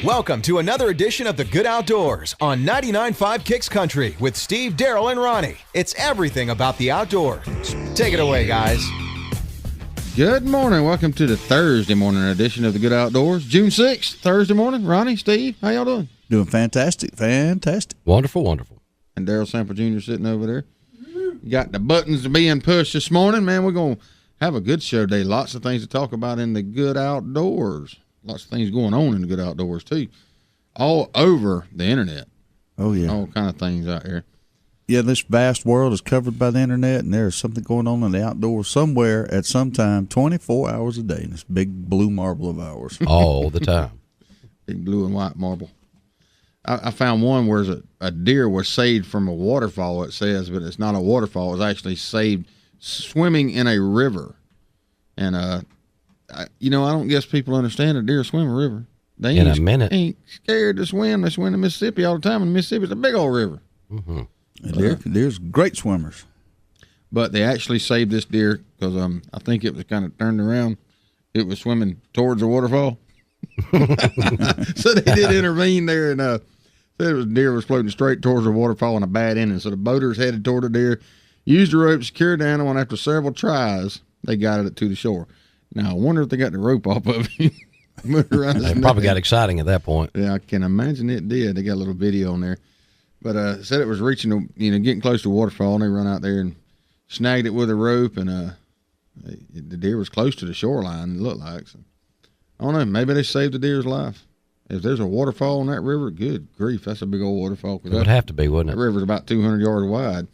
Welcome to another edition of the Good Outdoors on 99.5 Kicks Country with Steve, Darrell, and Ronnie. It's everything about the outdoors. Take it away, guys. Good morning. Welcome to the Thursday morning edition of the Good Outdoors. June 6th, Thursday morning. Ronnie, Steve, how y'all doing? Doing fantastic. Fantastic. Wonderful, wonderful. And Darrell Sample Jr. sitting over there. You got the buttons being pushed this morning. Man, we're going to have a good show today. Lots of things to talk about in the Good Outdoors. Lots of things going on in the Good Outdoors, too. All over the internet. Oh, yeah. All kind of things out here. Yeah, this vast world is covered by the internet, and there's something going on in the outdoors somewhere at some time, 24 hours a day, in this big blue marble of ours. All the time. Big blue and white marble. I found one where a deer was saved from a waterfall, it says, but it's not a waterfall. It was actually saved swimming in a river. And, I don't guess people understand a deer swim a river. They ain't scared to swim. They swim in Mississippi all the time, and Mississippi's a big old river. Mm-hmm. Deer's great swimmers. But they actually saved this deer because I think it was kind of turned around. It was swimming towards the waterfall. So they did intervene there and said the deer was floating straight towards the waterfall on a bad ending. So the boaters headed toward the deer, used the rope, secured the animal, and after several tries, they got it to the shore. Now, I wonder if they got the rope off of him. It probably got exciting at that point. Yeah, I can imagine it did. They got a little video on there. But said it was reaching, getting close to the waterfall, and they run out there and snagged it with a rope, and the deer was close to the shoreline, it looked like. So, I don't know, maybe they saved the deer's life. If there's a waterfall in that river, good grief, that's a big old waterfall. It would have to be, wouldn't it? That river's about 200 yards wide.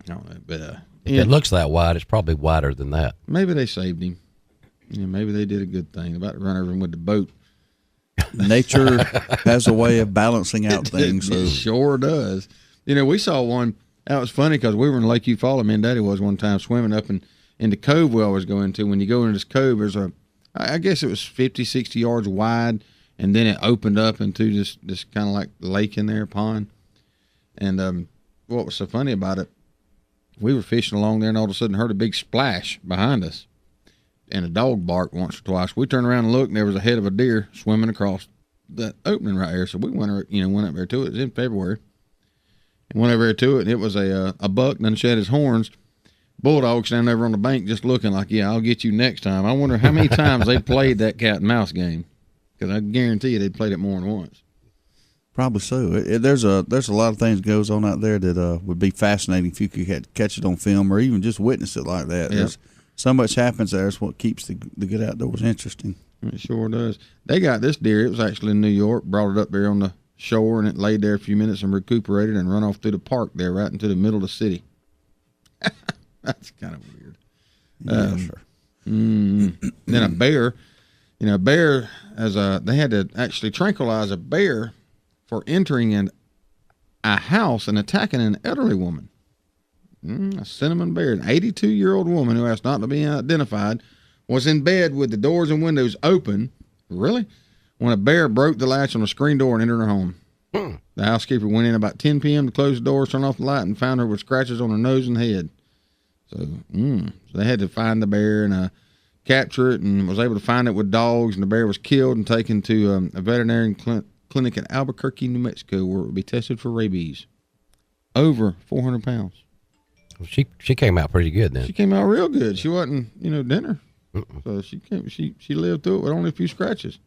I don't know, but if it looks that wide, it's probably wider than that. Maybe they saved him. Yeah, maybe they did a good thing. About to run over him with the boat. Nature has a way of balancing out things. It sure does. We saw one. That was funny because we were in Lake Eufaula. Me and Daddy was one time swimming up in the cove we always go into. When you go into this cove, there's I guess it was 50, 60 yards wide, and then it opened up into this kind of like lake in there, pond. And what was so funny about it, we were fishing along there, and all of a sudden heard a big splash behind us. And a dog barked once or twice. We turned around and looked, and there was a head of a deer swimming across that opening right here. So we went up there to it. It was in February. And went over there to it, and it was a buck, done shed his horns. Bulldog standing over on the bank just looking like, yeah, I'll get you next time. I wonder how many times they played that cat and mouse game. Because I guarantee you they played it more than once. Probably so. There's a lot of things that goes on out there that would be fascinating if you could catch it on film or even just witness it like that. Yep. So much happens there. It's what keeps the Good Outdoors interesting. It sure does. They got this deer. It was actually in New York. Brought it up there on the shore, and it laid there a few minutes and recuperated and run off through the park there right into the middle of the city. That's kind of weird. Yeah, sure. Then a bear. A bear, they had to actually tranquilize a bear for entering a house and attacking an elderly woman. A cinnamon bear, an 82-year-old woman who asked not to be identified, was in bed with the doors and windows open. Really? When a bear broke the latch on the screen door and entered her home. The housekeeper went in about 10 p.m. to close the doors, turn off the light, and found her with scratches on her nose and head. So they had to find the bear and capture it, and was able to find it with dogs, and the bear was killed and taken to a veterinary clinic in Albuquerque, New Mexico, where it would be tested for rabies. Over 400 pounds. She came out pretty good then. She came out real good. She wasn't, dinner. So she lived through it with only a few scratches.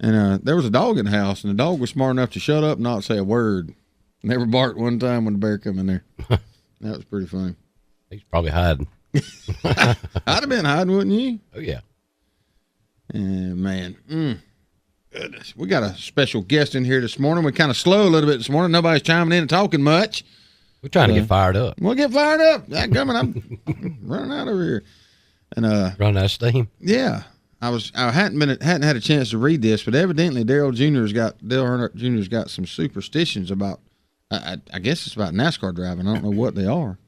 And there was a dog in the house, and the dog was smart enough to shut up and not say a word. Never barked one time when the bear come in there. That was pretty funny. He's probably hiding. I'd have been hiding, wouldn't you? Oh, yeah. Man. Goodness. We got a special guest in here this morning. We're kind of slow a little bit this morning. Nobody's chiming in and talking much. We're trying to get fired up. We'll get fired up. I'm running out over here. And running out of steam. Yeah. I hadn't had a chance to read this, but evidently Darrell Jr.'s got some superstitions about I guess it's about NASCAR driving. I don't know what they are.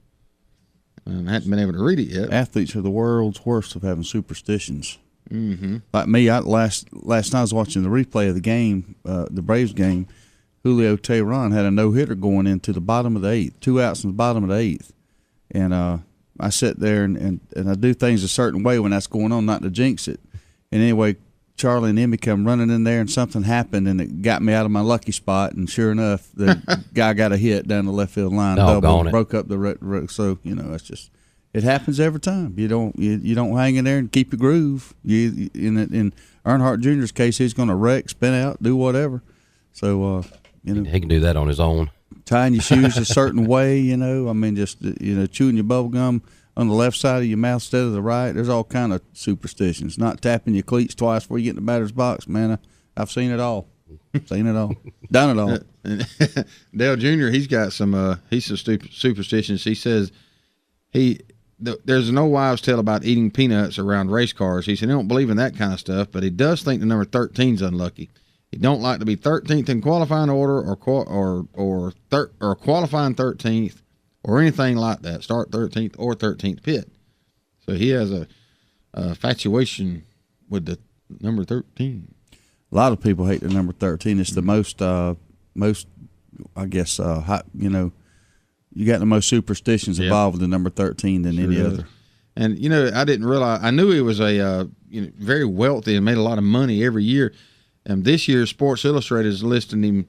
I hadn't been able to read it yet. Athletes are the world's worst of having superstitions. Mm-hmm. Like me, last night I was watching the replay of the game, the Braves game. Julio Teheran had a no-hitter going into the bottom of the eighth, 2 outs in the bottom of the eighth. And I sit there and I do things a certain way when that's going on, not to jinx it. And anyway, Charlie and Emmy come running in there, and something happened, and it got me out of my lucky spot. And sure enough, the guy got a hit down the left field line, broke up the so it's just it happens every time. You don't hang in there and keep your groove. In Earnhardt Jr.'s case, he's going to wreck, spin out, do whatever. So he can do that on his own. Tying your shoes a certain way, just chewing your bubble gum on the left side of your mouth instead of the right. There's all kind of superstitions. Not tapping your cleats twice before you get in the batter's box, man. I've seen it all. Done it all. Dale Jr., he's got some superstitions. He says there's no wives' tale about eating peanuts around race cars. He said he don't believe in that kind of stuff, but he does think the number 13 is unlucky. He don't like to be 13th in qualifying order or qualifying 13th or anything like that. Start 13th or 13th pit. So he has a infatuation with the number 13. A lot of people hate the number 13. It's the most, I guess, hot, you got the most superstitions involved with the number 13 than any other. And, I didn't realize, I knew he was very wealthy and made a lot of money every year. And this year, Sports Illustrated is listing him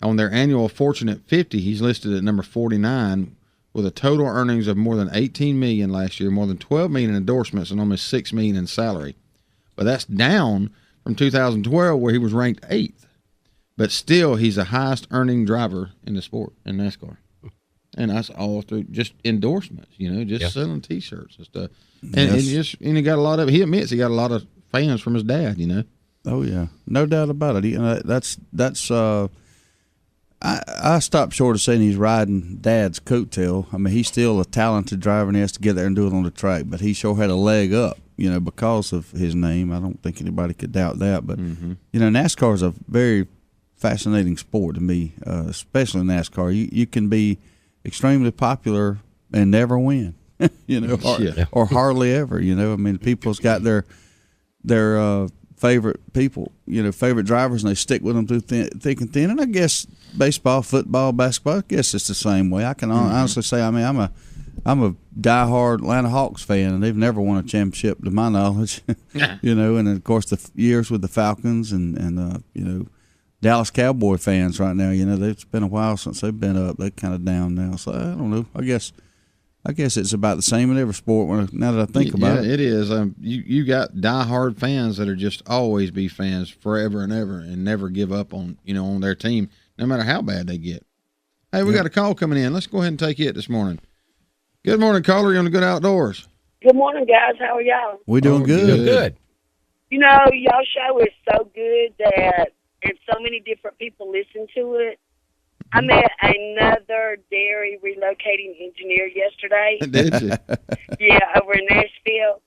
on their annual Fortune at 50. He's listed at number 49 with a total earnings of more than $18 million last year, more than $12 million in endorsements, and almost $6 million in salary. But that's down from 2012, where he was ranked 8th. But still, he's the highest earning driver in the sport, in NASCAR. And that's all through just endorsements, selling T-shirts and stuff. And he got a lot of. He admits he got a lot of fans from his dad. Oh yeah, no doubt about it. That's. I stopped short of saying he's riding Dad's coattail. I mean, he's still a talented driver, and he has to get there and do it on the track. But he sure had a leg up, because of his name. I don't think anybody could doubt that. But NASCAR is a very fascinating sport to me, especially NASCAR. You can be extremely popular and never win, or hardly ever. I mean, people's got their favorite people, favorite drivers, and they stick with them through thick and thin. And I guess baseball, football, basketball, I guess it's the same way. I can honestly say, I mean, I'm a diehard Atlanta Hawks fan, and they've never won a championship to my knowledge. And of course the years with the Falcons and Dallas Cowboy fans right now. It's been a while since they've been up. They're kind of down now. So I don't know. I guess it's about the same in every sport. Now that I think about it, it is. You got diehard fans that are just always be fans forever and ever, and never give up on on their team, no matter how bad they get. Hey, we got a call coming in. Let's go ahead and take it this morning. Good morning, caller. You're on the Good Outdoors. Good morning, guys. How are y'all? We doing good. Good. Y'all show is so good that, and so many different people listen to it. I met another dairy relocating engineer yesterday. Did you? Yeah, over in Nashville.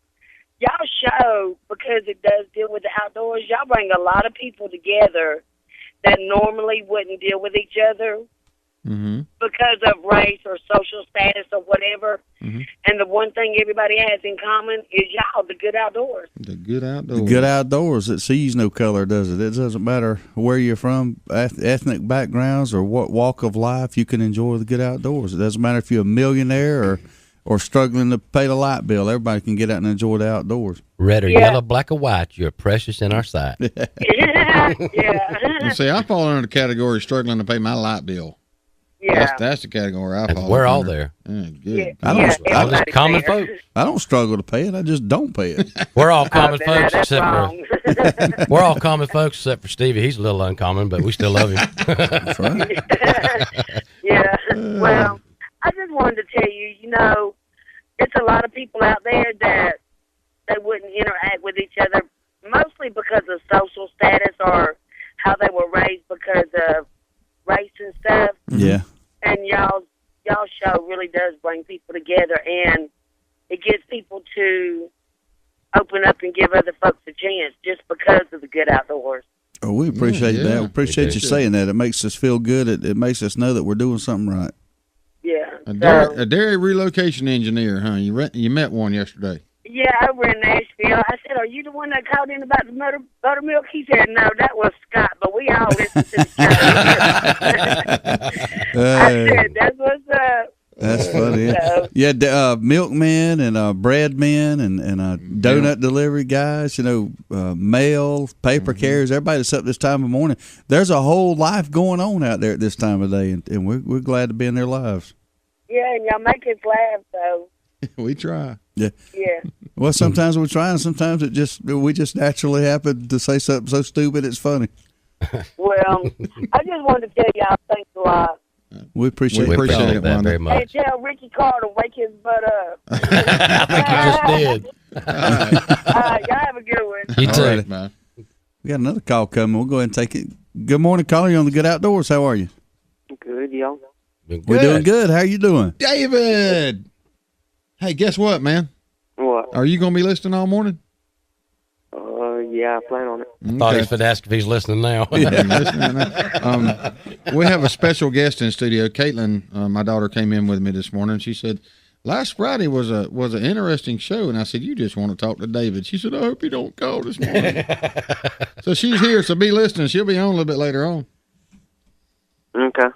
Y'all show, because it does deal with the outdoors, y'all bring a lot of people together that normally wouldn't deal with each other because of race or social status or whatever. And the one thing everybody has in common is y'all, the Good Outdoors. The Good Outdoors. The Good Outdoors. It sees no color, does it? It doesn't matter where you're from, ethnic backgrounds, or what walk of life. You can enjoy the Good Outdoors. It doesn't matter if you're a millionaire or struggling to pay the light bill. Everybody can get out and enjoy the outdoors. Red or yellow, black or white, you're precious in our sight. Yeah. See, I fall under the category of struggling to pay my light bill. Yeah. That's the category I fall under. We're all there. Good. Yeah. All just common folks. I don't struggle to pay it. I just don't pay it. We're all common then folks that's except wrong. for we're all common folks except for Stevie. He's a little uncommon, but we still love him. That's right. Yeah. Well, I just wanted to tell you, it's a lot of people out there that they wouldn't interact with each other, mostly because of social status or how they were raised because of race and stuff. Yeah. And y'all show really does bring people together, and it gets people to open up and give other folks a chance just because of the Good Outdoors. Oh, we appreciate that. We appreciate you saying that. It makes us feel good. It makes us know that we're doing something right. Yeah. A dairy relocation engineer, huh? You met one yesterday. Yeah, over in Nashville. I said, "Are you the one that called in about the buttermilk?" He said, "No, that was Scott, but we all listen to the show." I said, "That's what's up." That's funny. Yeah, milkmen and bread men and donut delivery guys, mail, paper carriers, everybody that's up this time of morning. There's a whole life going on out there at this time of day, and we're glad to be in their lives. Yeah, and y'all make us laugh, though. We try. Yeah. Yeah. Well, sometimes we try, and sometimes we just naturally happen to say something so stupid it's funny. Well, I just wanted to tell y'all thanks a lot. We appreciate it Wanda. very much. Hey, tell Ricky Carter to wake his butt up. I think you just did. All right, y'all have a good one. You too. All right, man. We got another call coming. We'll go ahead and take it. Good morning, caller. You're on the Good Outdoors. How are you? Good, y'all. We're doing good. How are you doing? David! Hey, guess what, man? What? Are you going to be listening all morning? Yeah, I plan on it. I thought he was going to ask if he's listening now. We have a special guest in studio. Caitlin, my daughter, came in with me this morning. She said, last Friday was an interesting show. And I said, you just want to talk to David. She said, I hope you don't call this morning. So she's here, so be listening. She'll be on a little bit later on. Okay.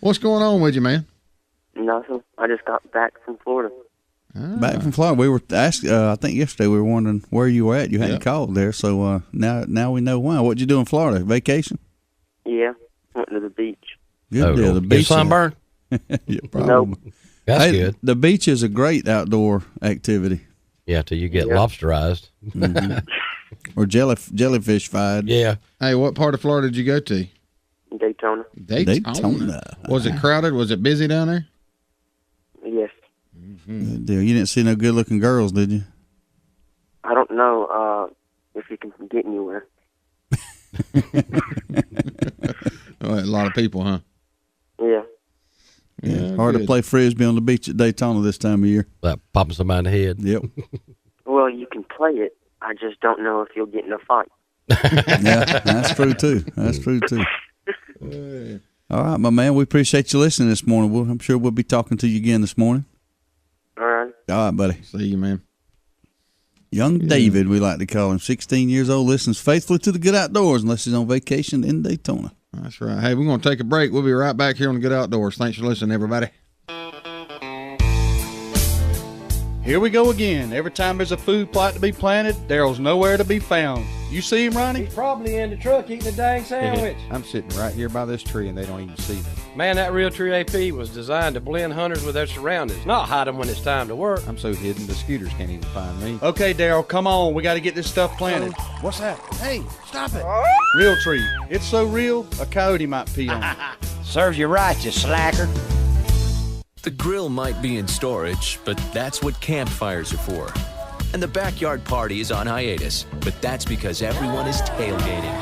What's going on with you, man? Nothing. I just got back from Florida. Back from Florida. We were asked, I think yesterday we were wondering where you were at. You hadn't called there, so now we know why. What'd you do in Florida? Vacation? Yeah, went to the beach. Good deal. The Get beach. sunburn? Yeah, probably. Nope. That's good. The beach is a great outdoor activity. Yeah, till you get lobsterized. Or jellyfish fied. Yeah. Hey, what part of Florida did you go to? Daytona. Daytona. Was it crowded? Was it busy down there? Yes. Good deal. You didn't see no good-looking girls, did you? I don't know if you can get anywhere. A lot of people, huh? Yeah. Yeah, hard to play Frisbee on the beach at Daytona this time of year. That popping somebody in the head. Yep. Well, you can play it. I just don't know if you'll get in a fight. Yeah, that's true, too. All right, my man. We appreciate you listening this morning. I'm sure we'll be talking to you again this morning. All right. All right, buddy. See you, man. Young David, we like to call him, 16 years old, listens faithfully to the Good Outdoors unless he's on vacation in Daytona. That's right. Hey, we're going to take a break. We'll be right back here on the Good Outdoors. Thanks for listening, everybody. Here we go again. Every time there's a food plot to be planted, Darrell's nowhere to be found. You see him, Ronnie? He's probably in the truck eating a dang sandwich. I'm sitting right here by this tree, and they don't even see me. Man, that Real Tree AP was designed to blend hunters with their surroundings, not hide them when it's time to work. I'm so hidden, the scooters can't even find me. Okay, Darrell, come on. We got to get this stuff planted. What's that? Hey, stop it. Real Tree. It's so real, a coyote might pee on it. Serves you right, you slacker. The grill might be in storage, but that's what campfires are for. And the backyard party is on hiatus, but that's because everyone is tailgating.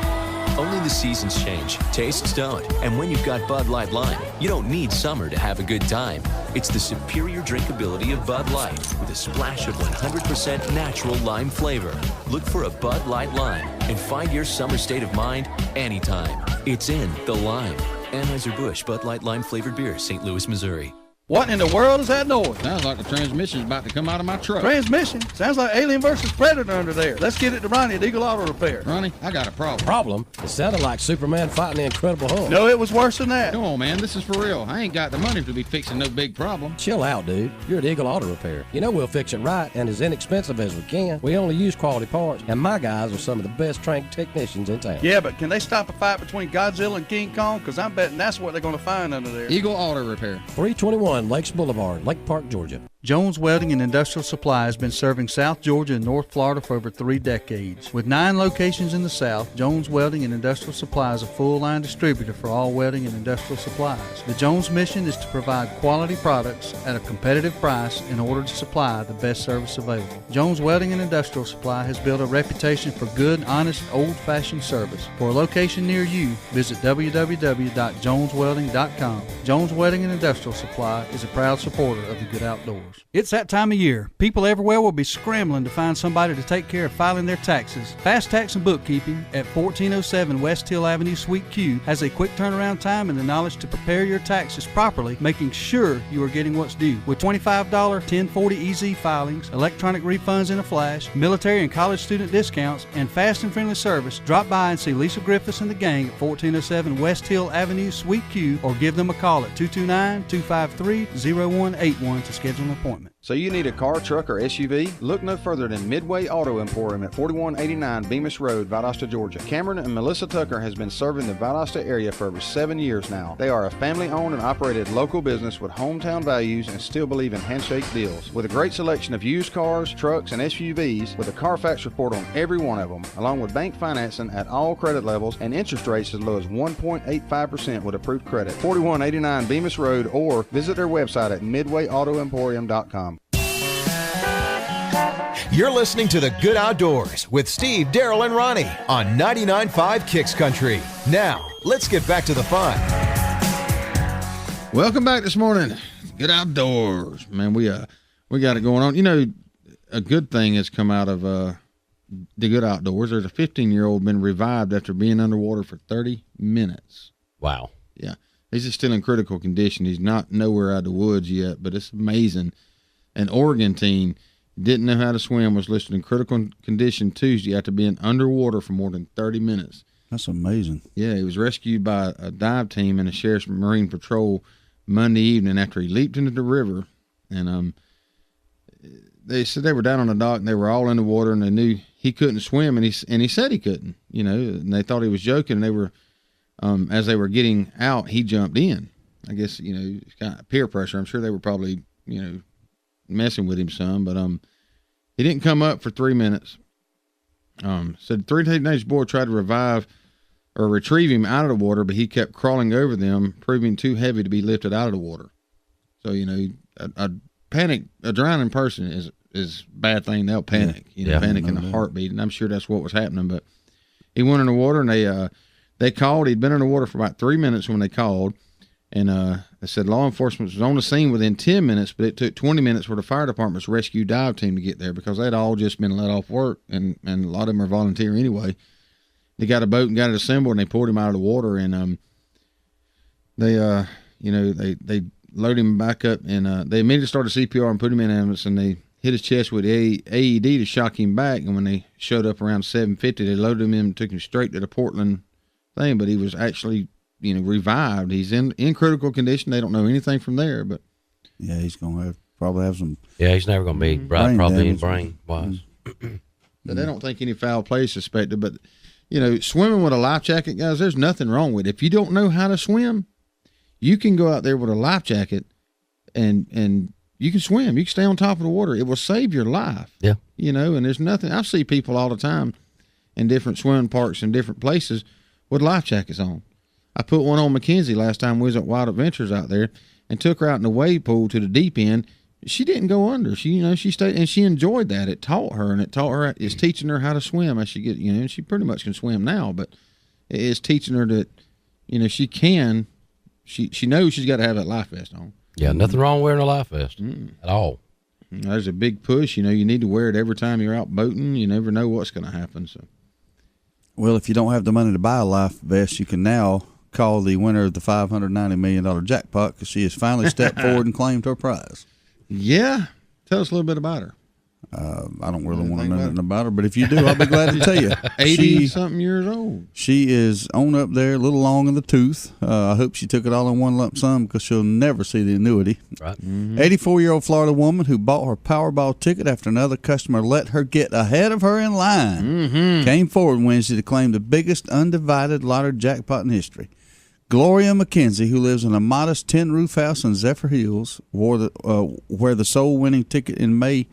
Only the seasons change, tastes don't, and when you've got Bud Light Lime, you don't need summer to have a good time. It's the superior drinkability of Bud Light with a splash of 100% natural lime flavor. Look for a Bud Light Lime and find your summer state of mind anytime. It's in the lime. Anheuser-Busch Bud Light Lime flavored beer, St. Louis, Missouri. What in the world is that noise? Sounds like the transmission's about to come out of my truck. Transmission? Sounds like Alien versus Predator under there. Let's get it to Ronnie at Eagle Auto Repair. Ronnie, I got a problem. Problem? It sounded like Superman fighting the Incredible Hulk. No, it was worse than that. Come on, man. This is for real. I ain't got the money to be fixing no big problem. Chill out, dude. You're at Eagle Auto Repair. You know we'll fix it right and as inexpensive as we can. We only use quality parts, and my guys are some of the best trained technicians in town. Yeah, but can they stop a fight between Godzilla and King Kong? Because I'm betting that's what they're going to find under there. Eagle Auto Repair. 321 Lakes Boulevard, Lake Park, Georgia. Jones Welding and Industrial Supply has been serving South Georgia and North Florida for over 3 decades. With 9 locations in the South, Jones Welding and Industrial Supply is a full-line distributor for all welding and industrial supplies. The Jones mission is to provide quality products at a competitive price in order to supply the best service available. Jones Welding and Industrial Supply has built a reputation for good, honest, old-fashioned service. For a location near you, visit www.joneswelding.com. Jones Welding and Industrial Supply is a proud supporter of the Good Outdoors. It's that time of year. People everywhere will be scrambling to find somebody to take care of filing their taxes. Fast Tax and Bookkeeping at 1407 West Hill Avenue, Suite Q has a quick turnaround time and the knowledge to prepare your taxes properly, making sure you are getting what's due. With $25 1040 EZ filings, electronic refunds in a flash, military and college student discounts, and fast and friendly service, drop by and see Lisa Griffiths and the gang at 1407 West Hill Avenue, Suite Q, or give them a call at 229-253-0181 to schedule an appointment. So you need a car, truck, or SUV? Look no further than Midway Auto Emporium at 4189 Bemis Road, Valdosta, Georgia. Cameron and Melissa Tucker has been serving the Valdosta area for over 7 years now. They are a family-owned and operated local business with hometown values and still believe in handshake deals. With a great selection of used cars, trucks, and SUVs, with a Carfax report on every one of them, along with bank financing at all credit levels and interest rates as low as 1.85% with approved credit. 4189 Bemis Road, or visit their website at midwayautoemporium.com. You're listening to The Good Outdoors with Steve, Darrell, and Ronnie on 99.5 Kicks Country. Now, let's get back to the fun. Welcome back this morning. Good Outdoors. Man, we got it going on. You know, a good thing has come out of The Good Outdoors. There's a 15-year-old been revived after being underwater for 30 minutes. Wow. Yeah. He's just still in critical condition. He's not nowhere out of the woods yet, but it's amazing. An Oregon teen didn't know how to swim, was listed in critical condition Tuesday after being underwater for more than 30 minutes. That's amazing. Yeah, he was rescued by a dive team and a Sheriff's Marine Patrol Monday evening after he leaped into the river. And they said they were down on the dock and they were all in the water and they knew he couldn't swim, and he said he couldn't, you know, and they thought he was joking. And they were, as they were getting out, he jumped in. I guess, you know, it's kind of peer pressure. I'm sure they were probably, you know, messing with him some, but he didn't come up for 3 minutes. Said 3 teenage boy tried to retrieve him out of the water, but he kept crawling over them, proving too heavy to be lifted out of the water. So, you know, a drowning person is a bad thing. They'll panic, panic in a heartbeat, and I'm sure that's what was happening. But he went in the water, and they called. He'd been in the water for about 3 minutes when they called. And they said law enforcement was on the scene within 10 minutes, but it took 20 minutes for the fire department's rescue dive team to get there because they'd all just been let off work, and a lot of them are volunteer anyway. They got a boat and got it assembled, and they pulled him out of the water, and they loaded him back up, and they immediately started CPR and put him in ambulance, and they hit his chest with AED to shock him back. And when they showed up around 7:50, they loaded him in and took him straight to the Portland thing, but he was actually, you know, revived. He's in critical condition. They don't know anything from there, but yeah, he's gonna probably have some. Yeah, he's never gonna be right. Probably in brain wise. But they don't think any foul play is suspected. But you know, swimming with a life jacket, guys, there's nothing wrong with it. If you don't know how to swim, you can go out there with a life jacket, and you can swim. You can stay on top of the water. It will save your life. Yeah, you know, and there's nothing. I see people all the time in different swimming parks and different places with life jackets on. I put one on Mackenzie last time we was at Wild Adventures out there and took her out in the wade pool to the deep end. She didn't go under. She, you know, she stayed, and she enjoyed that. It taught her, and it's teaching her how to swim as she get, you know, and she pretty much can swim now, but it's teaching her that, you know, she knows she's got to have that life vest on. Yeah, nothing wrong wearing a life vest at all. There's a big push. You know, you need to wear it every time you're out boating. You never know what's going to happen. So, well, if you don't have the money to buy a life vest, you can now call the winner of the $590 million jackpot because she has finally stepped forward and claimed her prize. Yeah. Tell us a little bit about her. I don't really want to know nothing about her, but if you do, I'll be glad to tell you. 80-something years old. She is on up there, a little long in the tooth. I hope she took it all in one lump sum because she'll never see the annuity. Right. 84-year-old Florida woman who bought her Powerball ticket after another customer let her get ahead of her in line came forward Wednesday to claim the biggest undivided lottery jackpot in history. Gloria McKenzie, who lives in a modest tin-roof house in Zephyr Hills, where the sole winning ticket in May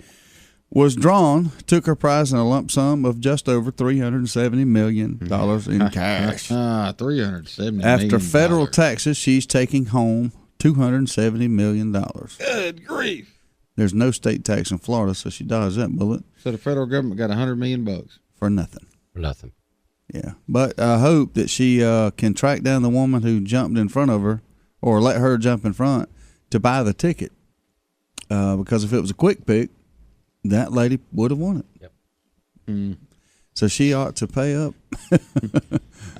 was drawn, took her prize in a lump sum of just over $370 million in cash. $370 million. After federal taxes, she's taking home $270 million. Good grief. There's no state tax in Florida, so she dodged that bullet. So the federal government got $100 million for nothing. For nothing. Yeah, but I hope that she can track down the woman who jumped in front of her or let her jump in front to buy the ticket. because if it was a quick pick, that lady would have won it. Yep. So she ought to pay up. I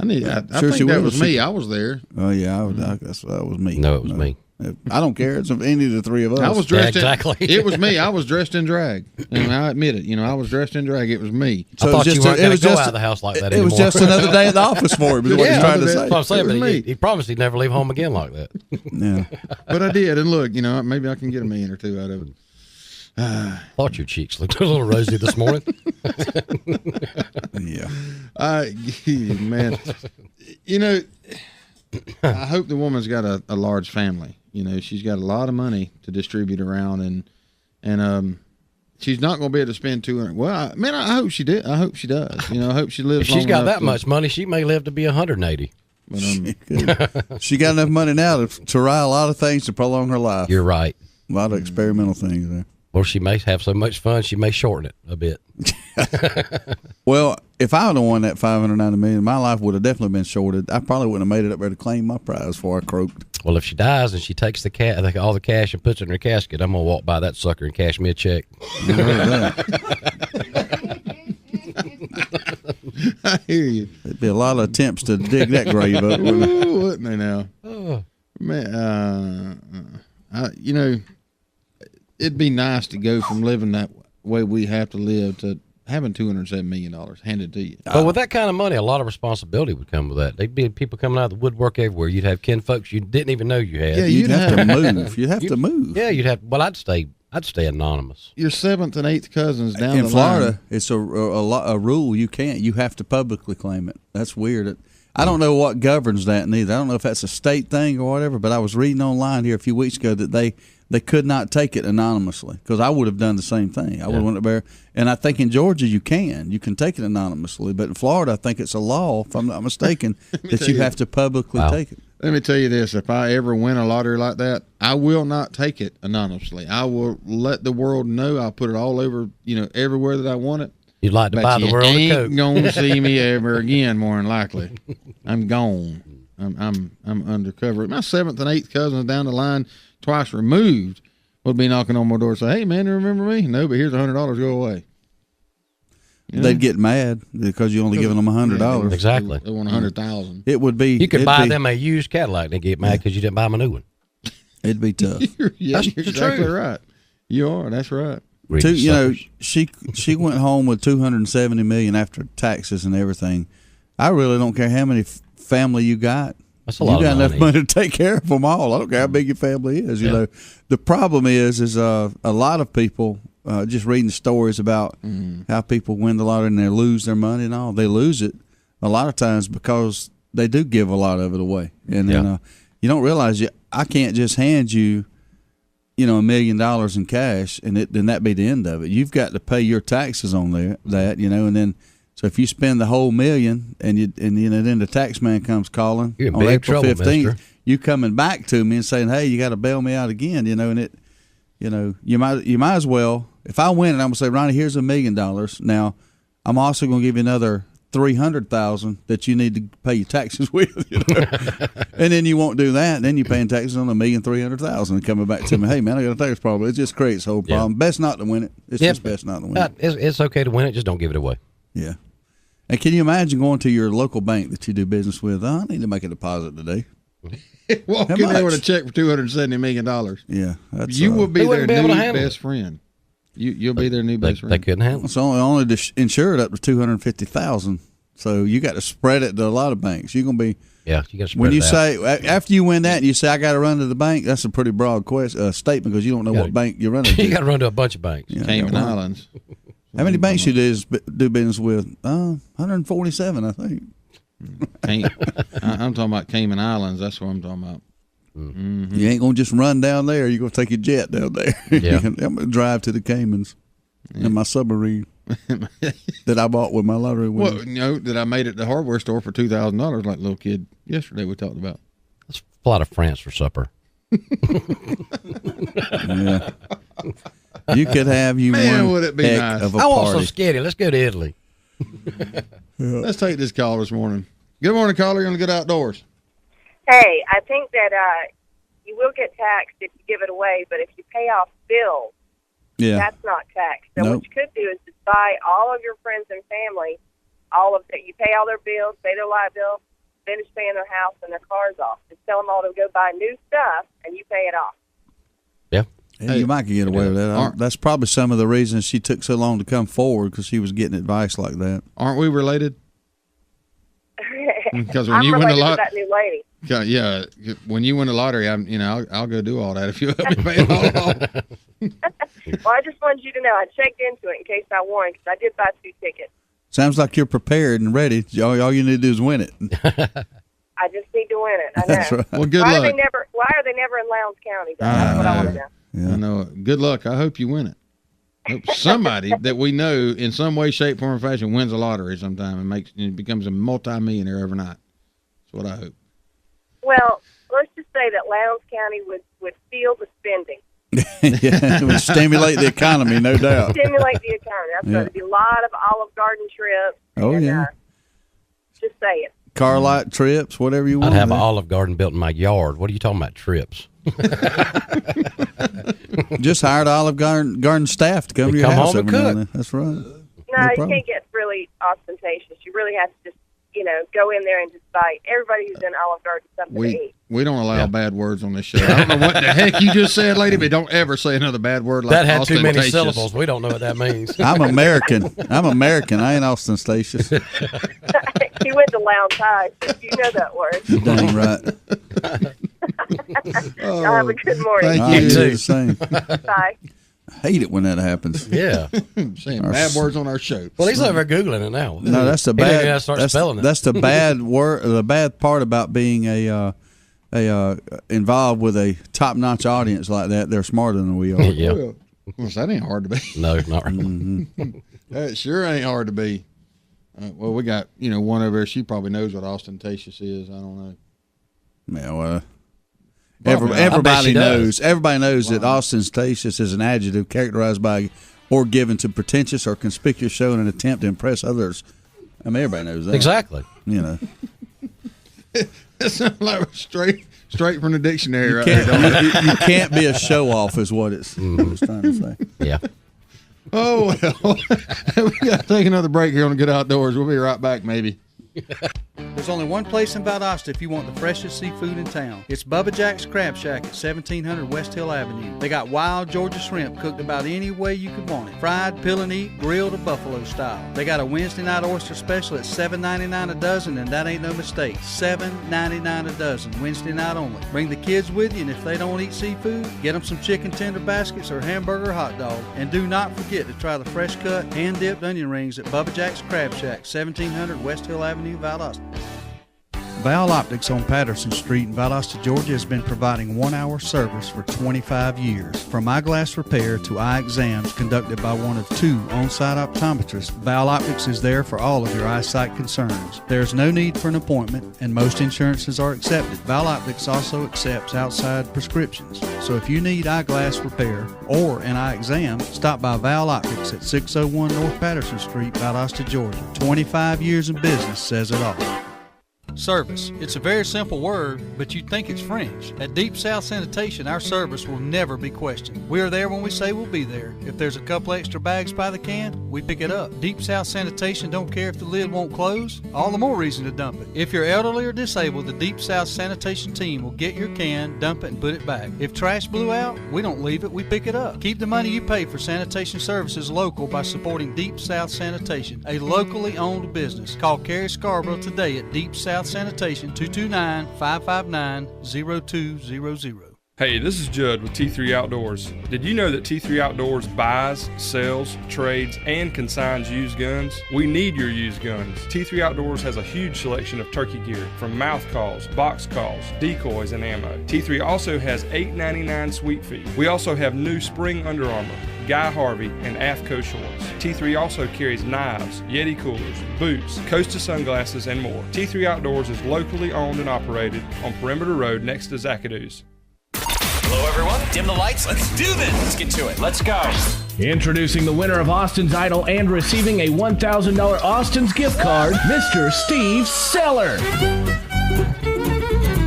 think that was me. I was there. Oh yeah, that was me. No, it was me. I don't care. It's any of the three of us. I was dressed exactly. It was me. I was dressed in drag. And I admit it. I was dressed in drag. It was me. So I thought you weren't going to go out of the house like that It anymore. was just another day at the office for him, is what he's trying to say. That's what I'm saying, but he promised he'd never leave home again like that. Yeah. But I did. And look, maybe I can get $1 million or $2 million out of it. Thought your cheeks looked a little rosy this morning. Yeah. Man. I hope the woman's got a large family. She's got a lot of money to distribute around, and she's not going to be able to spend $200. Well, I hope she did. I hope she does. I hope she lives. If she's got that much money, she may live to be 180. But, she got enough money now to try a lot of things to prolong her life. You're right. A lot of experimental things there. Or she may have so much fun, she may shorten it a bit. Well, if I would have won that $590 million, my life would have definitely been shorted. I probably wouldn't have made it up there to claim my prize before I croaked. Well, if she dies and she takes all the cash and puts it in her casket, I'm going to walk by that sucker and cash me a check. I hear you. There'd be a lot of attempts to dig that grave up. Wouldn't they now? Oh. Man, it'd be nice to go from living that way we have to live to having $207 million handed to you. But with that kind of money, a lot of responsibility would come with that. There'd be people coming out of the woodwork everywhere. You'd have kin folks you didn't even know you had. Yeah, you'd have to move. You'd have to move. Yeah, you'd have. Well, I'd stay anonymous. Your 7th and 8th cousins down in the Florida, line. it's a rule. You can't. You have to publicly claim it. That's weird. I don't know what governs that neither. I don't know if that's a state thing or whatever. But I was reading online here a few weeks ago that they could not take it anonymously, because I would have done the same thing. I would have went up there, and I think in Georgia you can take it anonymously, but in Florida I think it's a law, if I'm not mistaken, that you have to publicly take it. Let me tell you this: if I ever win a lottery like that, I will not take it anonymously. I will let the world know. I'll put it all over, everywhere that I want it. You'd like to buy the world a Coke. Ain't gonna see me ever again, more than likely. I'm gone. I'm undercover. My 7th and 8th cousins down the line, twice removed, would be knocking on my door and say, "Hey, man, you remember me?" No, but here's $100. Go away. They'd get mad because you only giving them $100. Exactly. They want $100,000. It would be. You could buy them a used Cadillac and they get mad because you didn't buy them a new one. It'd be tough. You're exactly right. You are. That's right. She went home with $270 million after taxes and everything. I really don't care how many family you got. That's a lot. You got of money. enough money to take care of them all. I don't care how big your family is. You know, the problem is a lot of people just reading stories about how people win the lottery and they lose their money and all. They lose it a lot of times because they do give a lot of it away, and then you don't realize I can't just hand you, $1 million in cash and then that be the end of it. You've got to pay your taxes on that, and then. So if you spend the whole $1 million and then the tax man comes calling on April 15th, you coming back to me and saying, "Hey, you got to bail me out again," and you might as well. If I win it, I'm gonna say, "Ronnie, here's $1 million. Now, I'm also gonna give you another $300,000 that you need to pay your taxes with." And then you won't do that. And then you're paying taxes on $1,300,000 and coming back to me, "Hey man, I got a tax problem." It just creates a whole problem. Best not to win it. It's just best not to win it. It's okay to win it, just don't give it away. Yeah. And can you imagine going to your local bank that you do business with? I need to make a deposit today. Walk in there with a check for $270 million. Yeah, you will be their new best friend. You'll be their new best friend. They couldn't handle it. It's only insured up to $250,000. So you got to spread it to a lot of banks. You're gonna be you got to spread when you it say after you win that and you say I got to run to the bank. That's a pretty broad statement because you don't know what bank you're running to. You got to run to a bunch of banks. Cayman Islands. How many banks you do business with? 147, I think. I'm talking about Cayman Islands. That's what I'm talking about. Mm-hmm. You ain't gonna just run down there. You're gonna take your jet down there. Yeah. I'm gonna drive to the Caymans in my submarine that I bought with my lottery win. Well, that I made at the hardware store for $2,000 like a little kid yesterday. We talked about. Let's fly to France for supper. Yeah. You could have one would it be heck nice. of a I want party. some skitty. Let's go to Italy. Let's take this call this morning. Good morning, caller. You're on the Good Outdoors. Hey, I think that you will get taxed if you give it away, but if you pay off bills, that's not taxed. So what you could do is just buy all of your friends and family, all of that. You pay all their bills, pay their light bill, finish paying their house and their cars off. Just tell them all to go buy new stuff, and you pay it off. Yeah. Hey, you might get away with that. That's probably some of the reasons she took so long to come forward, because she was getting advice like that. Aren't we related? Because when I'm you win related a lot, to that new lady. Yeah, when you win the lottery, I'll go do all that if you help me pay it all off. Well, I just wanted you to know I checked into it in case I won, because I did buy 2 tickets. Sounds like you're prepared and ready. All you need to do is win it. I just need to win it. I know. That's right. Well, good why luck. Why are they never in Lowndes County? That's what I want to know. Yeah. I know. Good luck. I hope you win it. Hope somebody that we know in some way, shape, form, or fashion wins a lottery sometime and becomes a multi-millionaire overnight. That's what I hope. Well, let's just say that Lowndes County would feel the spending. Yeah, it would stimulate the economy, no doubt. Stimulate the economy. That's going to be a lot of Olive Garden trips. Oh, yeah. Just say it. Car lot trips, whatever you want. I'd have an Olive Garden built in my yard. What are you talking about, trips? Just hired Olive Garden staff to come to your house every now and then. That's right. No, you can't get really ostentatious. You really have to just, go in there and just buy everybody who's in Olive Garden something to eat. We don't allow bad words on this show. I don't know what the heck you just said, lady, but don't ever say another bad word like that. Had too many ostentatious. syllables. We don't know what that means. I'm American. I ain't ostentatious. You went to Lowndes High, so you know that word. Dang right. Y'all have a good morning. Thank you. The same. Bye. I hate it when that happens. Yeah. Saying bad words on our show. Well, he's over Googling it now. No, that's the bad. That's the bad word. The bad part about being involved with a top-notch audience like that. They're smarter than we are. Yeah. Well, that ain't hard to be. No, not really. Mm-hmm. That sure ain't hard to be. Well, we got one over there. She probably knows what ostentatious is. I don't know. Yeah, well. Everybody knows. Everybody knows that ostentatious is an adjective characterized by or given to pretentious or conspicuous show in an attempt to impress others. I mean, everybody knows that. Exactly. It sounds like straight from the dictionary. You can't be a show off, is what it's trying to say. Yeah. Oh well, we got to take another break here on Good Outdoors. We'll be right back, maybe. There's only one place in Valdosta if you want the freshest seafood in town. It's Bubba Jack's Crab Shack at 1700 West Hill Avenue. They got wild Georgia shrimp cooked about any way you could want it. Fried, peel and eat, grilled, or buffalo style. They got a Wednesday night oyster special at $7.99 a dozen, and that ain't no mistake. $7.99 a dozen, Wednesday night only. Bring the kids with you, and if they don't eat seafood, get them some chicken tender baskets or hamburger hot dog. And do not forget to try the fresh cut, hand-dipped onion rings at Bubba Jack's Crab Shack, 1700 West Hill Avenue, Valdosta. Val Optics on Patterson Street in Valdosta, Georgia has been providing 1-hour service for 25 years. From eyeglass repair to eye exams conducted by one of 2 on-site optometrists, Val Optics is there for all of your eyesight concerns. There is no need for an appointment, and most insurances are accepted. Val Optics also accepts outside prescriptions. So if you need eyeglass repair or an eye exam, stop by Val Optics at 601 North Patterson Street, Valdosta, Georgia. 25 years in business says it all. Service. It's a very simple word, but you'd think it's French. At Deep South Sanitation, our service will never be questioned. We are there when we say we'll be there. If there's a couple extra bags by the can, we pick it up. Deep South Sanitation don't care if the lid won't close. All the more reason to dump it. If you're elderly or disabled, the Deep South Sanitation team will get your can, dump it, and put it back. If trash blew out, we don't leave it, we pick it up. Keep the money you pay for sanitation services local by supporting Deep South Sanitation, a locally owned business. Call Carrie Scarborough today at Deep South Sanitation, 229-559-0200. Hey, this is Judd with T3 Outdoors. Did you know that T3 Outdoors buys, sells, trades, and consigns used guns? We need your used guns. T3 Outdoors has a huge selection of turkey gear, from mouth calls, box calls, decoys, and ammo. T3 also has $8.99 sweet fee. We also have new spring Under Armour, Guy Harvey, and AFCO shorts. T3 also carries knives, Yeti coolers, boots, Costa sunglasses, and more. T3 Outdoors is locally owned and operated on Perimeter Road next to Zacadoo's. Hello, everyone. Dim the lights. Let's do this. Let's get to it. Let's go. Introducing the winner of Austin's Idol and receiving a $1,000 Austin's gift card, Mr. Steve Seller.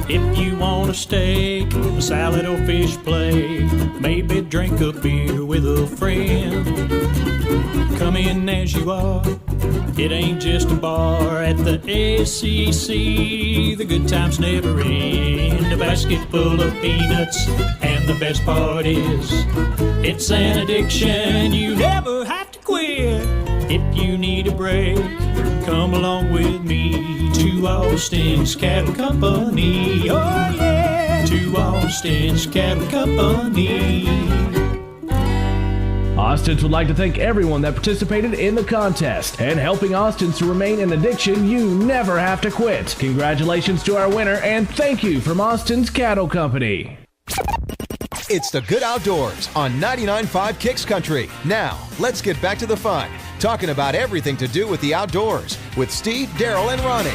If you want to a steak, a salad or fish plate, maybe drink a beer with a friend. Come in as you are, it ain't just a bar. At the SCC, the good times never end. A basket full of peanuts, and the best part is, it's an addiction you never have to quit. If you need a break, come along with me to Austin's Cattle Company. Oh yeah, to Austin's Cattle Company. Austin's would like to thank everyone that participated in the contest and helping Austin's to remain an addiction you never have to quit. Congratulations to our winner and thank you from Austin's Cattle Company. It's the Good Outdoors on 99.5 Kicks Country. Now, let's get back to the fun, talking about everything to do with the outdoors with Steve, Darrell, and Ronnie.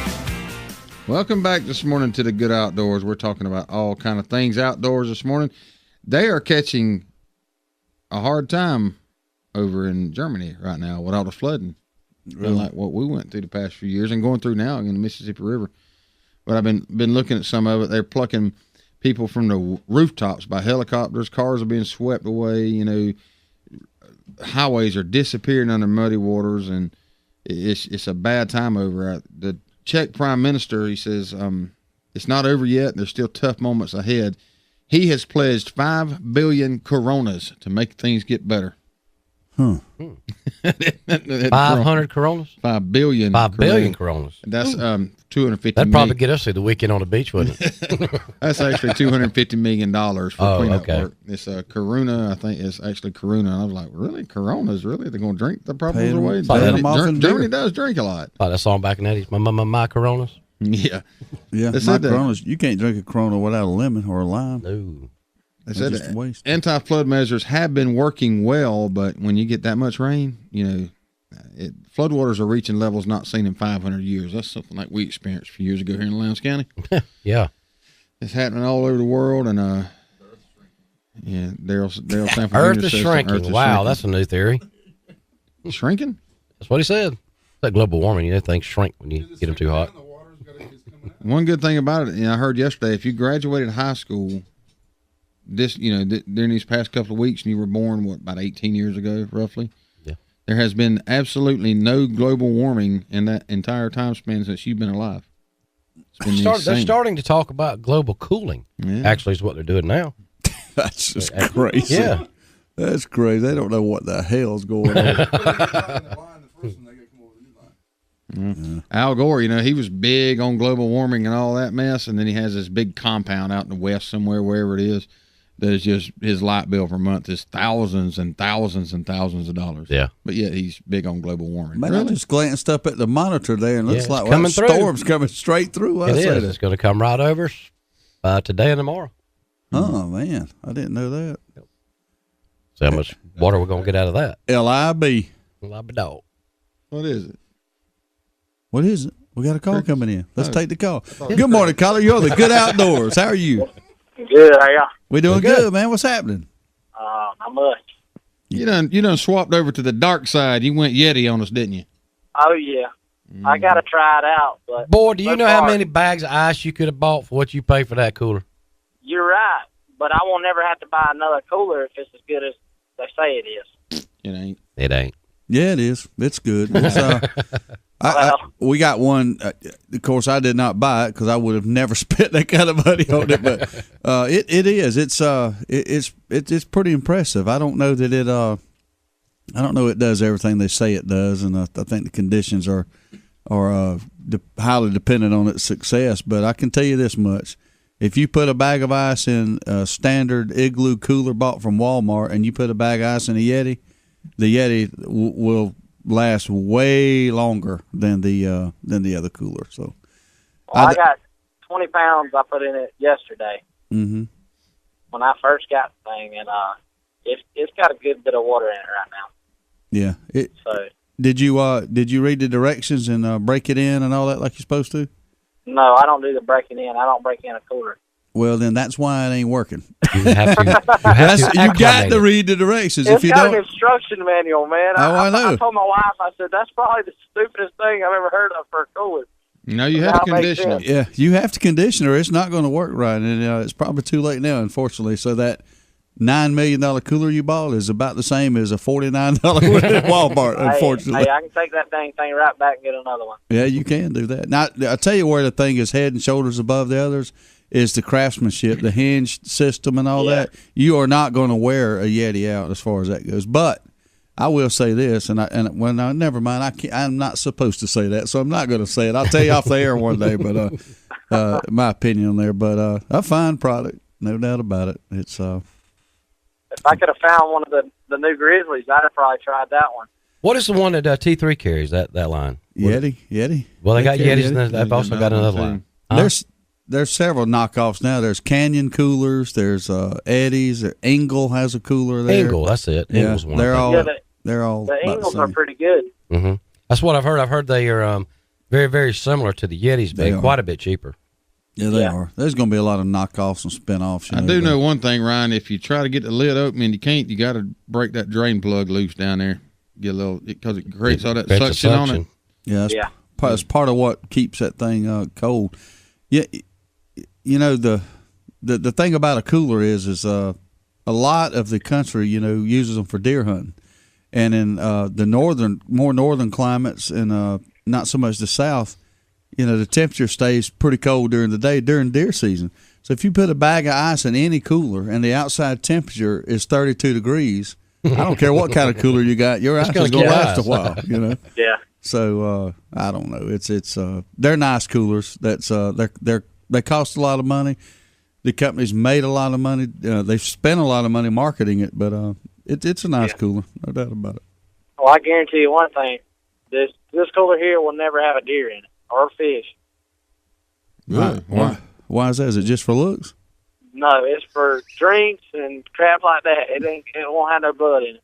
Welcome back this morning to the Good Outdoors. We're talking about all kind of things outdoors this morning. They are catching a hard time over in Germany right now with all the flooding. Really? Like what we went through the past few years and going through now in the Mississippi River. But I've been looking at some of it. They're plucking people from the rooftops by helicopters. Cars are being swept away. You know, highways are disappearing under muddy waters, and it's a bad time over. The Czech Prime Minister, he says, it's not over yet. There's still tough moments ahead. He has pledged 5 billion coronas to make things get better. 500 coronas? 5 billion. 5 billion coronas. That's 250. That'd probably get us through the weekend on the beach, wouldn't it? That's actually $250 million for cleanup okay. work. It's Corona, I think it's actually Corona. And I was like, really? Coronas? Really? They're going to drink the problems away? Germany does drink a lot. Like that song back in the 80s, my Coronas? Yeah. Yeah, my Coronas, you can't drink a Corona without a lemon or a lime. No. They said anti-flood measures have been working well, but when you get that much rain, you know, floodwaters are reaching levels not seen in 500 years. That's something like we experienced a few years ago here in Lowndes County. Yeah. It's happening all over the world, and yeah, Darrell Sanford Earth is shrinking. Wow, that's a new theory. Shrinking? That's what he said. It's like global warming. You know, things shrink when you get them too hot. One good thing about it, I heard yesterday, if you graduated high school during these past couple of weeks, and you were born, about 18 years ago, roughly? Yeah. There has been absolutely no global warming in that entire time span since you've been alive. They're starting to talk about global cooling. Yeah. Actually, is what they're doing now. That's just crazy. Yeah. That's crazy. They don't know what the hell's going on. Yeah. Al Gore, he was big on global warming and all that mess, and then he has this big compound out in the west somewhere, wherever it is, that is just his light bill per month is thousands and thousands and thousands of dollars. Yeah. But yet he's big on global warming. Man, I just glanced up at the monitor there, and it looks like a storm's coming straight through us. It is. It's going to come right over us today and tomorrow. Oh, man. I didn't know that. So how much water we're going to get out of that? L-I-B. L-I-B dog. What is it? What is it? We got a call coming in. Let's take the call. Good morning, caller. You're the Good Outdoors. How are you? Good. How y'all? We doing good, man. What's happening? Not much. You done swapped over to the dark side. You went Yeti on us, didn't you? Oh yeah. I got to try it out. But boy, do you know how many bags of ice you could have bought for what you pay for that cooler? You're right, but I won't never have to buy another cooler if it's as good as they say it is. It ain't. It ain't. Yeah, it is. It's good. It's, we got one. Of course, I did not buy it because I would have never spent that kind of money on it. But it is. It's pretty impressive. I don't know that it. I don't know it does everything they say it does, and I think the conditions are highly dependent on its success. But I can tell you this much: if you put a bag of ice in a standard igloo cooler bought from Walmart, and you put a bag of ice in a Yeti, the Yeti will last way longer than the other cooler. So, I got 20 pounds I put in it yesterday. Mm-hmm. When I first got the thing, and it's got a good bit of water in it right now. Yeah. So did you read the directions and break it in and all that like you're supposed to? No, I don't do the breaking in. I don't break in a cooler. Well, then that's why it ain't working. You got to read the directions. It's if you got don't, an instruction manual, man. Oh, I know. I told my wife, I said, that's probably the stupidest thing I've ever heard of for a cooler. No, you have to condition it. Yeah, you have to condition it, or it's not going to work right. And it's probably too late now, unfortunately. So that $9 million cooler you bought is about the same as a $49 one at Walmart, unfortunately. Hey, I can take that dang thing right back and get another one. Yeah, you can do that. Now, I'll tell you where the thing is head and shoulders above the others is the craftsmanship, the hinge system and all that. You are not going to wear a Yeti out as far as that goes. But I will say this, never mind. I'm not supposed to say that, so I'm not going to say it. I'll tell you off the air one day, but my opinion on there. But a fine product, no doubt about it. It's if I could have found one of the new Grizzlies, I'd have probably tried that one. What is the one that T3 carries, that line? Yeti. Well, they got Yetis, and they've also got another line. Huh? There's several knockoffs now. There's Canyon coolers. There's Eddie's. Engel has a cooler there. Engel, that's it. Engel's one. They're all the Engels are pretty good. Mm-hmm. That's what I've heard. I've heard they are very, very similar to the Yetis, but quite a bit cheaper. Yeah, they are. There's going to be a lot of knockoffs and spinoffs. I do know one thing, Ryan. If you try to get the lid open and you can't, you got to break that drain plug loose down there. Get a little, because it creates all that suction on it. Yeah, that's part of what keeps that thing cold. Yeah, you know the thing about a cooler is a lot of the country uses them for deer hunting, and in the more northern climates and not so much the south. The temperature stays pretty cold during the day during deer season. So if you put a bag of ice in any cooler and the outside temperature is 32 degrees, I don't care what kind of cooler you got, your ice is going to last a while. Yeah. So I don't know. It's they're nice coolers. That's they cost a lot of money. The company's made a lot of money. They've spent a lot of money marketing it, but it's a nice cooler, no doubt about it. Well, I guarantee you one thing: this cooler here will never have a deer in it. Or fish. Really? Why is that? Is it just for looks? No, it's for drinks and crap like that. It won't have no blood in it.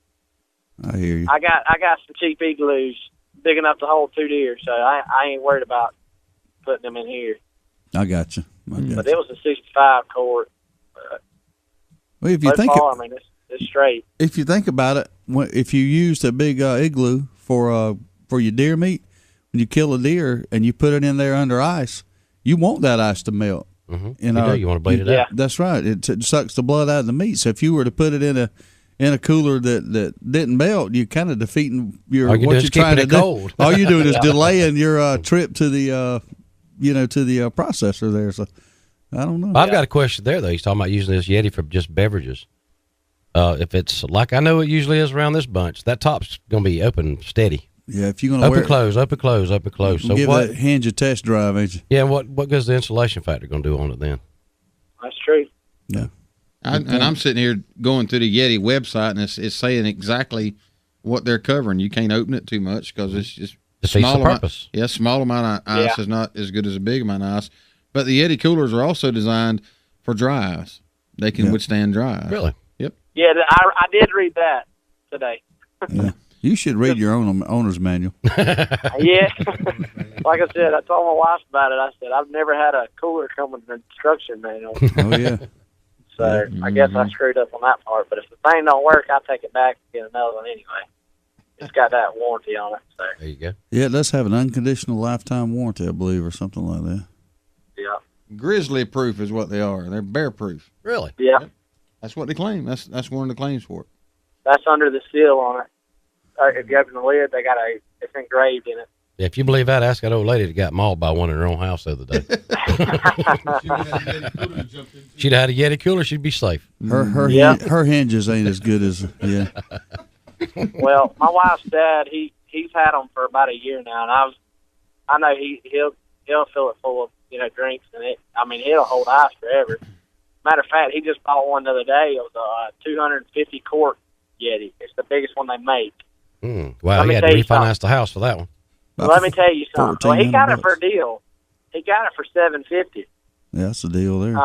I hear you. I got some cheap igloos big enough to hold 2 deer, so I ain't worried about putting them in here. I got you. But it was a 65 quart. Well, if you think it's straight. If you think about it, if you used a big igloo for your deer meat. When you kill a deer and you put it in there under ice, you want that ice to melt. Mm-hmm. You want to bleed it out. That's right. It sucks the blood out of the meat. So if you were to put it in a cooler that didn't melt, you're kind of defeating what you're trying to do. Cold. All you're doing is delaying your trip to the processor there. So I don't know. I've got a question there though. He's talking about using this Yeti for just beverages. If it's like I know it usually is around this bunch, that top's going to be open steady. Yeah, if you're going to open, close. So give that hinge a test drive, ain't you? Yeah, and what goes the insulation factor going to do on it then? That's true. Yeah. And I'm sitting here going through the Yeti website, and it's saying exactly what they're covering. You can't open it too much because it's just small purpose. Yeah, small amount of ice is not as good as a big amount of ice. But the Yeti coolers are also designed for dry ice. They can withstand dry ice. Really? Yep. Yeah, I did read that today. Yeah. You should read your own owner's manual. Yeah. Like I said, I told my wife about it. I said, I've never had a cooler come with an instruction manual. Oh, yeah. So I guess I screwed up on that part. But if the thing don't work, I'll take it back and get another one anyway. It's got that warranty on it. So there you go. Yeah, it does have an unconditional lifetime warranty, I believe, or something like that. Yeah. Grizzly proof is what they are. They're bear proof. Really? Yeah. Yep. That's what they claim. That's one of the claims for it. That's under the seal on it. If you open the lid, it's engraved in it. Yeah, if you believe that, ask that old lady that got mauled by one in her own house the other day. She'd have had a Yeti cooler, she'd be safe. Her hinges ain't as good as Well, my wife's dad, he's had them for about a year now, and I know he'll fill it full of drinks, and it'll hold ice forever. Matter of fact, he just bought one the other day. It was a 250 quart Yeti. It's the biggest one they make. Wow, he had to refinance the house for that one. Let me tell you something. Well, he got it for a deal. He got it for $750. Yeah, that's a deal there.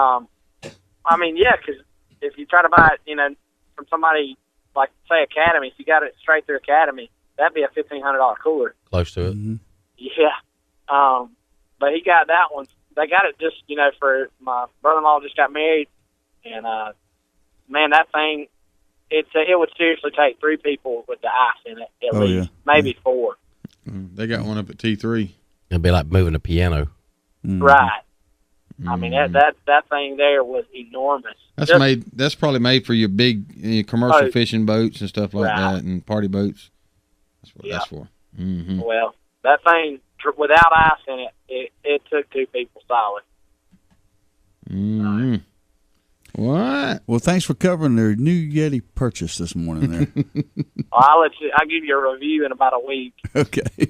Because if you try to buy it, from somebody like say Academy, if you got it straight through Academy, that'd be a $1,500 cooler. Close to it. Mm-hmm. Yeah. But he got that one. They got it just for my brother-in-law just got married, and man, that thing. It would seriously take 3 people with the ice in it at least, maybe 4. They got one up at T3. It'd be like moving a piano. Right. I mean, that thing there was enormous. That's probably made for your big commercial fishing boats and stuff like that, and party boats. That's what that's for. Mm-hmm. Well, that thing, without ice in it took 2 people solid. Mm-hmm. What? Well, thanks for covering their new Yeti purchase this morning there. I'll give you a review in about a week. Okay.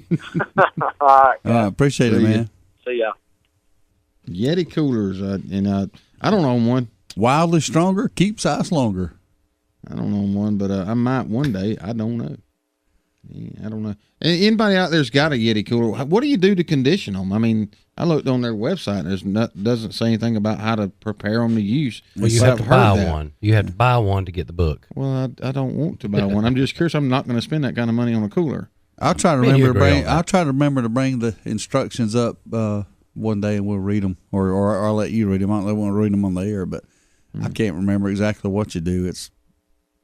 All right. Appreciate it, man. See ya. Yeti coolers, I don't own one. Wildly stronger, keeps ice longer. I don't own one, but I might one day. I don't know. I don't know. Anybody out there's got a Yeti cooler? What do you do to condition them? I mean, I looked on their website. Doesn't say anything about how to prepare them to use. Well, you have to buy one. You have to buy one to get the book. Well, I don't want to buy one. I'm just curious. I'm not going to spend that kind of money on a cooler. I'll try to remember to bring the instructions up one day, and we'll read them, or I'll let you read them. I don't want to read them on the air, but I can't remember exactly what you do. It's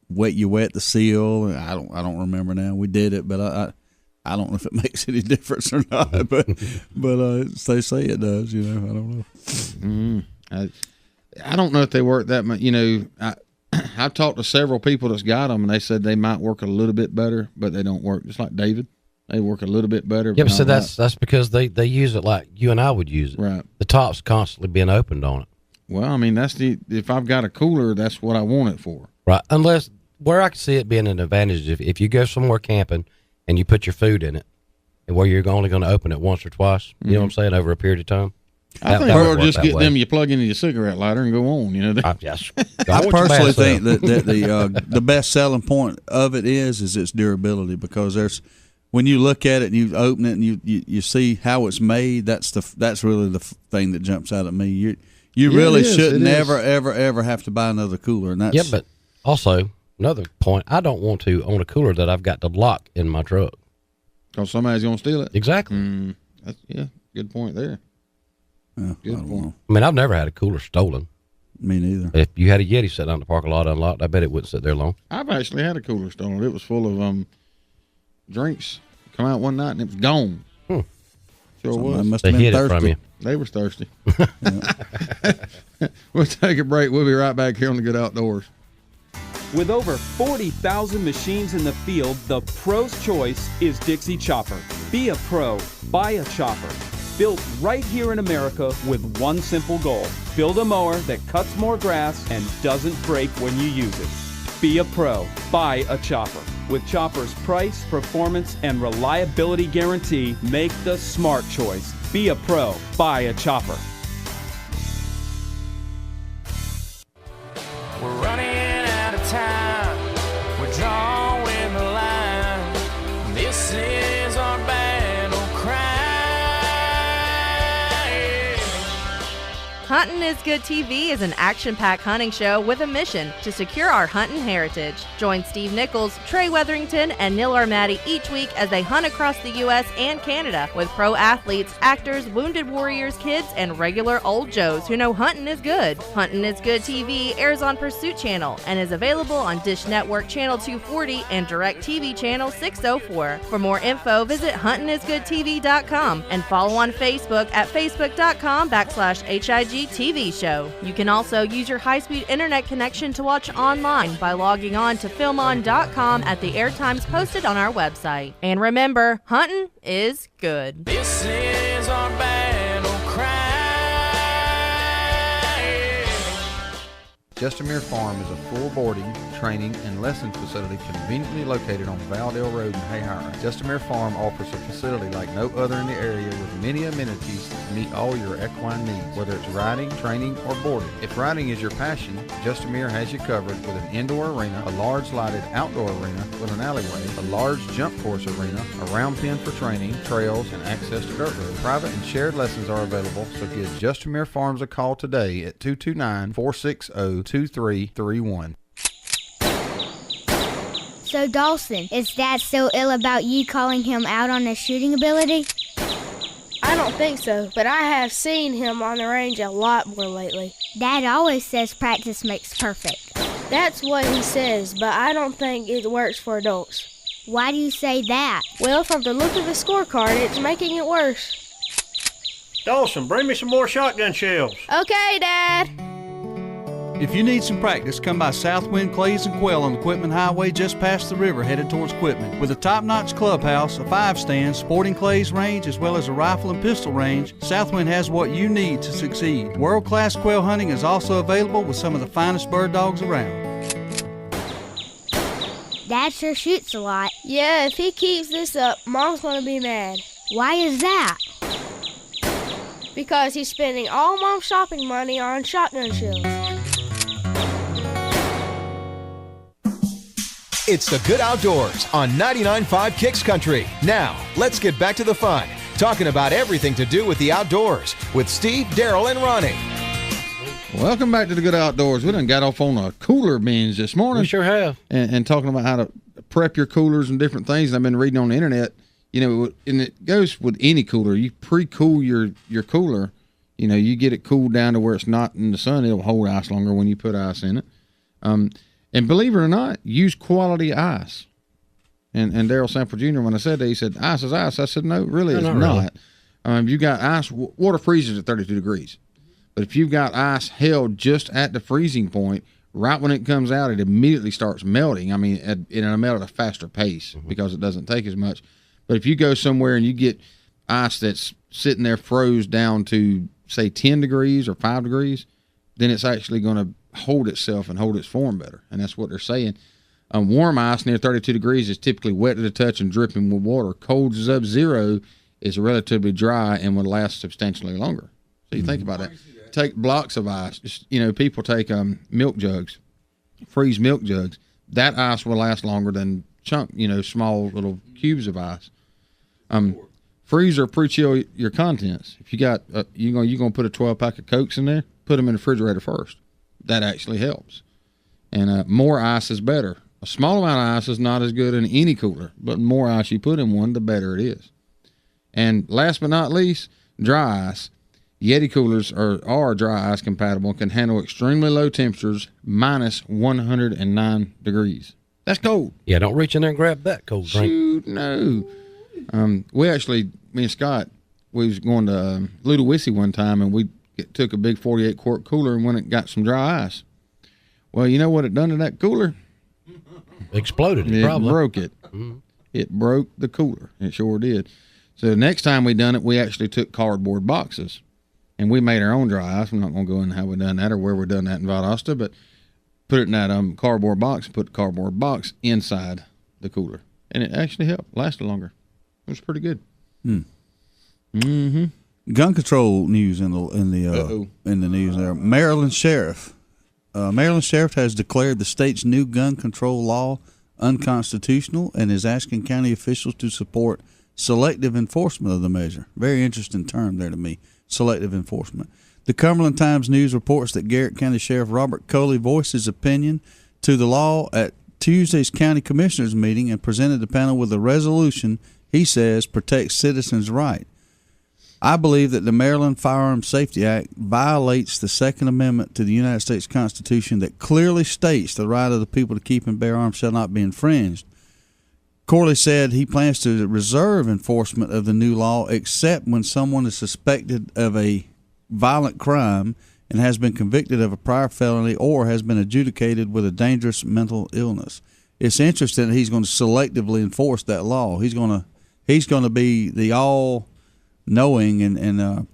you wet the seal. I don't remember now. We did it, but I don't know if it makes any difference or not. But they say it does. I don't know. Mm-hmm. I don't know if they work that much. I've talked to several people that's got them, and they said they might work a little bit better, but they don't work just like David. They work a little bit better. Yeah, but so that's because they use it like you and I would use it. Right. The top's constantly being opened on it. Well, I mean, if I've got a cooler, that's what I want it for. Right. Unless where I can see it being an advantage if you go somewhere camping and you put your food in it, and where you're only going to open it once or twice. You know what I'm saying? Over a period of time. I think we'll just get them. You plug into your cigarette lighter and go on. I personally think that the best selling point of it is its durability, because when you look at it and you open it and you see how it's made, that's really the thing that jumps out at me. You really should never ever have to buy another cooler. And that's but also another point, I don't want to own a cooler that I've got to lock in my truck because somebody's going to steal it. Exactly. Good point there. Good point. I mean, I've never had a cooler stolen. Me neither. If you had a Yeti sitting out in the parking lot unlocked, I bet it wouldn't sit there long. I've actually had a cooler stolen. It was full of drinks. Come out one night and it was gone. Sure was. Must have been thirsty. From you. They were thirsty. We'll take a break. We'll be right back here on the Good Outdoors. With over 40,000 machines in the field, the pro's choice is Dixie Chopper. Be a pro. Buy a chopper. Built right here in America with one simple goal. Build a mower that cuts more grass and doesn't break when you use it. Be a pro. Buy a chopper. With Chopper's price, performance, and reliability guarantee, make the smart choice. Be a pro. Buy a chopper. We're running out of time. We're drawing the line. This is our battle cry. Huntin' is Good TV is an action-packed hunting show with a mission to secure our hunting heritage. Join Steve Nichols, Trey Weatherington, and Neil Armati each week as they hunt across the U.S. and Canada with pro athletes, actors, wounded warriors, kids, and regular old Joes who know hunting is good. Huntin' is Good TV airs on Pursuit Channel and is available on Dish Network Channel 240 and DirecTV Channel 604. For more info, visit huntingisgoodtv.com and follow on Facebook at facebook.com/HIG TV show. You can also use your high-speed internet connection to watch online by logging on to filmon.com at the airtimes posted on our website. And remember, hunting is good. This is our battle cry. Justamere Farm is a full boarding, training, and lessons facility conveniently located on Valdale Road in Hayhire. Justamere Farm offers a facility like no other in the area with many amenities to meet all your equine needs, whether it's riding, training, or boarding. If riding is your passion, Justamere has you covered with an indoor arena, a large lighted outdoor arena with an alleyway, a large jump course arena, a round pen for training, trails, and access to dirt roads. Private and shared lessons are available, so give Justamere Farms a call today at 229-460-2331. So, Dawson, is Dad still ill about you calling him out on his shooting ability? I don't think so, but I have seen him on the range a lot more lately. Dad always says practice makes perfect. That's what he says, but I don't think it works for adults. Why do you say that? Well, from the look of the scorecard, it's making it worse. Dawson, bring me some more shotgun shells. Okay, Dad. If you need some practice, come by Southwind Clays and Quail on the Quitman Highway just past the river headed towards Quitman. With a top-notch clubhouse, a 5-stand, sporting clays range, as well as a rifle and pistol range, Southwind has what you need to succeed. World-class quail hunting is also available with some of the finest bird dogs around. Dad sure shoots a lot. Yeah, if he keeps this up, Mom's gonna be mad. Why is that? Because he's spending all Mom's shopping money on shotgun shells. It's the Good Outdoors on 99.5 Kicks Country. Now, let's get back to the fun, talking about everything to do with the outdoors with Steve, Darrell, and Ronnie. Welcome back to the Good Outdoors. We done got off on a cooler binge this morning. We sure have. And talking about how to prep your coolers and different things. I've been reading on the internet, and it goes with any cooler. You pre-cool your cooler. You get it cooled down to where it's not in the sun. It'll hold ice longer when you put ice in it. And believe it or not, use quality ice. And Darrell Sanford Jr., when I said that, he said, ice is ice. I said, no, really, it's not. You got ice, water freezes at 32 degrees. But if you've got ice held just at the freezing point, right when it comes out, it immediately starts melting. I mean, it'll melt at a faster pace because it doesn't take as much. But if you go somewhere and you get ice that's sitting there froze down to, say, 10 degrees or 5 degrees, then it's actually going to hold itself and hold its form better. And that's what they're saying. Warm ice near 32 degrees is typically wet to the touch and dripping with water. Cold sub-zero is relatively dry and will last substantially longer. So you think about that. Take blocks of ice. Just, people take milk jugs, freeze milk jugs. That ice will last longer than small little cubes of ice. Freeze or pre-chill your contents. If you got you're gonna put a 12-pack of Cokes in there, put them in the refrigerator first. That actually helps. And more ice is better. A small amount of ice is not as good in any cooler, but the more ice you put in one, the better it is. And last but not least, dry ice. Yeti coolers are dry ice compatible and can handle extremely low temperatures, minus 109 degrees. That's cold. Yeah, don't reach in there and grab that cold drink. Shoot, no. Me and Scott, we was going to Ludowici one time, and we took a big 48-quart cooler and went and got some dry ice. Well, you know what it done to that cooler? Exploded it, probably. It broke it. Mm-hmm. It broke the cooler. It sure did. So the next time we done it, we actually took cardboard boxes, and we made our own dry ice. I'm not going to go into how we done that or where we done that in Valdosta, but put it in that cardboard box, put the cardboard box inside the cooler, and it actually helped. Lasted longer. It was pretty good. Mm-hmm. Gun control news in the news there. Maryland sheriff has declared the state's new gun control law unconstitutional and is asking county officials to support selective enforcement of the measure. Very interesting term there to me, selective enforcement. The Cumberland Times News reports that Garrett County Sheriff Robert Coley voiced his opinion to the law at Tuesday's county commissioners meeting and presented the panel with a resolution he says protects citizens' right. I believe that the Maryland Firearms Safety Act violates the Second Amendment to the United States Constitution that clearly states the right of the people to keep and bear arms shall not be infringed. Corley said he plans to reserve enforcement of the new law except when someone is suspected of a violent crime and has been convicted of a prior felony or has been adjudicated with a dangerous mental illness. It's interesting that he's going to selectively enforce that law. He's going to be the all-knowing and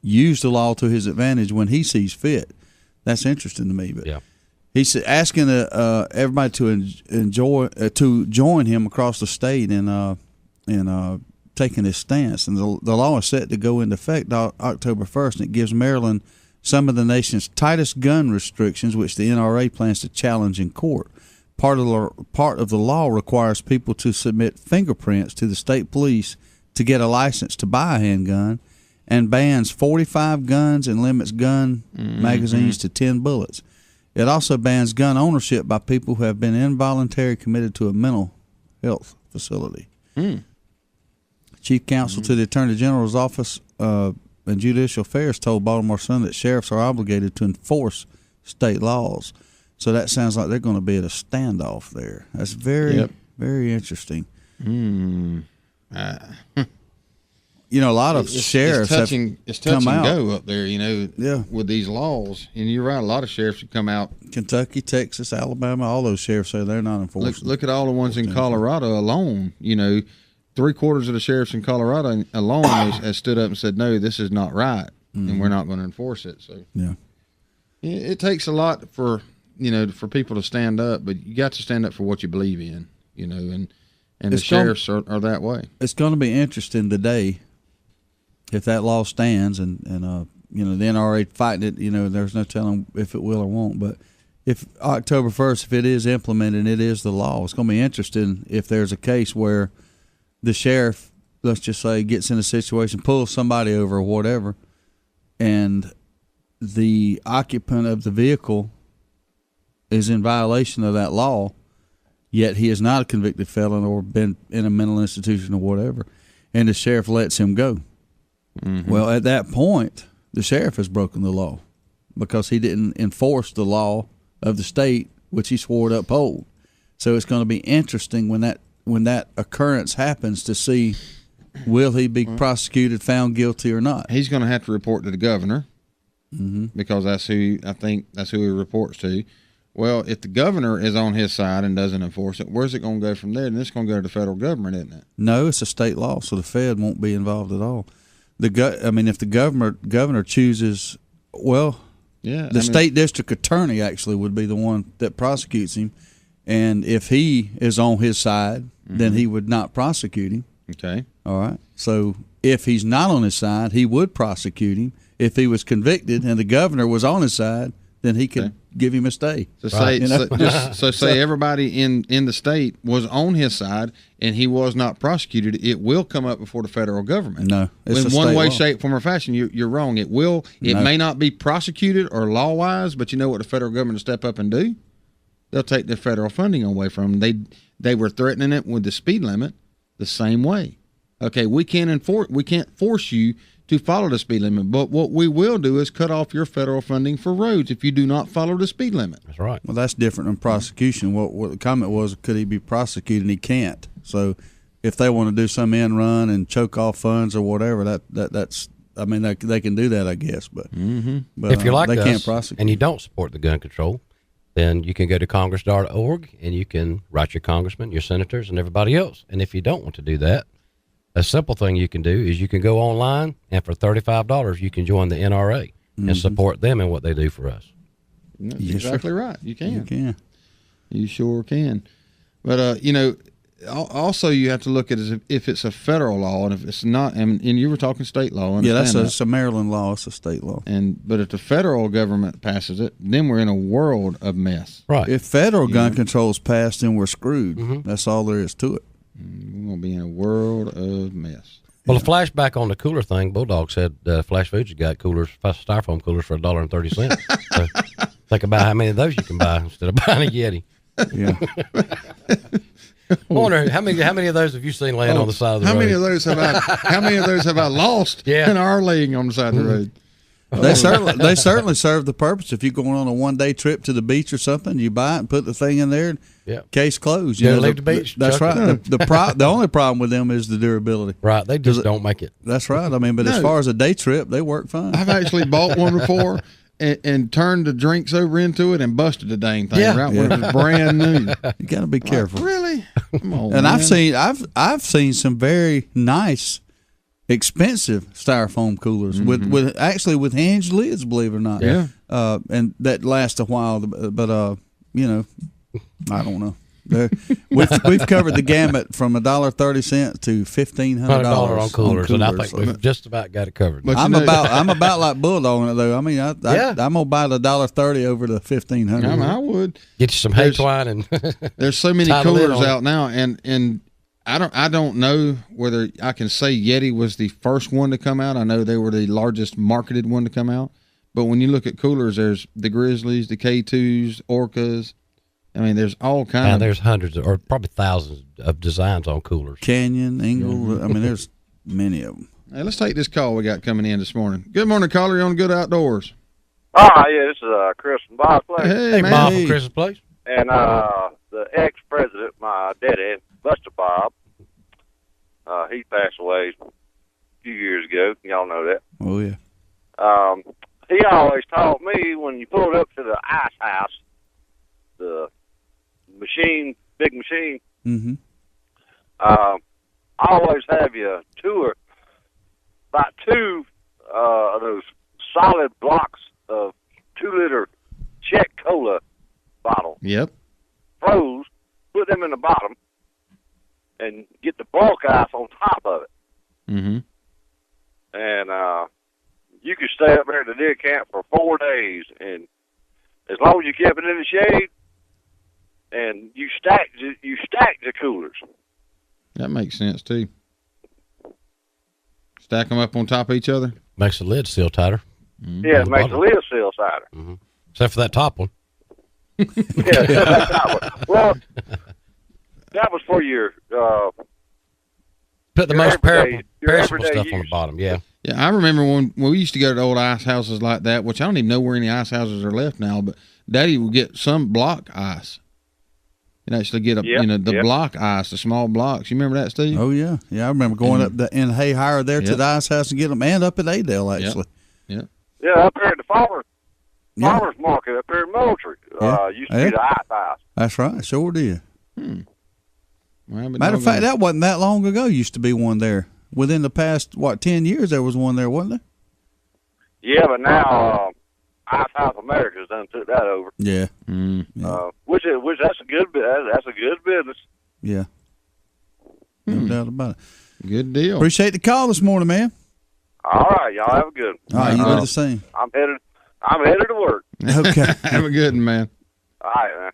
use the law to his advantage when he sees fit. That's interesting to me. But yeah. He's asking everybody to join him across the state in taking this stance. And the law is set to go into effect October 1st, and it gives Maryland some of the nation's tightest gun restrictions, which the NRA plans to challenge in court. Part of the law requires people to submit fingerprints to the state police to get a license to buy a handgun, and bans 45 guns and limits gun magazines to 10 bullets. It also bans gun ownership by people who have been involuntarily committed to a mental health facility. Chief Counsel to the Attorney General's Office and Judicial Affairs told Baltimore Sun that sheriffs are obligated to enforce state laws. So that sounds like they're going to be at a standoff there. That's very, very interesting. a lot of sheriffs it's touch come and out. go up there, with these laws. And you're right, a lot of sheriffs have come out. Kentucky, Texas, Alabama, all those sheriffs say they're not enforcing. Look at all the ones in Colorado alone. 3/4 of the sheriffs in Colorado alone has stood up and said, no, this is not right, and we're not going to enforce it. So it takes a lot for people to stand up, but you got to stand up for what you believe in, and the sheriffs are that way. It's going to be interesting today if that law stands, and the NRA fighting it. There's no telling if it will or won't, but if October 1st, if it is implemented and it is the law, it's going to be interesting if there's a case where the sheriff, let's just say, gets in a situation, pulls somebody over or whatever, and the occupant of the vehicle is in violation of that law, yet he is not a convicted felon or been in a mental institution or whatever, and the sheriff lets him go. Mm-hmm. Well, at that point, the sheriff has broken the law because he didn't enforce the law of the state, which he swore to uphold. So it's going to be interesting when that occurrence happens to see, will he be prosecuted, found guilty or not? He's going to have to report to the governor, because that's who he reports to. Well, if the governor is on his side and doesn't enforce it, where's it going to go from there? And it's going to go to the federal government, isn't it? No, it's a state law, so the Fed won't be involved at all. If the governor chooses, the state district attorney actually would be the one that prosecutes him. And if he is on his side, then he would not prosecute him. Okay. All right. So if he's not on his side, he would prosecute him. If he was convicted and the governor was on his side, then he could give him a stay. So say everybody in the state was on his side and he was not prosecuted, it will come up before the federal government. No. In one way, shape, form, or fashion, you're wrong. It will. It may not be prosecuted or law-wise, but you know what the federal government will step up and do? They'll take the federal funding away from them. They were threatening it with the speed limit the same way. Okay, we can't force you to follow the speed limit, but what we will do is cut off your federal funding for roads if you do not follow the speed limit. That's right. Well, that's different than prosecution. What the comment was, could he be prosecuted? And he can't. So if they want to do some end run and choke off funds or whatever, that's they can do that, I guess. But if you're like they us can't prosecute and you don't support the gun control, then you can go to congress.org and you can write your congressman, your senators, and everybody else. And if you don't want to do that, a simple thing you can do is you can go online, and for $35 you can join the NRA and support them in what they do for us. That's exactly right. You can. You sure can. But also you have to look at it if it's a federal law, and if it's not, and you were talking state law. It's a Maryland law. It's a state law. But if the federal government passes it, then we're in a world of mess. Right. If federal gun control is passed, then we're screwed. That's all there is to it. We're going to be in a world of mess. Well, a flashback on the cooler thing, Bulldog said Flash Foods has got styrofoam coolers for $1.30. So think about how many of those you can buy instead of buying a Yeti. Yeah. I wonder how many of those have you seen laying on the side of the road? How many of those have I lost and are laying on the side of the road? They certainly serve the purpose. If you're going on a one-day trip to the beach or something, you buy it and put the thing in there. Case closed. Leave the beach. That's right. The only problem with them is the durability. Right. They just don't make it. That's right. But as far as a day trip, they work fine. I've actually bought one before and turned the drinks over into it and busted the dang thing when it was brand new. You got to be careful. Really? Come on, and man. I've seen some very nice, expensive styrofoam coolers with hinged lids, believe it or not. Yeah. And that lasts a while, but I don't know. We've covered the gamut from $1.30 to $1,500 on coolers, and I think we've just about got it covered. But I'm about like Bulldog on it though. I mean, I'm gonna buy the $1.30 over the $1,500. I would get you some hay twine and. There's so many coolers out now, and I don't know whether I can say Yeti was the first one to come out. I know they were the largest marketed one to come out. But when you look at coolers, there's the Grizzlies, the K2s, Orcas. I mean, there's all kinds. There's hundreds or probably thousands of designs on coolers. Canyon, Engle. I mean, there's many of them. Hey, let's take this call we got coming in this morning. Good morning, caller. You're on Good Outdoors. Oh, yeah, this is Chris from Bob's Place. Hey, man. Bob from Chris's Place. And the ex-president, my daddy, Buster Bob, he passed away few years ago. Y'all know that. Oh, yeah. He always taught me when you pulled up to the ice house, the machine, big machine, Mm-hmm. always have you tour about two of those solid blocks of 2-liter Czech Cola bottles. Yep. Froze, put them in the bottom, and get the bulk ice on top of it. Mm-hmm. And you could stay up there at the deer camp for 4 days, and as long as you kept it in the shade, and you stacked the coolers. That makes sense too. Stack them up on top of each other. Makes the lid seal tighter. Mm-hmm. Yeah, it makes the lid seal tighter. Mm-hmm. Except for that top one. Yeah, that top one. Well, that was for your put the most perishable everyday stuff use. on the bottom. Yeah. Yeah, I remember when we used to go to the old ice houses like that, which I don't even know where any ice houses are left now, but Daddy would get some block ice. And actually get the block ice, the small blocks. You remember that, Steve? Oh, yeah. Yeah, I remember going up in Hayhire there to the ice house and getting them, and up at Adel, actually. Yeah. Yeah, up there at the farmer's market up there in Moultrie. Used to be the ice house. That's right. Sure did. Well, Matter of fact, that wasn't that long ago. Used to be one there. Within the past, 10 years, there was one there, wasn't there? Yeah, but now Ice House America's done took that over. Yeah. Which that's a good business. Yeah. No doubt about it. Good deal. Appreciate the call this morning, man. All right, y'all have a good one. All right, you do the same. I'm headed to work. Okay. Have a good one, man. All right, man.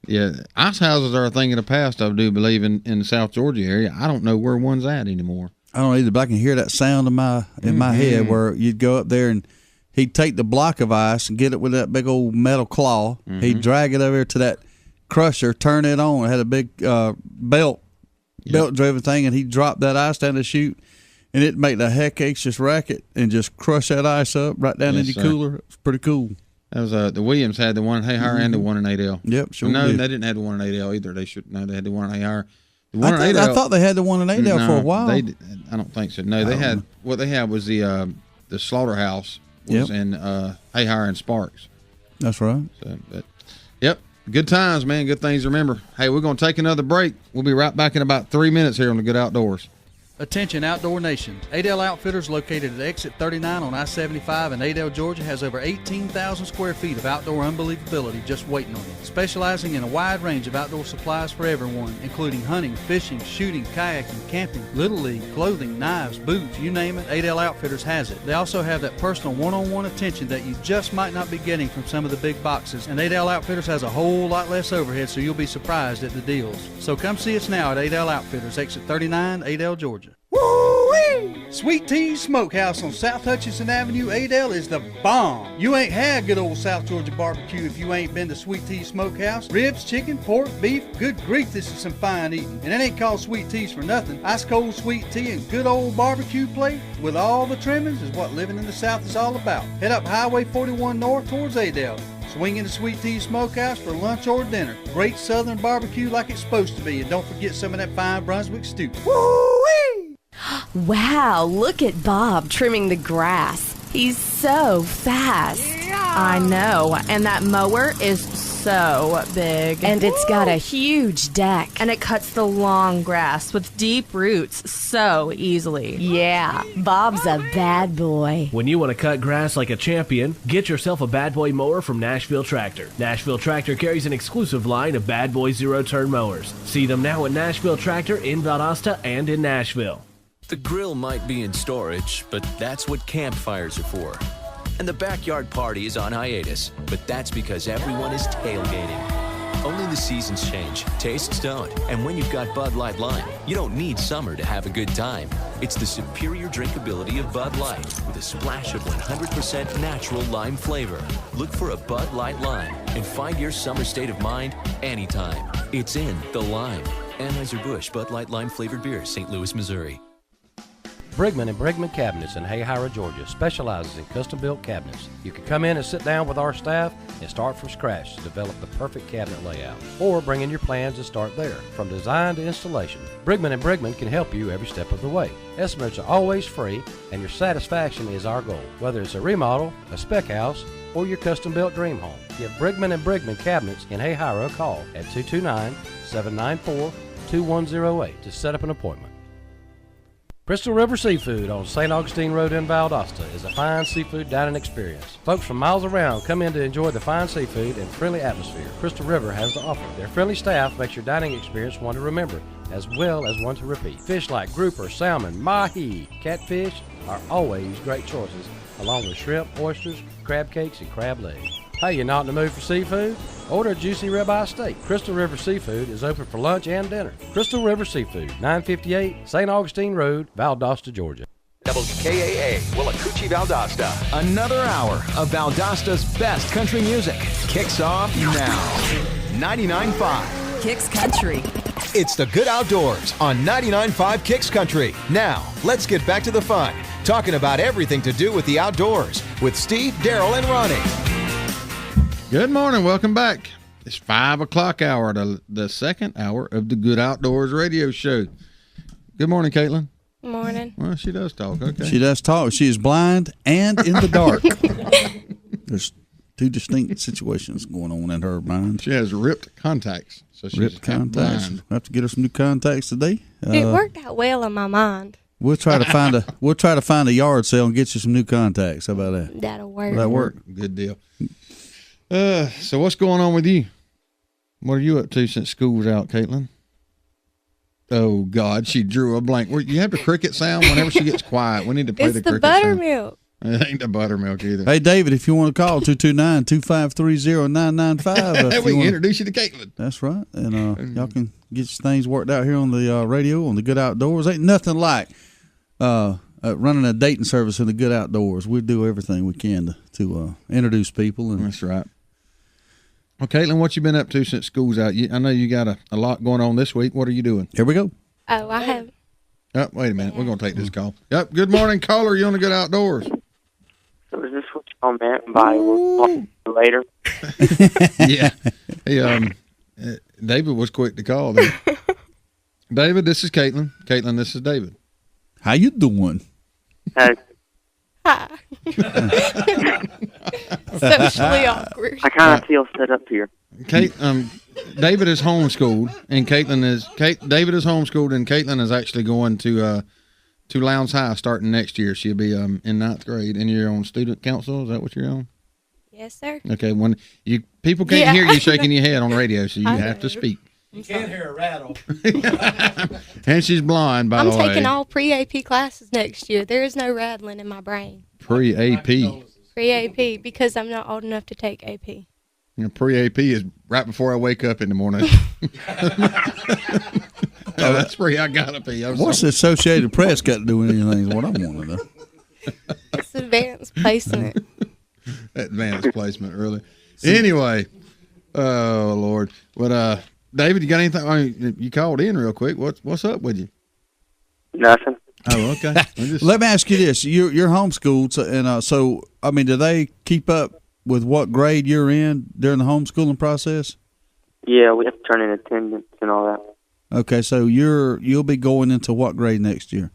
Yeah, ice houses are a thing of the past, I do believe, in the South Georgia area. I don't know where one's at anymore. I don't either, but I can hear that sound in my head where you'd go up there and he'd take the block of ice and get it with that big old metal claw. Mm-hmm. He'd drag it over to that crusher, turn it on. It had a big belt-driven thing, and he'd drop that ice down the chute, and it'd make the heck just racket and just crush that ice up right down in the cooler. It was pretty cool. That was the Williams had the one in Hayhire and the one in Adel. Yep, sure. No, did. they didn't have the one in Adel either. They had the one in Hayhire. I thought they had the one in Adel for a while. I don't think so. No, they had what they had was the slaughterhouse was in Hayhire and Sparks. That's right. So, yep, good times, man. Good things to remember. Hey, we're going to take another break. We'll be right back in about 3 minutes here on the Good Outdoors. Attention Outdoor Nation. Adel Outfitters, located at Exit 39 on I-75 in Adel, Georgia, has over 18,000 square feet of outdoor unbelievability just waiting on you. Specializing in a wide range of outdoor supplies for everyone, including hunting, fishing, shooting, kayaking, camping, Little League, clothing, knives, boots, you name it, Adel Outfitters has it. They also have that personal one-on-one attention that you just might not be getting from some of the big boxes, and Adel Outfitters has a whole lot less overhead, so you'll be surprised at the deals. So come see us now at Adel Outfitters, Exit 39, Adel, Georgia. Woo-wee! Sweet Tea Smokehouse on South Hutchinson Avenue, Adel is the bomb. You ain't had good old South Georgia barbecue if you ain't been to Sweet Tea Smokehouse. Ribs, chicken, pork, beef, good grief, this is some fine eating. And it ain't called Sweet Teas for nothing. Ice cold sweet tea and good old barbecue plate with all the trimmings is what living in the South is all about. Head up Highway 41 north towards Adel. Swing into Sweet Tea Smokehouse for lunch or dinner. Great southern barbecue like it's supposed to be. And don't forget some of that fine Brunswick stew. Woo-wee! Wow, look at Bob trimming the grass. He's so fast. Yeah. I know, and that mower is so big. And it's got a huge deck. And it cuts the long grass with deep roots so easily. Yeah, Bob's a bad boy. When you want to cut grass like a champion, get yourself a Bad Boy mower from Nashville Tractor. Nashville Tractor carries an exclusive line of Bad Boy zero-turn mowers. See them now at Nashville Tractor in Valdosta and in Nashville. The grill might be in storage, but that's what campfires are for. And the backyard party is on hiatus, but that's because everyone is tailgating. Only the seasons change, tastes don't, and when you've got Bud Light Lime, you don't need summer to have a good time. It's the superior drinkability of Bud Light with a splash of 100% natural lime flavor. Look for a Bud Light Lime and find your summer state of mind anytime. It's in the lime. Anheuser-Busch Bud Light Lime flavored beer, St. Louis, Missouri. Brigman and Brigman Cabinets in Hayhira, Georgia specializes in custom-built cabinets. You can come in and sit down with our staff and start from scratch to develop the perfect cabinet layout. Or bring in your plans and start there. From design to installation, Brigman and Brigman can help you every step of the way. Estimates are always free, and your satisfaction is our goal. Whether it's a remodel, a spec house, or your custom-built dream home, give Brigman and Brigman Cabinets in Hayhira a call at 229-794-2108 to set up an appointment. Crystal River Seafood on St. Augustine Road in Valdosta is a fine seafood dining experience. Folks from miles around come in to enjoy the fine seafood and friendly atmosphere Crystal River has to offer. Their friendly staff makes your dining experience one to remember, as well as one to repeat. Fish like grouper, salmon, mahi, catfish are always great choices, along with shrimp, oysters, crab cakes, and crab legs. Hey, you not in the mood for seafood? Order a juicy ribeye steak. Crystal River Seafood is open for lunch and dinner. Crystal River Seafood, 958 St. Augustine Road, Valdosta, Georgia. WKAA, Willacoochee, Valdosta. Another hour of Valdosta's best country music kicks off now. 99.5 Kicks Country. It's the Good Outdoors on 99.5 Kicks Country. Now, let's get back to the fun. Talking about everything to do with the outdoors with Steve, Darrell, and Ronnie. Good morning. Welcome back. It's 5 o'clock hour, the second hour of the Good Outdoorz Radio Show. Good morning, Caitlin. Morning. Well, she does talk. Okay. She does talk. She is blind and in the dark. There's two distinct situations going on in her mind. She has ripped contacts. So she's ripped contacts. Blind. We'll have to get her some new contacts today. It worked out well in my mind. We'll try to find a yard sale and get you some new contacts. How about that? That'll work. Will that work? Good deal. So what's going on with you? What are you up to since school's out, Caitlin? Oh, God, she drew a blank. You have the cricket sound whenever she gets quiet. We need to play the cricket sound. It's the buttermilk. It ain't the buttermilk either. Hey, David, if you want to call, 229-253-0995. We can introduce you to Caitlin. That's right. And y'all can get things worked out here on the radio, on the Good Outdoors. Ain't nothing like running a dating service in the Good Outdoors. We do everything we can to introduce people. And that's right. Well, Caitlin, what you been up to since school's out? I know you got a lot going on this week. What are you doing? Here we go. Oh, I have. Oh, wait a minute. We're going to take this call. Yep. Good morning, caller. You on the Good Outdoors? So is this what y'all meant by we'll talk later? Yeah. Hey, David was quick to call there. David, this is Caitlin. Caitlin, this is David. How you doing? Hey. Hi. Socially awkward. I kind of feel set up here. David is homeschooled, and David is homeschooled, and Caitlin is actually going to Lowndes High starting next year. She'll be in 9th grade, and you're on student council. Is that what you're on? Yes, sir. Okay. When people can't hear you shaking your head on the radio, so you have to speak. You can't hear a rattle. And she's blind, by the way. I'm taking all pre-AP classes next year. There is no rattling in my brain. Pre-AP. Pre-AP, because I'm not old enough to take AP. You know, pre-AP is right before I wake up in the morning. That's where I gotta be. What's the Associated Press got to do with anything is what I want to know. It's advanced placement. Advanced placement, really. Anyway, oh, Lord. But, David, you got anything? I mean, you called in real quick. What's up with you? Nothing. Oh, okay. Let me ask you this: you're homeschooled, so I mean, do they keep up with what grade you're in during the homeschooling process? Yeah, we have to turn in attendance and all that. Okay, so you'll be going into what grade next year?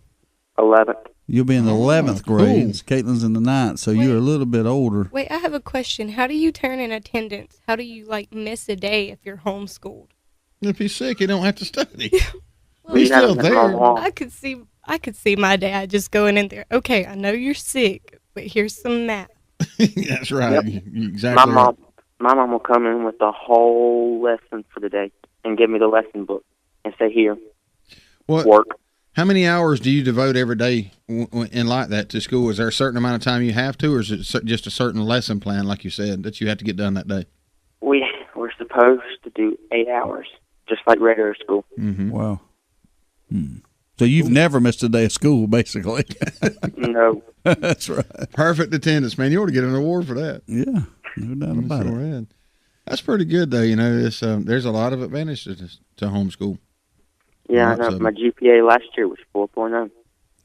11th. You'll be in the 11th grade. Cool. Caitlin's in the 9th, so you're a little bit older. Wait, I have a question. How do you turn in attendance? How do you miss a day if you're homeschooled? If he's sick, you don't have to study. Well, he's still there. I could see my dad just going in there. Okay, I know you're sick, but here's some math. That's right. Yep. Exactly. My mom will come in with the whole lesson for the day and give me the lesson book and say, "Here, work." How many hours do you devote every day in like that to school? Is there a certain amount of time you have to, or is it just a certain lesson plan, like you said, that you have to get done that day? We're supposed to do 8 hours, just like regular school. Mm-hmm. Wow. So you've never missed a day of school, basically. No. That's right. Perfect attendance, man. You ought to get an award for that. Yeah, no doubt about it. That's pretty good, though. You know, there's a lot of advantages to homeschool. Yeah, I know. My GPA last year was 4.0.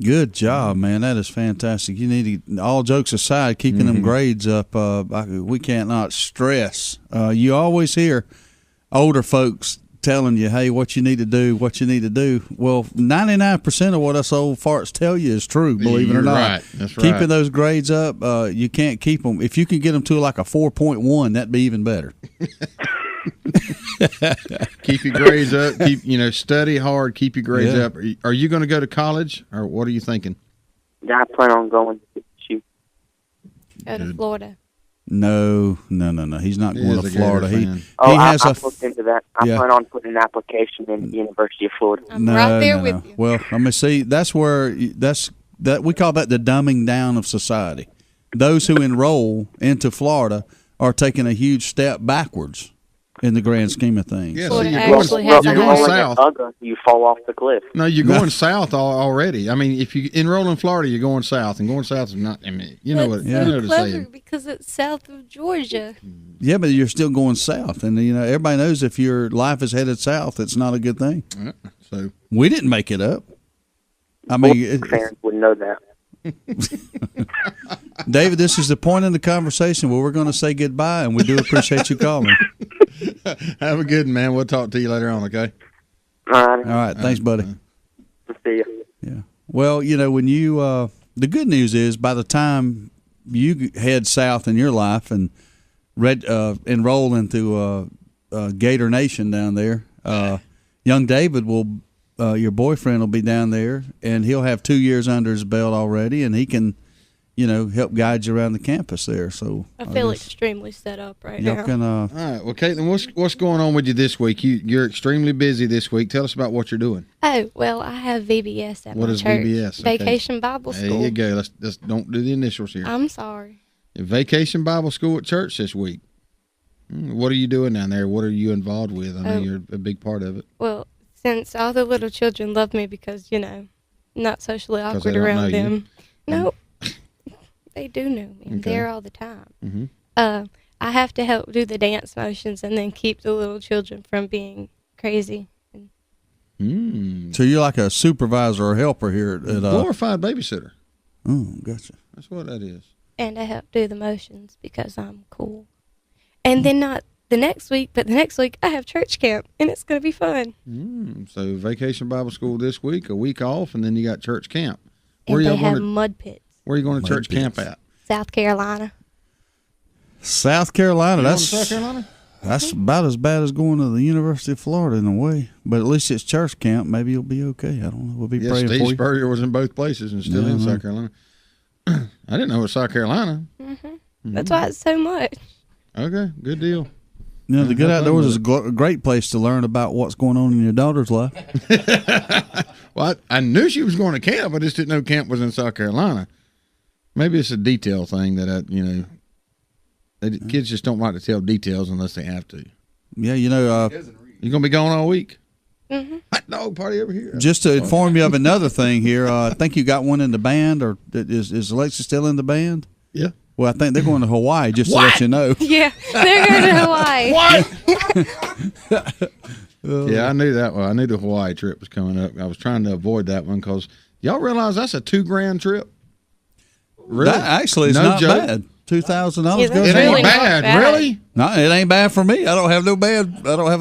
Good job, man. That is fantastic. You need to, all jokes aside, keeping them grades up. We cannot stress. You always hear older folks telling you, hey, what you need to do. Well, 99% of what us old farts tell you is true, believe it or not. Right. That's right. Keeping those grades up, you can't keep them. If you can get them to like a 4.1, that'd be even better. Keep your grades up. Study hard. Keep your grades up. Are you going to go to college, or what are you thinking? Yeah, I plan on going to shoot. Go to Florida. No. He's not going to Florida. I looked into that. I plan on putting an application in the University of Florida. I'm right there with you. Well, let me see. That's where that we call that the dumbing down of society. Those who enroll into Florida are taking a huge step backwards in the grand scheme of things. Yeah, so you're going south. You fall off the cliff. No, you're going south already. I mean, if you enroll in Florida, you're going south, and going south is not. I mean, you know what? That's You know clever because it's south of Georgia. Yeah, but you're still going south, and everybody knows if your life is headed south, it's not a good thing. So we didn't make it up. I mean, parents wouldn't know that. David, this is the point in the conversation where we're going to say goodbye, and we do appreciate you calling. Have a good one, man. We'll talk to you later on, okay? All right. Thanks, buddy. See you. Yeah. Well, when you the good news is by the time you head south in your life and enroll into Gator Nation down there, young David your boyfriend will be down there, and he'll have 2 years under his belt already, and he can, help guide you around the campus there. So I feel extremely set up right y'all now. Can, all right. Well, Caitlin, what's going on with you this week? You're extremely busy this week. Tell us about what you're doing. Oh, well, I have VBS at What my is church. VBS? Okay. Vacation Bible School. There you go. Let's don't do the initials here. I'm sorry. Vacation Bible School at church this week. What are you doing down there? What are you involved with? I know you're a big part of it. Well, since all the little children love me because, not socially awkward around them. No, they do know me. I'm there all the time. Mm-hmm. I have to help do the dance motions and then keep the little children from being crazy. So you're like a supervisor or helper here at glorified babysitter. Oh, gotcha. That's what that is. And I help do the motions because I'm cool. And then not the next week, but the next week I have church camp, and it's going to be fun. So Vacation Bible School this week, a week off, and then you got church camp. And they have mud pits. Where are you going to church camp at? South Carolina. South Carolina. That's South Carolina? That's about as bad as going to the University of Florida in a way. But at least it's church camp. Maybe you'll be okay. I don't know. We'll be praying Steve for you. Spurrier was in both places and still in South Carolina. I didn't know it was South Carolina. That's why it's so much. Okay, good deal. The Good Outdoors is a great place to learn about what's going on in your daughter's life. Well, I knew she was going to camp. I just didn't know camp was in South Carolina. Maybe it's a detail thing that kids just don't like to tell details unless they have to. Yeah, you're going to be gone all week. Hot dog party over here. Just to inform you of another thing here, I think you got one in the band, or is Alexis still in the band? Yeah. Well, I think they're going to Hawaii, just to let you know. Yeah, they're going to Hawaii. What? Yeah, I knew that one. I knew the Hawaii trip was coming up. I was trying to avoid that one because y'all realize that's a $2,000 trip. Really? That actually is not bad. $2,000 goes. It ain't bad, really? No, it ain't bad for me. I don't have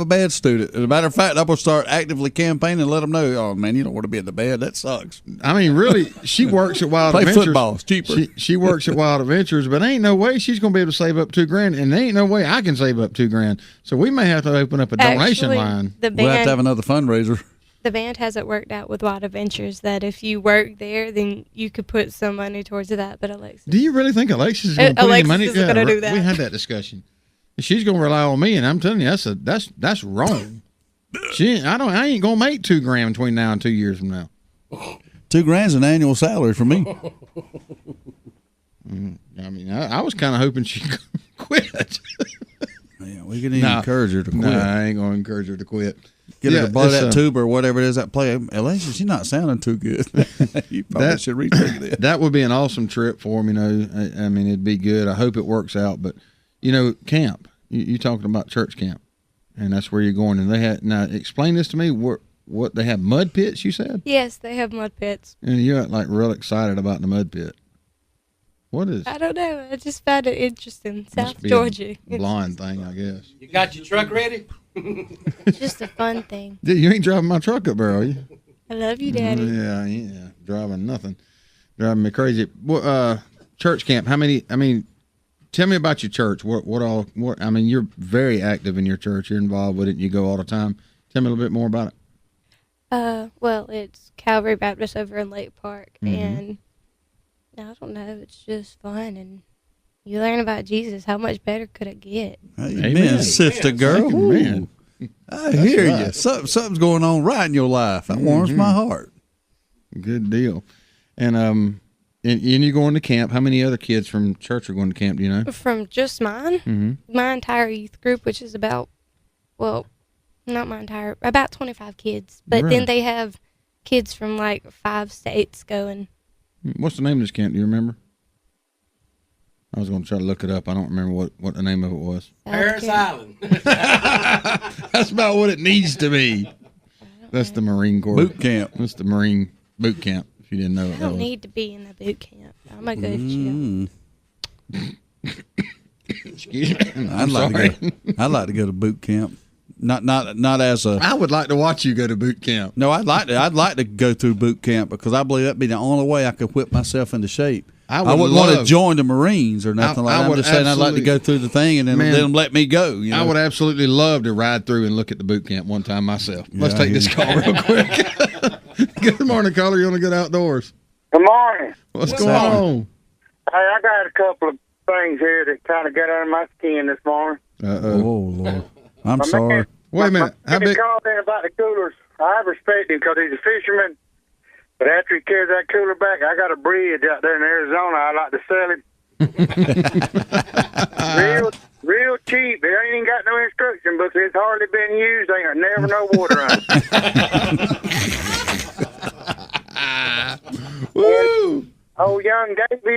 a bad student. As a matter of fact, I'm gonna start actively campaigning and let them know. Oh man, you don't want to be in the band. That sucks. I mean, really, she works at Wild Play Adventures. Football, it's cheaper. She works at Wild Adventures, but ain't no way she's gonna be able to save up $2,000, and there ain't no way I can save up $2,000. So we may have to open up a donation line. The we'll have band- to have another fundraiser. The band has it worked out with Wild Adventures that if you work there, then you could put some money towards that. But Alexis, do you really think Alexis is going to put any money? Is going to do that. We had that discussion. She's going to rely on me, and I'm telling you, that's wrong. I ain't going to make $2,000 between now and 2 years from now. $2,000 is an annual salary for me. I mean, I was kind of hoping she'd quit. Yeah, we can encourage her to quit. No, I ain't going to encourage her to quit. Get her to blow that tube or whatever it is that play. Alexis, you're not sounding too good. You probably should retake that. That would be an awesome trip for them, I mean, it'd be good. I hope it works out. But, camp. You're talking about church camp, and that's where you're going. And they had now explain this to me. what they have mud pits, you said? Yes, they have mud pits. And you're like real excited about the mud pit. What is? I don't know. I just found it interesting. South be Georgia. A blind thing, I guess. You got your truck ready? It's just a fun thing. Dude, you ain't driving my truck up there, are you? I love you, Daddy. Yeah. Driving nothing. Driving me crazy. Church camp, how many, tell me about your church. You're very active in your church. You're involved with it. You go all the time. Tell me a little bit more about it. Well, it's Calvary Baptist over in Lake Park, Mm-hmm. and I don't know, it's just fun, and you learn about Jesus. How much better could it get? Amen, sister girl. Man. I hear you. Something's going on right in your life. That warms my heart. Good deal. And you're going to camp. How many other kids from church are going to camp, do you know? From just mine? My entire youth group, which is about 25 kids. But then they have kids from like 5 states going. What's the name of this camp? Do you remember? I was going to try to look it up. I don't remember what the name of it was. Harris Island. That's about what it needs to be. That's the Marine Corps. Boot camp. That's the Marine boot camp, if you didn't know what I that don't was. need to be in the boot camp. I'm a good chill. Excuse me. I'd like to go to boot camp. Not as a. I would like to watch you go to boot camp. No, I'd like to go through boot camp because I believe that'd be the only way I could whip myself into shape. I wouldn't want to join the Marines or nothing like that. I'm just saying I'd like to go through the thing and then let them let me go. You know? I would absolutely love to ride through and look at the boot camp one time myself. Let's take this call real quick. Good morning, caller. You on the Good Outdoors? Good morning. What's going on? Hey, I got a couple of things here that kind of got under my skin this morning. Oh, Lord. I'm sorry. Wait a minute. How big? Called in about the coolers. I respect him because he's a fisherman. But after he carries that cooler back, I got a bridge out there in Arizona. I like to sell him. real cheap. It ain't even got no instruction books. It's hardly been used. Ain't never no water on it. Woo! Oh, young Davey,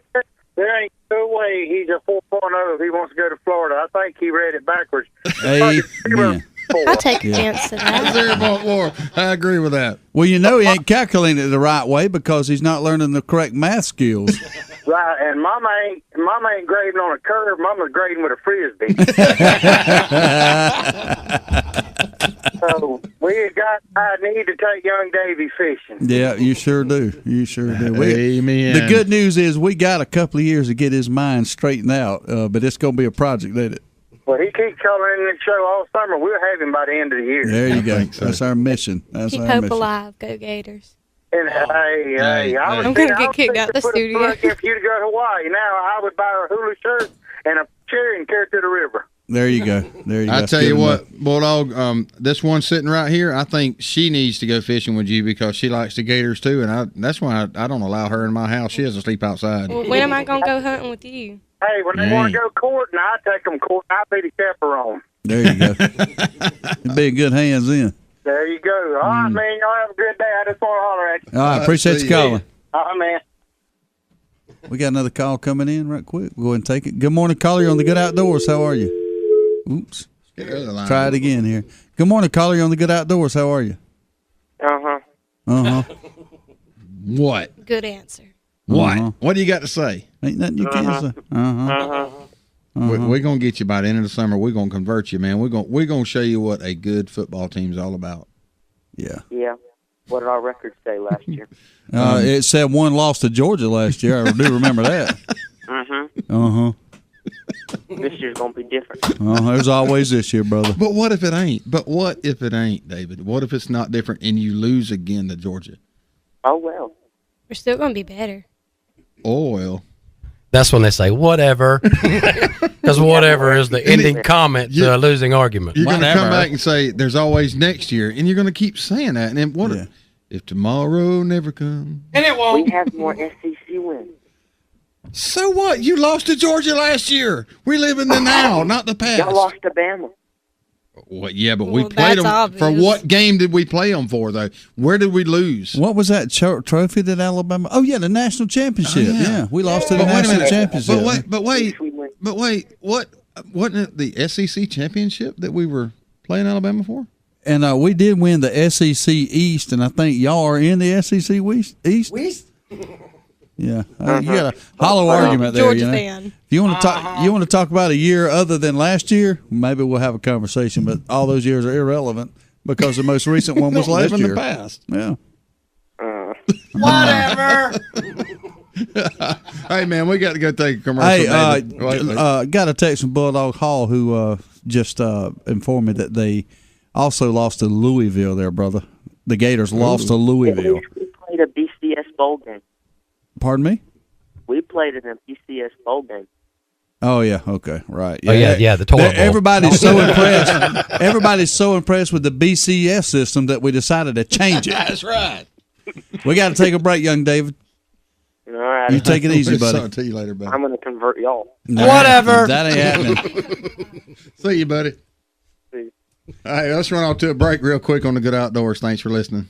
there ain't no way he's a 4.0 if he wants to go to Florida. I think he read it backwards. Amen. I'll take offense to that. I agree with that. Well, you know he ain't calculating it the right way because he's not learning the correct math skills. Right, and Mama ain't grading on a curve. Mama's grading with a frisbee. So I need to take young Davy fishing. Yeah, you sure do. You sure do. Amen. The good news is we got a couple of years to get his mind straightened out, but it's going to be a project, ain't it? Well, he keeps calling in the show all summer. We'll have him by the end of the year. There you go. That's our mission. Keep hope alive. Go Gators. And hey, I'm going to get kicked out the studio. If you to go to Hawaii now, I would buy a hula shirt and a cherry and carry it to the river. There you go. I tell you what, Bulldog, this one sitting right here, I think she needs to go fishing with you because she likes the gators too, and that's why I don't allow her in my house. She doesn't sleep outside. Well, when am I going to go hunting with you? Hey, when they want to go courting, I take them courting. I'll be the chaperone. There you go. You'll be in good hands then. There you go. All right, man. Y'all have a good day. I just want to holler at you. All right, appreciate you calling. Man. We got another call coming in right quick. We'll go ahead and take it. Good morning, caller. You're on the Good Outdoors. How are you? Oops. Try it again here. Good morning, caller. You're on the Good Outdoors. How are you? What? Good answer. What? What do you got to say? Ain't nothing you can't say. We're going to get you by the end of the summer. We're going to convert you, man. We're going to show you what a good football team's all about. Yeah. Yeah. What did our records say last year? It said one loss to Georgia last year. I do remember that. This year's going to be different. There's always this year, brother. But what if it ain't? David? What if it's not different and you lose again to Georgia? Oh, well. We're still going to be better. Oh, well. That's when they say, whatever. Because whatever is the ending comment to a losing argument. You're going to come back and say, there's always next year, and you're going to keep saying that. And then if tomorrow never comes? And it won't. We have more SEC wins. So what? You lost to Georgia last year. We live in the now, not the past. Y'all lost to Bama. Well, yeah, but we played them. Obvious. For what game did we play them for, though? Where did we lose? What was that trophy that Alabama? Oh, yeah, the national championship. Yeah, we lost to the national championship. But wait. What wasn't it the SEC championship that we were playing Alabama for? And we did win the SEC East, and I think y'all are in the SEC East. Yeah, you got a hollow argument there. Georgia you know? fan. If you want to talk, you want to talk about a year other than last year, maybe we'll have a conversation. But all those years are irrelevant because the most recent one was last year. In the past. Yeah. Whatever. Hey man, we got to go take a commercial. Hey, got a text from Bulldog Hall who just informed me that they also lost to Louisville. There, brother. The Gators lost to Louisville. We played a BCS bowl game. Pardon me? We played in a BCS bowl game. Oh yeah, okay, right. Yeah, the toilet bowl. Everybody's so impressed. Everybody's so impressed with the BCS system that we decided to change it. That's right. We got to take a break, young David. All right. You take it easy, buddy. I'll tell you later, buddy. I'm going to convert y'all. No, whatever. That ain't happening. See you, buddy. See you. All right, let's run off to a break real quick on the Good Outdoors. Thanks for listening.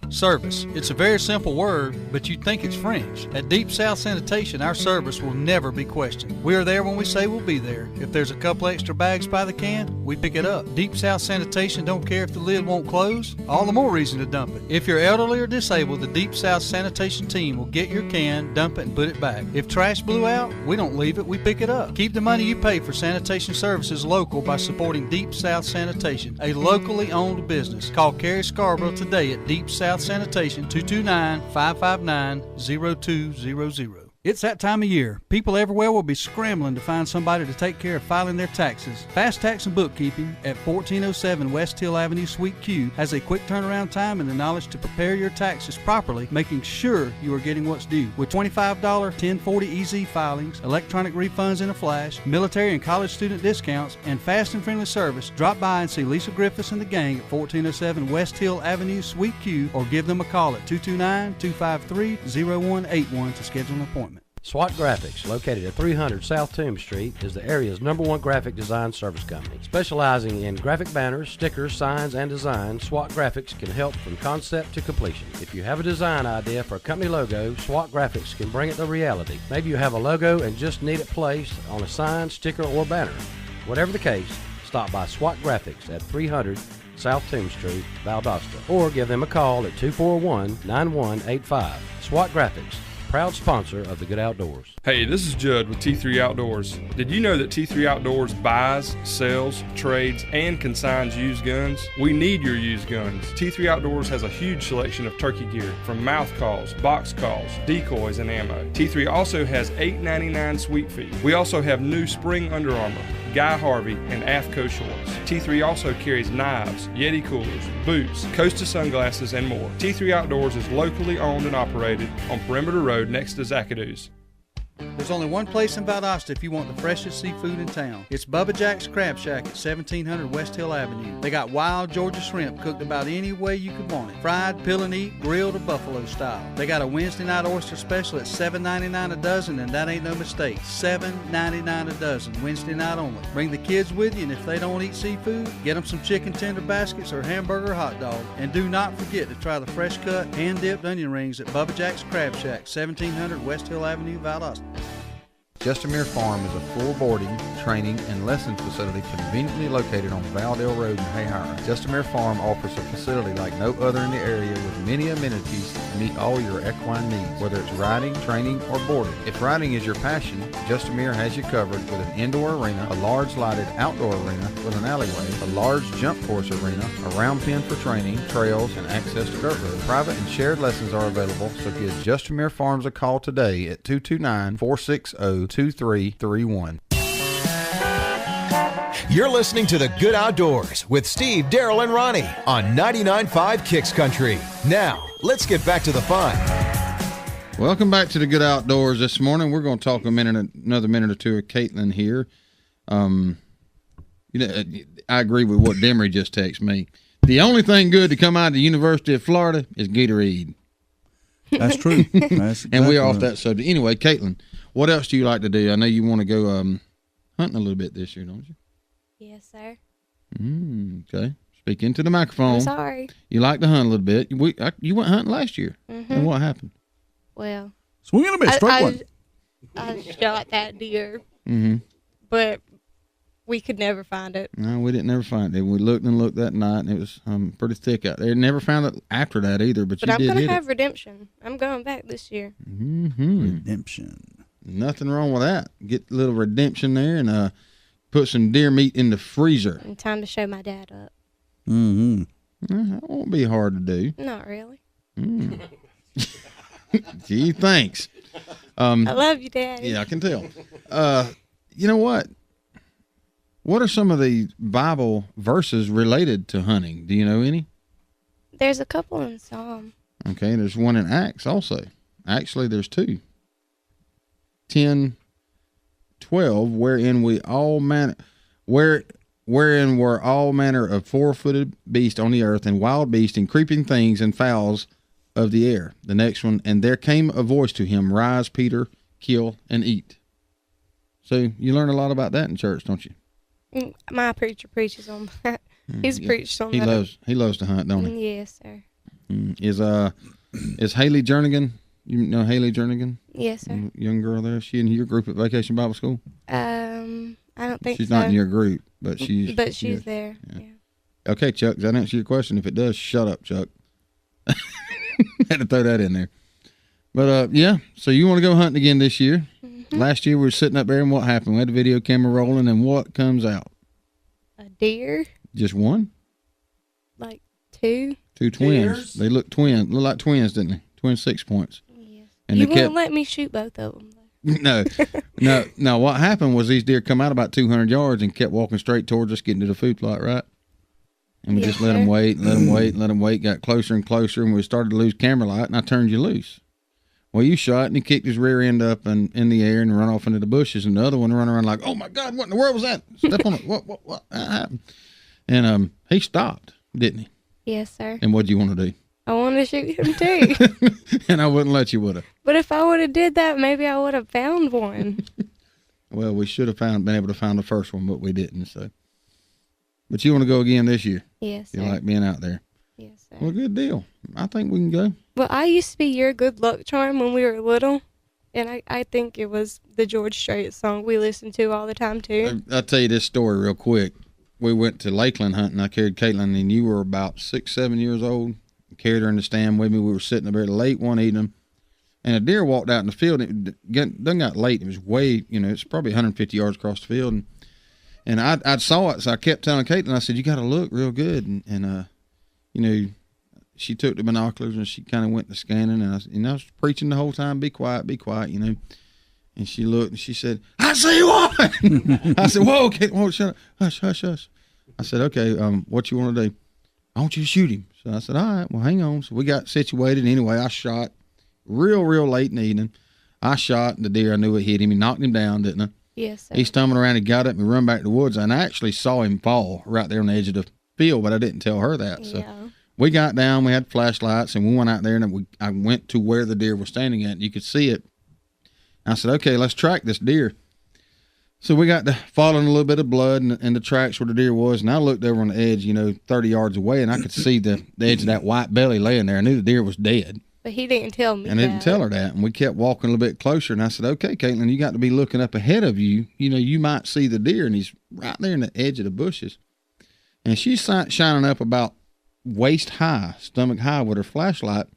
Service. It's a very simple word, but you'd think it's French. At Deep South Sanitation, our service will never be questioned. We are there when we say we'll be there. If there's a couple extra bags by the can, we pick it up. Deep South Sanitation don't care if the lid won't close. All the more reason to dump it. If you're elderly or disabled, the Deep South Sanitation team will get your can, dump it, and put it back. If trash blew out, we don't leave it, we pick it up. Keep the money you pay for sanitation services local by supporting Deep South Sanitation, a locally owned business. Call Carrie Scarborough today at Deep South Sanitation, 229-559-0200. It's that time of year. People everywhere will be scrambling to find somebody to take care of filing their taxes. Fast Tax and Bookkeeping at 1407 West Hill Avenue, Suite Q has a quick turnaround time and the knowledge to prepare your taxes properly, making sure you are getting what's due. With $25 1040 EZ filings, electronic refunds in a flash, military and college student discounts, and fast and friendly service, drop by and see Lisa Griffiths and the gang at 1407 West Hill Avenue, Suite Q, or give them a call at 229-253-0181 to schedule an appointment. SWAT Graphics, located at 300 South Toombs Street, is the area's #1 graphic design service company. Specializing in graphic banners, stickers, signs, and design, SWAT Graphics can help from concept to completion. If you have a design idea for a company logo, SWAT Graphics can bring it to reality. Maybe you have a logo and just need it placed on a sign, sticker, or banner. Whatever the case, stop by SWAT Graphics at 300 South Toombs Street, Valdosta, or give them a call at 241-9185. SWAT Graphics, proud sponsor of the Good Outdoors. Hey, this is Judd with T3 Outdoors. Did you know that T3 Outdoors buys, sells, trades, and consigns used guns? We need your used guns. T3 Outdoors has a huge selection of turkey gear, from mouth calls, box calls, decoys, and ammo. T3 also has $8.99 sweet fees. We also have new spring Under Armour, Guy Harvey, and AFCO shorts. T3 also carries knives, Yeti coolers, boots, Costa sunglasses, and more. T3 Outdoors is locally owned and operated on Perimeter Road next to Zacadoo's. There's only one place in Valdosta if you want the freshest seafood in town. It's Bubba Jack's Crab Shack at 1700 West Hill Avenue. They got wild Georgia shrimp cooked about any way you could want it. Fried, peel and eat, grilled, or buffalo style. They got a Wednesday night oyster special at $7.99 a dozen, and that ain't no mistake. $7.99 a dozen, Wednesday night only. Bring the kids with you, and if they don't eat seafood, get them some chicken tender baskets or hamburger hot dog. And do not forget to try the fresh cut, hand-dipped onion rings at Bubba Jack's Crab Shack, 1700 West Hill Avenue, Valdosta. Justamere Farm is a full boarding, training, and lesson facility conveniently located on Valdale Road in Hayhire. Justamere Farm offers a facility like no other in the area with many amenities to meet all your equine needs, whether it's riding, training, or boarding. If riding is your passion, Justamere has you covered with an indoor arena, a large lighted outdoor arena with an alleyway, a large jump course arena, a round pen for training, trails, and access to dirt roads. Private and shared lessons are available, so give Justamere Farms a call today at 229-460-2331. You're listening to The Good Outdoors with Steve, Darrell, and Ronnie on 99.5 Kicks Country. Now, let's get back to the fun. Welcome back to The Good Outdoors. This morning, we're going to talk another minute or two with Caitlin here. I agree with what Demery just texted me. The only thing good to come out of the University of Florida is Gatorade. That's true. That's and we're off that subject. Anyway, Caitlin, what else do you like to do? I know you want to go hunting a little bit this year, don't you? Yes, sir. Okay. Speak into the microphone. I'm sorry. You like to hunt a little bit. You went hunting last year. Mm-hmm. And what happened? Well, swing a bit, strike one. I shot that deer. Mm-hmm. But we could never find it. No, we didn't never find it. We looked and looked that night, and it was pretty thick out there. Never found it after that either, but you I'm did going hit to have it. redemption. I'm going back this year. Redemption. Nothing wrong with that. Get a little redemption there and put some deer meat in the freezer. And time to show my dad up. That won't be hard to do. Not really. Gee, thanks. I love you, Daddy. Yeah, I can tell. You know what? What are some of the Bible verses related to hunting? Do you know any? There's a couple in Psalm. Okay, there's one in Acts also. Actually, there's two. 10:12, wherein were all manner of four-footed beasts on the earth, and wild beasts, and creeping things, and fowls of the air. The next one, and there came a voice to him, rise, Peter, kill and eat. So you learn a lot about that in church, don't you? My preacher preaches on that. He's preached on that. He loves to hunt, don't he? Yes, sir. Is Haley Jernigan? You know Haley Jernigan? Yes, sir. Young girl there. Is she in your group at Vacation Bible School? I don't think she's so. not in your group, but she's. But she's there. Yeah. Okay, Chuck. Does that answer your question? If it does, shut up, Chuck. Had to throw that in there. But yeah. So you want to go hunting again this year? Mm-hmm. Last year we were sitting up there, and what happened? We had the video camera rolling, and what comes out? A deer. Just one? Like two. Two twins. They look like twins, didn't they? Twin 6 points. Yes. And you they won't let me shoot both of them. No. What happened was these deer come out about 200 yards and kept walking straight towards us, getting to the food plot, right? And we just let them wait, got closer and closer, and we started to lose camera light, and I turned you loose. Well, you shot, and he kicked his rear end up and in the air and run off into the bushes, and the other one run around like, oh my God, what in the world was that? Step on it. What happened? And he stopped, didn't he? Yes, sir. And what'd you want to do? I want to shoot him too. And I wouldn't let you, would have. But if I would have did that, maybe I would have found one. Well, we should have been able to find the first one, but we didn't. So, but you want to go again this year? Yes, sir. You like being out there? Yes, sir. Well, good deal. I think we can go. Well, I used to be your good luck charm when we were little, and I think it was the George Strait song we listened to all the time too. I'll tell you this story real quick. We went to Lakeland hunting. I carried Caitlin, and you were about 6-7 years old. Carried her in the stand with me. We were sitting up there late one evening, and a deer walked out in the field. It done got late. It was way, it's probably 150 yards across the field, and I saw it, so I kept telling Caitlin, I said, you got to look real good, and she took the binoculars and she kind of went to scanning, and I was preaching the whole time, be quiet, and she looked and she said, I see one. I said, whoa, Caitlin, shut up, hush. I said, okay, what you want to do? I want you to shoot him. So I said, all right, well, hang on. So we got situated. Anyway, I shot real late in the evening. I shot the deer. I knew it hit him. He knocked him down, didn't I? Yes, sir. He stumbled around and got up and run back to the woods. And I actually saw him fall right there on the edge of the field, but I didn't tell her that. So we got down. We had flashlights, and we went out there, and I went to where the deer was standing at. And you could see it. I said, okay, let's track this deer. So we got to following a little bit of blood and the tracks where the deer was, and I looked over on the edge, 30 yards away, and I could see the edge of that white belly laying there. I knew the deer was dead. But he didn't tell me and I didn't tell her that, and we kept walking a little bit closer, and I said, okay, Caitlin, you got to be looking up ahead of you. You might see the deer, and he's right there in the edge of the bushes. And she's shining up about waist high, stomach high with her flashlight.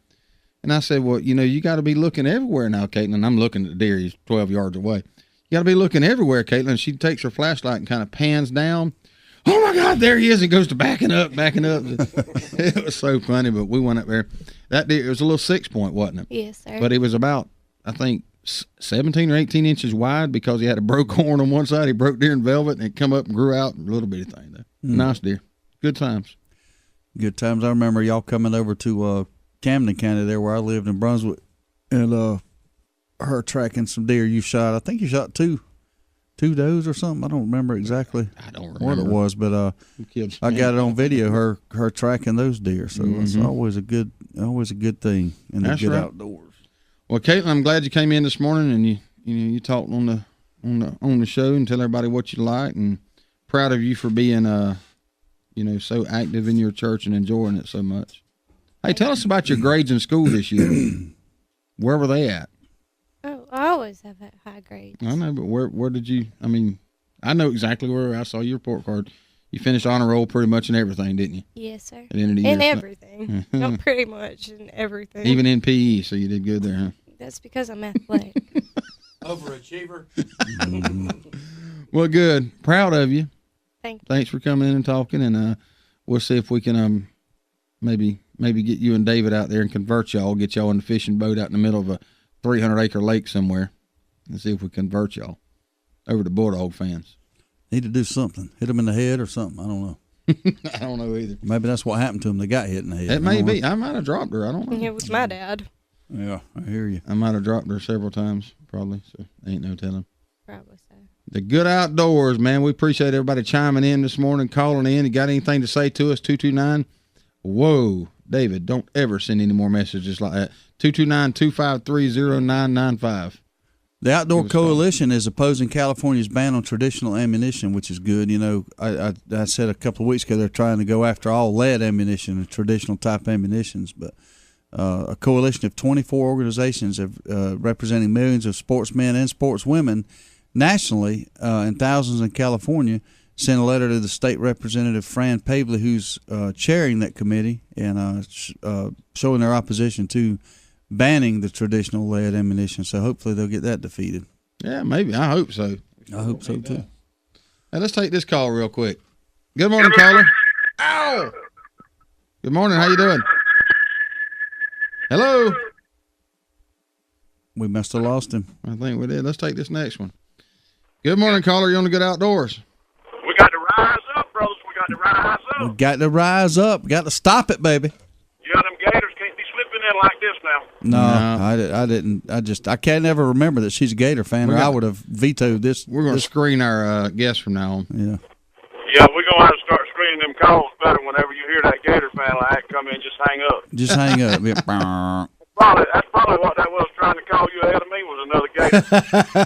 And I said, well, you got to be looking everywhere now, Caitlin. I'm looking at the deer. He's 12 yards away. You got to be looking everywhere, Caitlin. She takes her flashlight and kind of pans down. Oh, my God, there he is. He goes to backing up. It was so funny, but we went up there. That deer, it was a little 6-point, wasn't it? Yes, sir. But it was about, I think, 17 or 18 inches wide because he had a broke horn on one side. He broke deer in velvet, and it come up and grew out. A little bitty thing, though. Nice deer. Good times. Good times. I remember y'all coming over to Camden County there where I lived in Brunswick, and her tracking some deer you shot. I think you shot two does or something. I don't remember exactly what it was, but I got it on video, her tracking those deer. So it's always a good thing in the Good Outdoors. Well, Caitlin, I'm glad you came in this morning and you talked on the show and tell everybody what you like, and proud of you for being so active in your church and enjoying it so much. Hey, tell us about your grades in school this year. Where were they at? Oh, I always have high grades. I know, but where did you? I I know exactly where I saw your report card. You finished honor roll pretty much in everything, didn't you? Yes, sir. At the end of the in year, everything. Not pretty much in everything. Even in PE, so you did good there, huh? That's because I'm athletic. Overachiever. Well, good. Proud of you. Thank you. Thanks for coming in and talking, and we'll see if we can maybe get you and David out there and convert y'all, get y'all in the fishing boat out in the middle of a 300-acre lake somewhere, and see if we convert y'all over to Bulldog fans. Need to do something. Hit them in the head or something. I don't know. I don't know either. Maybe that's what happened to them. They got hit in the head. It may be. I might have dropped her. I don't know. It was my dad. Yeah, I hear you. I might have dropped her several times, probably, so ain't no telling. Probably so. The Good Outdoors, man. We appreciate everybody chiming in this morning, calling in. You got anything to say to us? 229. Whoa, David, don't ever send any more messages like that. 229-253-0995. The Outdoor Coalition is opposing California's ban on traditional ammunition, which is good. You know, I said a couple of weeks ago they're trying to go after all lead ammunition and traditional type ammunitions, but a coalition of 24 organizations representing millions of sportsmen and sportswomen nationally and thousands in California sent a letter to the state representative Fran Pavley, who's chairing that committee, and showing their opposition to banning the traditional lead ammunition. So hopefully they'll get that defeated. Yeah, maybe. I hope so. I hope so too. Hey, let's take this call real quick. Good morning, caller. Ow! Good morning. How you doing? Hello? We must have lost him. I think we did. Let's take this next one. Good morning, caller. You're on the Good Outdoors. We got to rise up, brothers. We got to rise up. We got to rise up. Got to stop it, baby. Yeah, them gators can't be slipping in like this now. No. I didn't. I can't ever remember that she's a Gator fan, or I would have vetoed this. We're going to screen our guests from now on. Yeah. Yeah, we're going to have to start screening them calls better whenever you hear that Gator fan like that come in. Just hang up. Just hang up. Yeah. That's probably what that was trying to call you ahead of me was another Gator.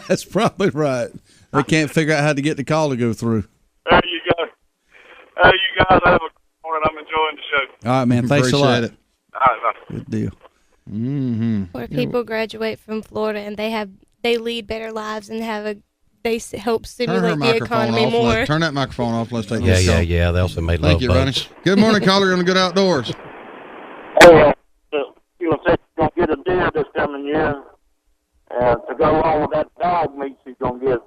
That's probably right. They can't figure out how to get the call to go through. There you go. Hey, you guys have a good morning. I'm enjoying the show. All right, man. Thanks a lot. It. All right, bye. Good deal. Mm-hmm. Where people graduate from Florida and they lead better lives and they help stimulate the economy more. Turn that microphone off. Let's take this call. Yeah. They also made love Thank you, Ronnie. Good morning, caller. You're on the Good Outdoors. Hey, you said you're going to get a deer this coming year. To go along with that dog meat you're going to get.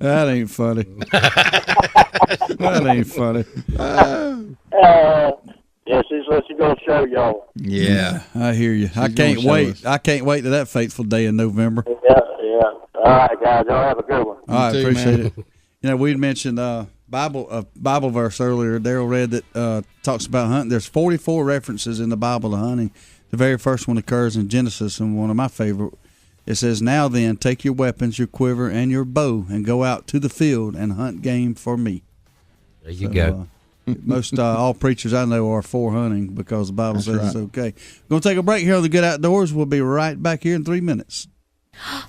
That ain't funny. That ain't funny. Yeah, she's going to show y'all. Yeah, I hear you. I can't wait. I can't wait to that fateful day in November. Yeah. All right, guys. Y'all have a good one. All right, appreciate it. You know, we'd mentioned Bible verse earlier. Darrell read that talks about hunting. There's 44 references in the Bible to hunting. The very first one occurs in Genesis, and one of my favorite. It says, "Now then, take your weapons, your quiver, and your bow, and go out to the field and hunt game for me." There you go. Most all preachers I know are for hunting because the Bible says it's okay. We're going to take a break here on the Good Outdoors. We'll be right back here in 3 minutes.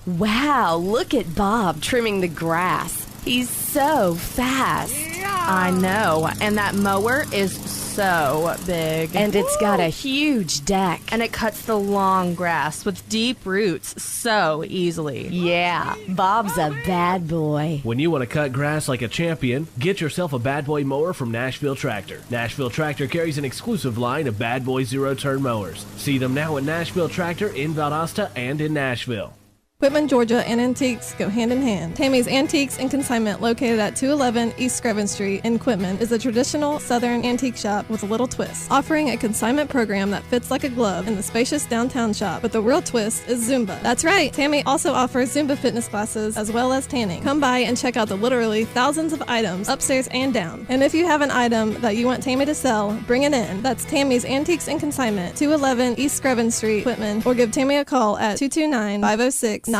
Wow, look at Bob trimming the grass. He's so fast. I know, and that mower is so big. And it's got a huge deck. And it cuts the long grass with deep roots so easily. Yeah, Bob's a bad boy. When you want to cut grass like a champion, get yourself a Bad Boy mower from Nashville Tractor. Nashville Tractor carries an exclusive line of Bad Boy zero-turn mowers. See them now at Nashville Tractor in Valdosta and in Nashville. Quitman, Georgia, and antiques go hand in hand. Tammy's Antiques and Consignment, located at 211 East Screven Street in Quitman, is a traditional Southern antique shop with a little twist, offering a consignment program that fits like a glove in the spacious downtown shop. But the real twist is Zumba. That's right, Tammy also offers Zumba fitness classes as well as tanning. Come by and check out the literally thousands of items upstairs and down. And if you have an item that you want Tammy to sell, bring it in. That's Tammy's Antiques and Consignment, 211 East Screven Street, Quitman, or give Tammy a call at 229-506-9146.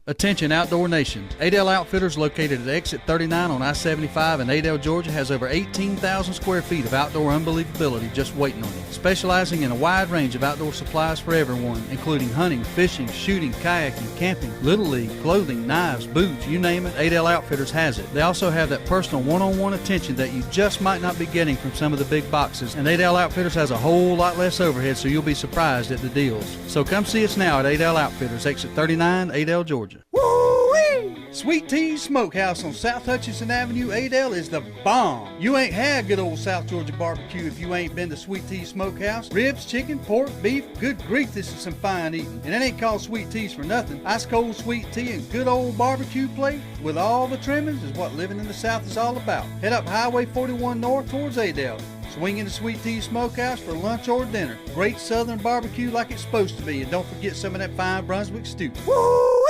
Attention Outdoor Nation. Adel Outfitters, located at exit 39 on I-75 in Adel, Georgia, has over 18,000 square feet of outdoor unbelievability just waiting on you. Specializing in a wide range of outdoor supplies for everyone, including hunting, fishing, shooting, kayaking, camping, Little League, clothing, knives, boots, you name it, Adel Outfitters has it. They also have that personal one-on-one attention that you just might not be getting from some of the big boxes, and Adel Outfitters has a whole lot less overhead, so you'll be surprised at the deals. So come see us now at Adel Outfitters, exit 39, Adel, Georgia. Sweet Tea's Smokehouse on South Hutchinson Avenue, Adel is the bomb. You ain't had good old South Georgia barbecue if you ain't been to Sweet Tea's Smokehouse. Ribs, chicken, pork, beef, good grief, this is some fine eating. And it ain't called Sweet Tea's for nothing. Ice cold sweet tea and good old barbecue plate with all the trimmings is what living in the South is all about. Head up Highway 41 north towards Adel. Swing into Sweet Tea's Smokehouse for lunch or dinner. Great southern barbecue like it's supposed to be. And don't forget some of that fine Brunswick stew. Woo-wee!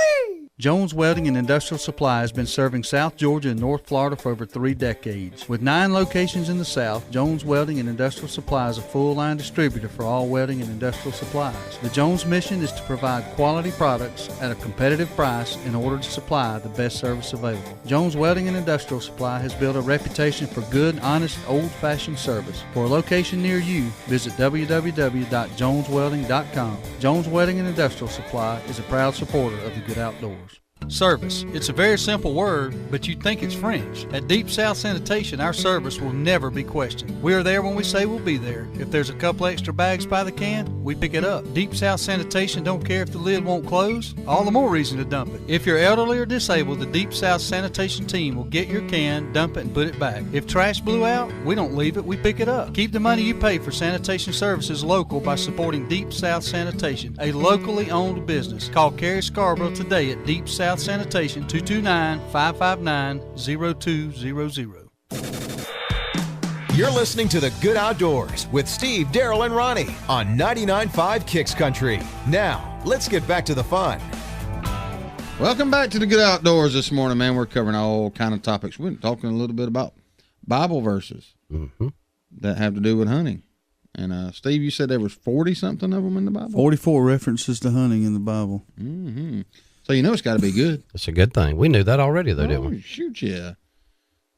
Jones Welding and Industrial Supply has been serving South Georgia and North Florida for over 3 decades. With 9 locations in the South, Jones Welding and Industrial Supply is a full-line distributor for all welding and industrial supplies. The Jones mission is to provide quality products at a competitive price in order to supply the best service available. Jones Welding and Industrial Supply has built a reputation for good, honest, old-fashioned service. For a location near you, visit www.joneswelding.com. Jones Welding and Industrial Supply is a proud supporter of the Good Outdoors. Service. It's a very simple word, but you'd think it's French. At Deep South Sanitation, our service will never be questioned. We are there when we say we'll be there. If there's a couple extra bags by the can, we pick it up. Deep South Sanitation don't care if the lid won't close. All the more reason to dump it. If you're elderly or disabled, the Deep South Sanitation team will get your can, dump it, and put it back. If trash blew out, we don't leave it, we pick it up. Keep the money you pay for sanitation services local by supporting Deep South Sanitation, a locally owned business. Call Carrie Scarborough today at Deep South Sanitation, 229-559-0200. You're listening to The Good Outdoors with Steve, Darrell, and Ronnie on 99.5 Kicks Country. Now, let's get back to the fun. Welcome back to The Good Outdoors this morning, man. We're covering all kind of topics. We're talking a little bit about Bible verses that have to do with hunting. And, Steve, you said there was 40-something of them in the Bible? 44 references to hunting in the Bible. Mm-hmm. So you know it's got to be good. It's a good thing. We knew that already, though, didn't we? Shoot, yeah.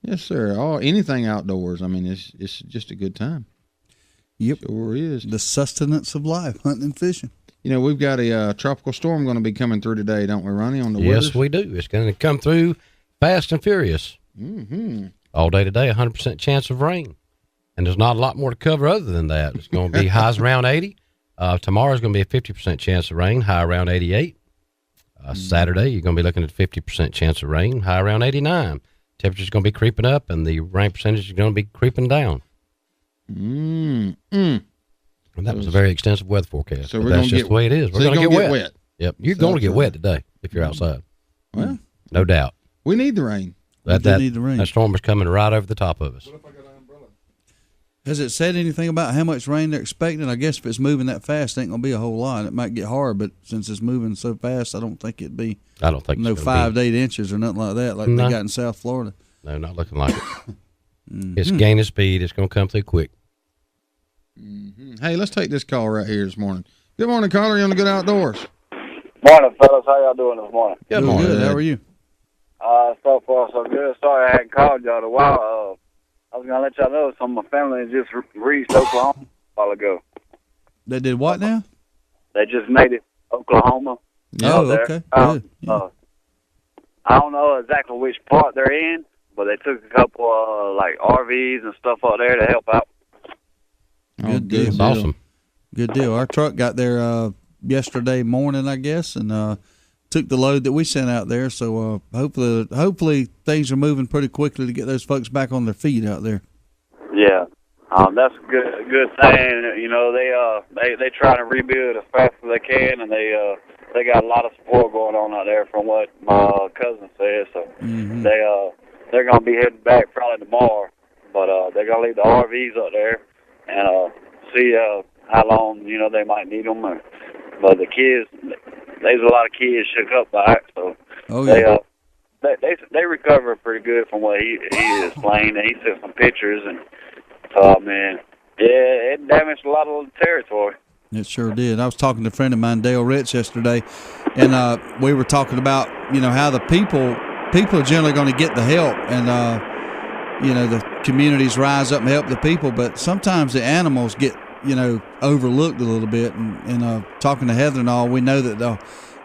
Yes, sir. Anything outdoors, I mean, it's just a good time. Yep. Sure is. The sustenance of life, hunting and fishing. You know, we've got a tropical storm going to be coming through today, don't we, Ronnie, on the Yes, weathers? we do. It's going to come through fast and furious. Mm-hmm. All day today, 100% chance of rain. And there's not a lot more to cover other than that. It's going to be highs around 80. Tomorrow's going to be a 50% chance of rain, high around 88. Saturday, you're going to be looking at 50% chance of rain, high around 89. Temperature's going to be creeping up, and the rain percentage is going to be creeping down. And that was a very extensive weather forecast. So that's just the way it is. We're going to get wet. Yep, you're going to get wet today if you're outside. Well, no doubt. We need the rain. Need the rain. That storm is coming right over the top of us. Has it said anything about how much rain they're expecting? I guess if it's moving that fast, it ain't going to be a whole lot. It might get hard, but since it's moving so fast, I don't think it'd be no 5 to 8 inches or nothing like that they got in South Florida. No, not looking like it. It's gaining speed. It's going to come through quick. Mm-hmm. Hey, let's take this call right here this morning. Good morning, caller. You're on the Good Outdoors. Morning, fellas. How y'all doing this morning? Good morning. Good. How are you? So far, so good. Sorry I hadn't called y'all in a while. I was going to let y'all know some of my family just reached Oklahoma a while ago. They did what now? They just made it Oklahoma. Oh, okay. Good. I don't know exactly which part they're in, but they took a couple like RVs and stuff out there to help out. Good deal. That's awesome. Good deal. Our truck got there yesterday morning, I guess, and took the load that we sent out there. So hopefully things are moving pretty quickly to get those folks back on their feet out there. Yeah, that's a good thing. You know, they try to rebuild as fast as they can, and they got a lot of support going on out there from what my cousin said. So they're gonna be heading back probably tomorrow, but they're gonna leave the RVs up there and see how long they might need them. But the kids, there's a lot of kids shook up by it, so they recover pretty good from what he is playing. And he sent some pictures, and man, yeah, it damaged a lot of the territory. It sure did. I was talking to a friend of mine, Dale Rich, yesterday, and we were talking about how the people are generally going to get the help, and the communities rise up and help the people, but sometimes the animals get overlooked a little bit. And talking to Heather and all, we know that the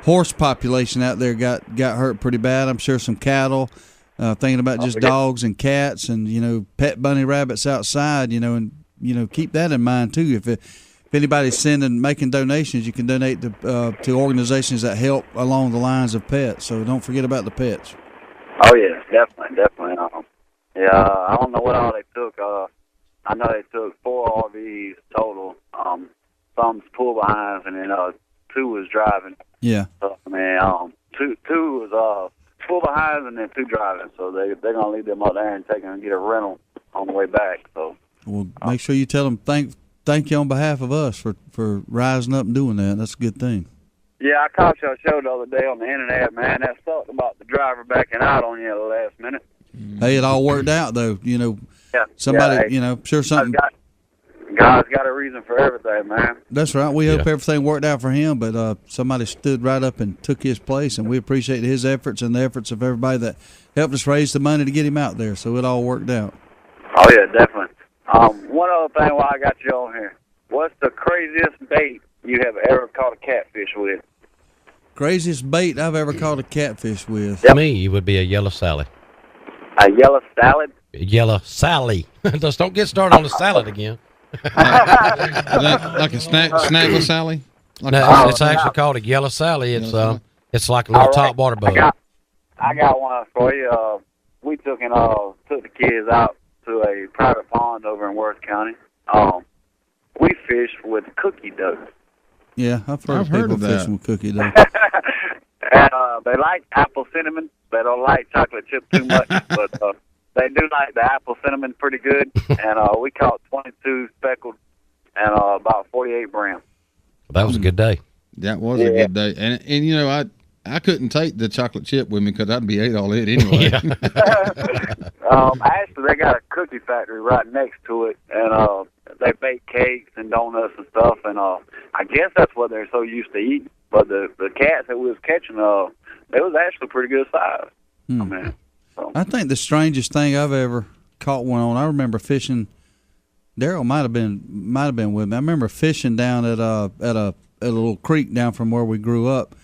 horse population out there got hurt pretty bad. I'm sure some cattle. Thinking about just dogs and cats and pet bunny rabbits outside. And keep that in mind too. If anybody's making donations, you can donate to organizations that help along the lines of pets. So don't forget about the pets. Oh yeah, definitely. I don't know what all they took. I know they took 4 RVs total. Some's pull behinds, and then 2 was driving. Yeah. So, two was pull behinds, and then 2 driving. So they're gonna leave them out there and take them and get a rental on the way back. So. Well, make sure you tell them thank you on behalf of us for rising up and doing that. That's a good thing. Yeah, I caught your show the other day on the internet, man. That sucked about the driver backing out on you at the last minute. Hey, it all worked out though. Yeah. Somebody, Yeah, sure something. God's got a reason for everything, man. That's right. We hope everything worked out for him, but somebody stood right up and took his place, and we appreciate his efforts and the efforts of everybody that helped us raise the money to get him out there. So it all worked out. Oh yeah, definitely. One other thing while I got you on here, what's the craziest bait you have ever caught a catfish with? Craziest bait I've ever caught a catfish with. To me, it would be a yellow Sally. A yellow salad? Yellow Sally. Just don't get started on the salad again. Like a snaggle Sally? No, it's actually called a yellow Sally. It's like a little top water bug. I got one for you. We took the kids out to a private pond over in Worth County. We fished with cookie dough. Yeah, I've heard of that. Fishing with cookie dough. And they like apple cinnamon. They don't like chocolate chip too much, but they do like the apple cinnamon pretty good. And we caught 22 speckled and about 48 brim. That was a good day. That was a good day. And I couldn't take the chocolate chip with me because I'd be ate all it anyway. Actually, they got a cookie factory right next to it, and they bake cakes and donuts and stuff. And I guess that's what they're so used to eating. But the cats that we was catching, they was actually pretty good size. I think the strangest thing I've ever caught one on. I remember fishing. Darrell might have been with me. I remember fishing down at a little creek down from where we grew up.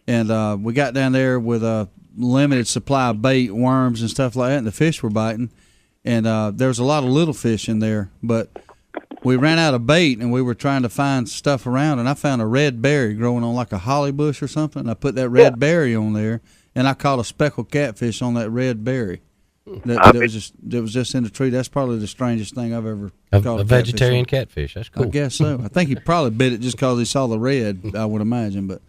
And we got down there with a limited supply of bait, worms, and stuff like that, and the fish were biting. And there was a lot of little fish in there, but we ran out of bait, and we were trying to find stuff around, and I found a red berry growing on like a holly bush or something, and I put that red berry on there, and I caught a speckled catfish on that red berry. That was just in the tree. That's probably the strangest thing I've ever caught. A vegetarian catfish. That's cool. I guess so. I think he probably bit it just because he saw the red, I would imagine, but...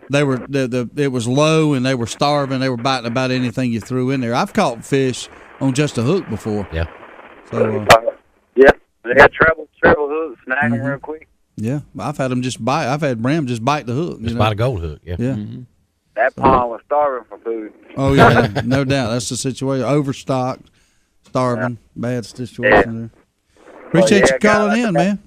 It was low, and they were starving. They were biting about anything you threw in there. I've caught fish on just a hook before. Yeah. So. Yeah, they had treble hooks, snag them real quick. Yeah, I've had them just bite. I've had brim just bite the hook. Just bite a gold hook. Yeah. Yeah. Mm-hmm. That pond was starving for food. Oh yeah, no doubt. That's the situation. Overstocked, starving, bad situation there. Appreciate you calling in, man.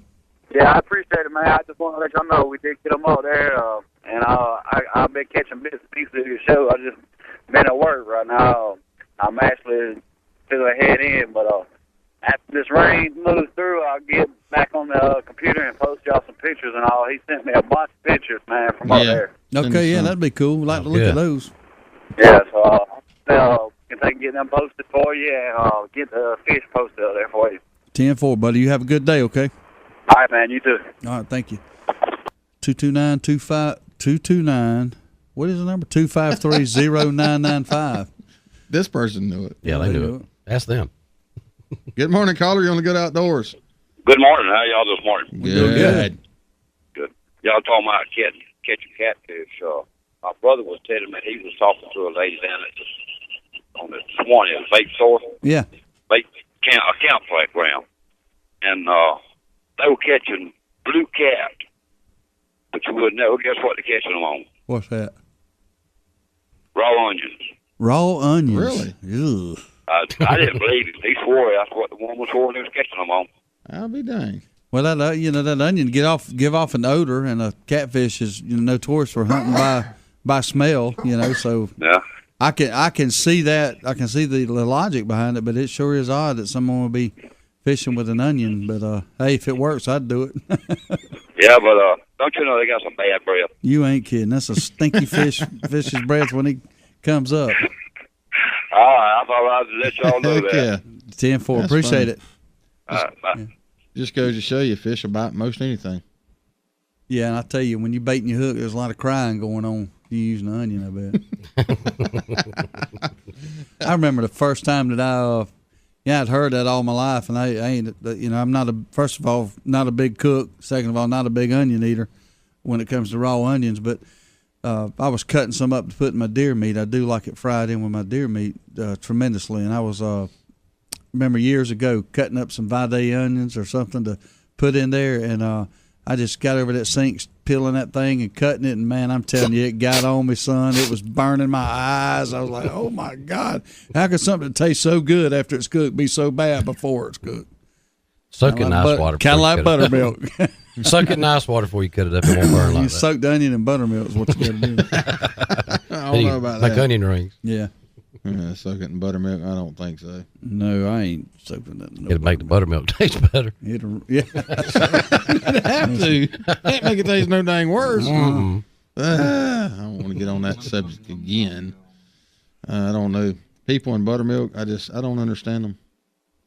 Yeah, I appreciate it, man. I just want to let y'all know we did get them out there, and I've been catching bits and pieces of your show. I just been at work right now. I'm actually still head in, but after this rain moves through, I'll get back on the computer and post y'all some pictures and all. He sent me a bunch of pictures, man, from up there. Okay, yeah, that'd be cool. We'd like to look at those. Yeah, so if I can get them posted for you and get the fish posted up there for you. 10-4, buddy. You have a good day, okay? All right, man. You too. All right, thank you. 229. What is the number? 253-0995. This person knew it. Yeah, they knew it. Ask them. Good morning, caller. You're on the Good Outdoors. Good morning. How y'all this morning? Good. Good. Y'all talking about catching catfish. My brother was telling me he was talking to a lady down on this morning at Lake Source. Yeah. A campfire ground. And they were catching blue cat. But you wouldn't know. Guess what they're catching them on? What's that? Raw onions. Raw onions? Really? Ugh. I didn't believe it. He swore that's what the woman swore he was catching them on. I'll be dang. Well, that onion give off an odor, and a catfish is notorious for hunting by smell. So yeah. I can see that. I can see the logic behind it, but it sure is odd that someone would be fishing with an onion. But hey, if it works, I'd do it. Yeah, but don't you know they got some bad breath? You ain't kidding. That's a stinky fish's breath when he comes up. All right, I thought I'd let y'all know that. Yeah. 10-4. Appreciate it. All right, bye. Yeah. Just goes to show you, fish will bite most anything. Yeah, and I tell you, when you're baiting your hook, there's a lot of crying going on. You using an onion, I bet. I remember the first time that I'd heard that all my life, and I ain't, I'm not first of all, not a big cook. Second of all, not a big onion eater when it comes to raw onions. But I was cutting some up to put in my deer meat. I do like it fried in with my deer meat tremendously. And I was, remember years ago, cutting up some Vide onions or something to put in there, and I just got over that sink, peeling that thing and cutting it, and man, I'm telling you, it got on me, son. It was burning my eyes. I was like, oh my God, how could something that tastes so good after it's cooked be so bad before it's cooked? Soak it in ice water. Kind of like buttermilk. Soak it in ice water before you cut it up. It won't burn like that. Soak the onion in buttermilk is what you got to do. I don't know about like that. Onion rings. Yeah. Soak it in buttermilk? I don't think so. No, I ain't soaking that. No, it'll make the buttermilk taste better. Yeah. You'd have to. Can't make it taste no dang worse. I don't want to get on that subject again. I don't know. People in buttermilk, I don't understand them.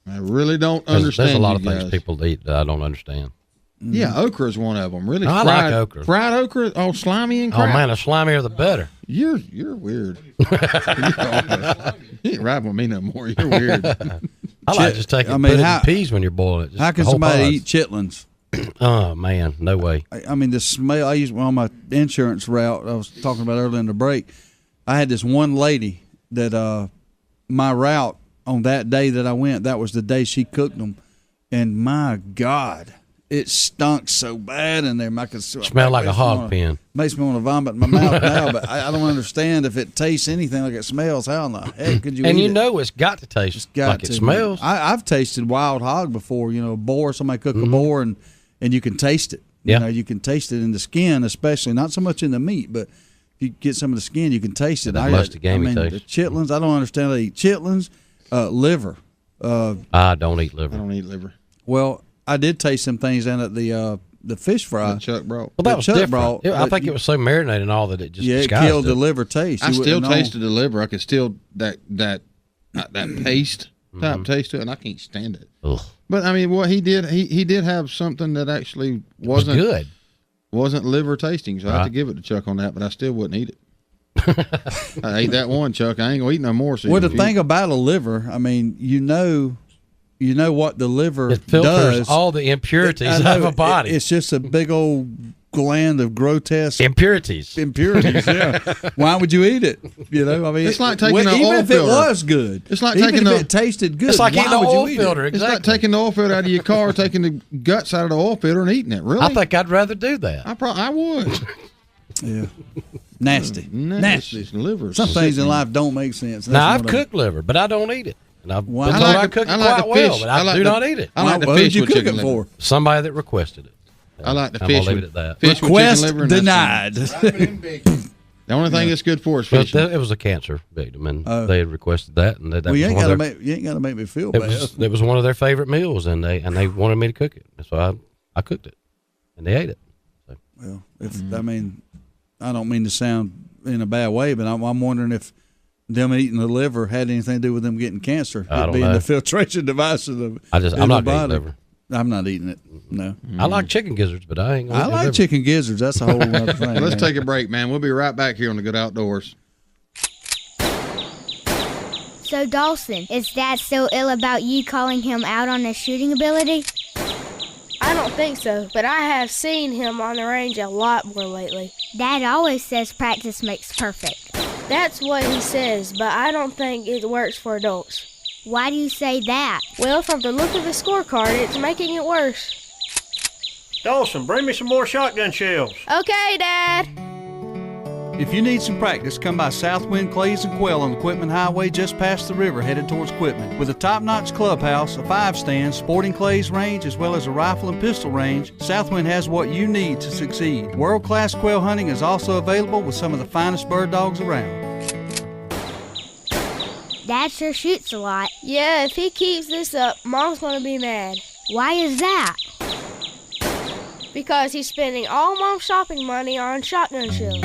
I really don't understand. There's a lot of guys. things people eat that I don't understand. Yeah, okra is one of them. Really, I like okra. Fried okra, all slimy and crap. Oh man, the slimier the better. You're weird. You ain't right with me no more. You're weird. I like just taking put it in peas when you're boiling it. Just how can somebody eat chitlins? Oh man, no way. I mean, the smell. I used on my insurance route. I was talking about earlier in the break. I had this one lady that my route on that day that I went. That was the day she cooked them, and my God. It stunk so bad in there. I could smell like a hog pen. Makes me want to vomit in my mouth now, but I don't understand if it tastes anything like it smells. How in the heck could you and eat you it? know it's got to taste like it smells. I've tasted wild hog before, boar. Somebody cook a boar, and you can taste it. Yeah. You can taste it in the skin, especially. Not so much in the meat, but if you get some of the skin, you can taste it. That musty gamey taste. The chitlins, I don't understand how they eat chitlins. Liver. I don't eat liver. I don't eat liver. Well, I did taste some things in at the fish fry. That Chuck brought. Well, that was different. I think it was so marinated and all that it just it killed the liver taste. I still tasted the liver. I could still that paste type taste to it, and I can't stand it. Ugh. But I mean, what he did, he did have something that actually wasn't good. Wasn't liver tasting, so I have to give it to Chuck on that. But I still wouldn't eat it. I ate that one, Chuck. I ain't gonna eat no more. Well, the thing about a liver, I mean, you know what the liver it filters does. All the impurities of a body. It's just a big old gland of grotesque impurities. Yeah. Why would you eat it? I mean, it's like taking an even oil if filter. It was good. It's like even taking if it tasted good. It's like eating an oil filter. It's like taking the oil filter out of your car, taking the guts out of the oil filter, and eating it. Really? I think I'd rather do that. I would. Yeah. Nasty. Liver. Some things in life don't make sense. Now I've cooked liver, but I don't eat it. And I've been told I cook it I like quite well, but I do not eat it. I like the what fish did you with cook chicken it for? liver. Somebody that requested it. I like the I'm fish. gonna leave it at that. Fish Request with chicken liver. denied. The only thing that's good for is Well, fish. it was a cancer victim, and they had requested that, and that Well, was you ain't one got of to their, make you ain't got to make me feel it bad. was one of their favorite meals, and they wanted me to cook it, so I cooked it, and they ate it. So. Well, I mean, I don't mean to sound in a bad way, but I'm wondering if them eating the liver had anything to do with them getting cancer. I don't being know. the filtration device of the. I'm not going to eat liver. I'm not eating it. No. I like chicken gizzards, but I ain't going to eat I like liver. chicken gizzards. That's a whole other thing. Let's take a break, man. We'll be right back here on the Good Outdoors. So, Dawson, is Dad still ill about you calling him out on his shooting ability? I don't think so, but I have seen him on the range a lot more lately. Dad always says practice makes perfect. That's what he says, but I don't think it works for adults. Why do you say that? Well, from the look of the scorecard, it's making it worse. Dawson, bring me some more shotgun shells. Okay, Dad. If you need some practice, come by Southwind Clays and Quail on the Quitman Highway just past the river headed towards Quitman. With a top-notch clubhouse, a 5-stand, sporting clays range, as well as a rifle and pistol range, Southwind has what you need to succeed. World-class quail hunting is also available with some of the finest bird dogs around. Dad sure shoots a lot. Yeah, if he keeps this up, Mom's gonna be mad. Why is that? Because he's spending all Mom's shopping money on shotgun shells.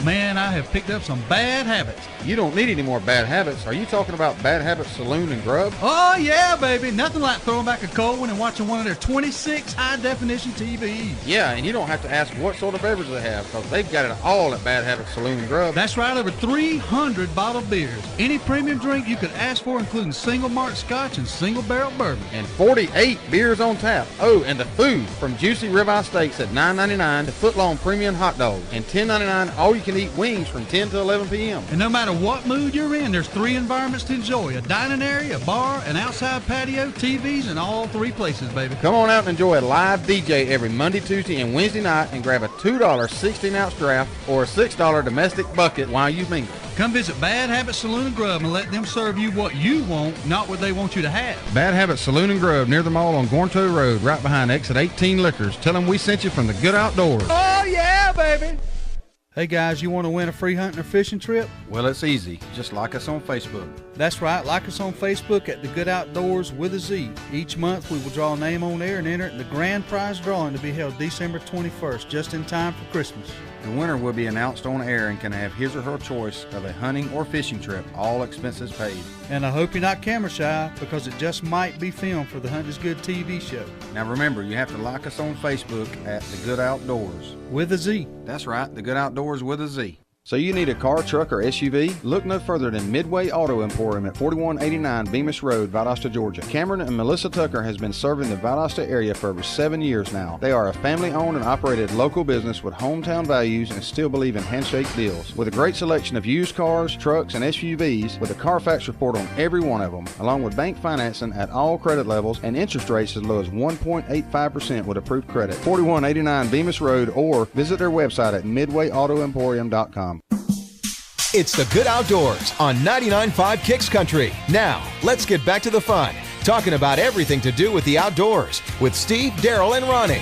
Man, I have picked up some bad habits. You don't need any more bad habits. Are you talking about Bad Habits Saloon and Grub? Oh, yeah, baby. Nothing like throwing back a cold one and watching one of their 26 high-definition TVs. Yeah, and you don't have to ask what sort of beverage they have, because they've got it all at Bad Habits Saloon and Grub. That's right, over 300 bottled beers. Any premium drink you could ask for, including single malt scotch and single barrel bourbon. And 48 beers on tap. Oh, and the food, from juicy ribeye steaks at $9.99 to foot-long premium hot dogs. And $10.99 all-you-can-eat wings from 10 to 11 p.m. And no matter what mood you're in, there's 3 environments to enjoy: a dining area, a bar, an outside patio, TVs, and all 3 places, baby. Come on out and enjoy a live DJ every Monday, Tuesday, and Wednesday night, and grab a $2 16-ounce draft or a $6 domestic bucket while you mingle. Come visit Bad Habit Saloon and Grub and let them serve you what you want, not what they want you to have. Bad Habit Saloon and Grub near the mall on Gornto Road, right behind Exit 18 Liquors. Tell them we sent you from the Good Outdoors. Oh, yeah, baby! Hey, guys, you want to win a free hunting or fishing trip? Well, it's easy. Just like us on Facebook. That's right. Like us on Facebook at the Good Outdoors with a Z. Each month, we will draw a name on air and enter it in the grand prize drawing to be held December 21st, just in time for Christmas. The winner will be announced on air and can have his or her choice of a hunting or fishing trip, all expenses paid. And I hope you're not camera shy, because it just might be filmed for the Hunt is Good TV show. Now remember, you have to like us on Facebook at The Good Outdoors. With a Z. That's right, The Good Outdoors with a Z. So you need a car, truck, or SUV? Look no further than Midway Auto Emporium at 4189 Bemis Road, Valdosta, Georgia. Cameron and Melissa Tucker has been serving the Valdosta area for over 7 years now. They are a family-owned and operated local business with hometown values and still believe in handshake deals. With a great selection of used cars, trucks, and SUVs, with a Carfax report on every one of them, along with bank financing at all credit levels and interest rates as low as 1.85% with approved credit. 4189 Bemis Road, or visit their website at midwayautoemporium.com. It's the Good Outdoors on 99.5 Kicks Country. Now, let's get back to the fun, talking about everything to do with the outdoors with Steve, Darrell, and Ronnie.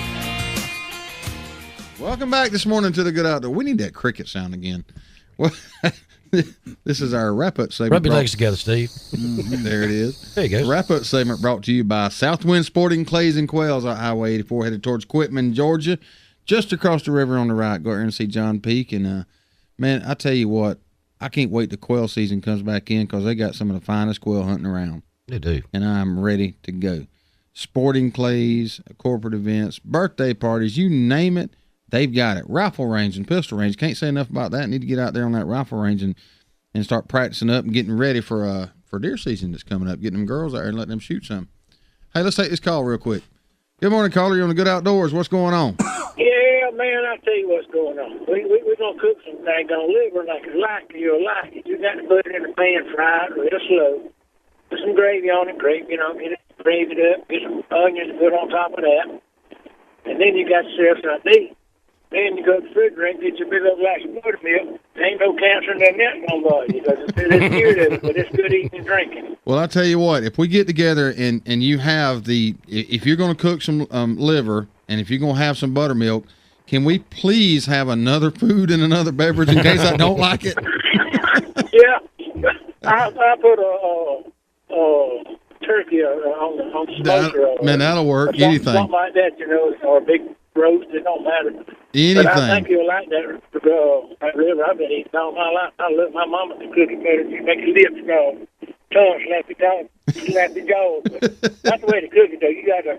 Welcome back this morning to the Good Outdoors. We need that cricket sound again. Well, this is our wrap-up segment. Rub your legs together, Steve. There it is. There you go. Wrap-up segment brought to you by Southwind Sporting Clays and Quails on Highway 84, headed towards Quitman, Georgia. Just across the river on the right. Go out there and see John Peak. And, man, I tell you what, I can't wait till quail season comes back in, because they got some of the finest quail hunting around. They do. And I'm ready to go. Sporting clays, corporate events, birthday parties, you name it, they've got it. Rifle range and pistol range. Can't say enough about that. Need to get out there on that rifle range and start practicing up and getting ready for deer season that's coming up. Getting them girls out there and letting them shoot some. Hey, let's take this call real quick. Good morning, caller. You're on the Good Outdoors. What's going on? Yeah, man, I tell you what's going on. We're going to cook some daggone liver like you'll like it. You got to put it in the pan, fry it real slow. Put some gravy on it, get it gravied up, get some onions to put on top of that. And then you got yourself some meat. Then you go to the refrigerator and get your big old glass of buttermilk. There ain't no cancer in that nothing on body, because it's good of it, but it's good eating and drinking. Well, I tell you what, if we get together and you have if you're going to cook some liver, and if you're going to have some buttermilk, can we please have another food and another beverage in case I don't like it? Yeah. I put a turkey on the smoker. Man, that'll work. Anything. Something like that, or a big roast. It don't matter. Anything. But I think you'll like that liver. I've been eating all my life. I love my mama to cook it better. She make your lips go. Tongue, slappy jaws. That's the way to cook it, though. You gotta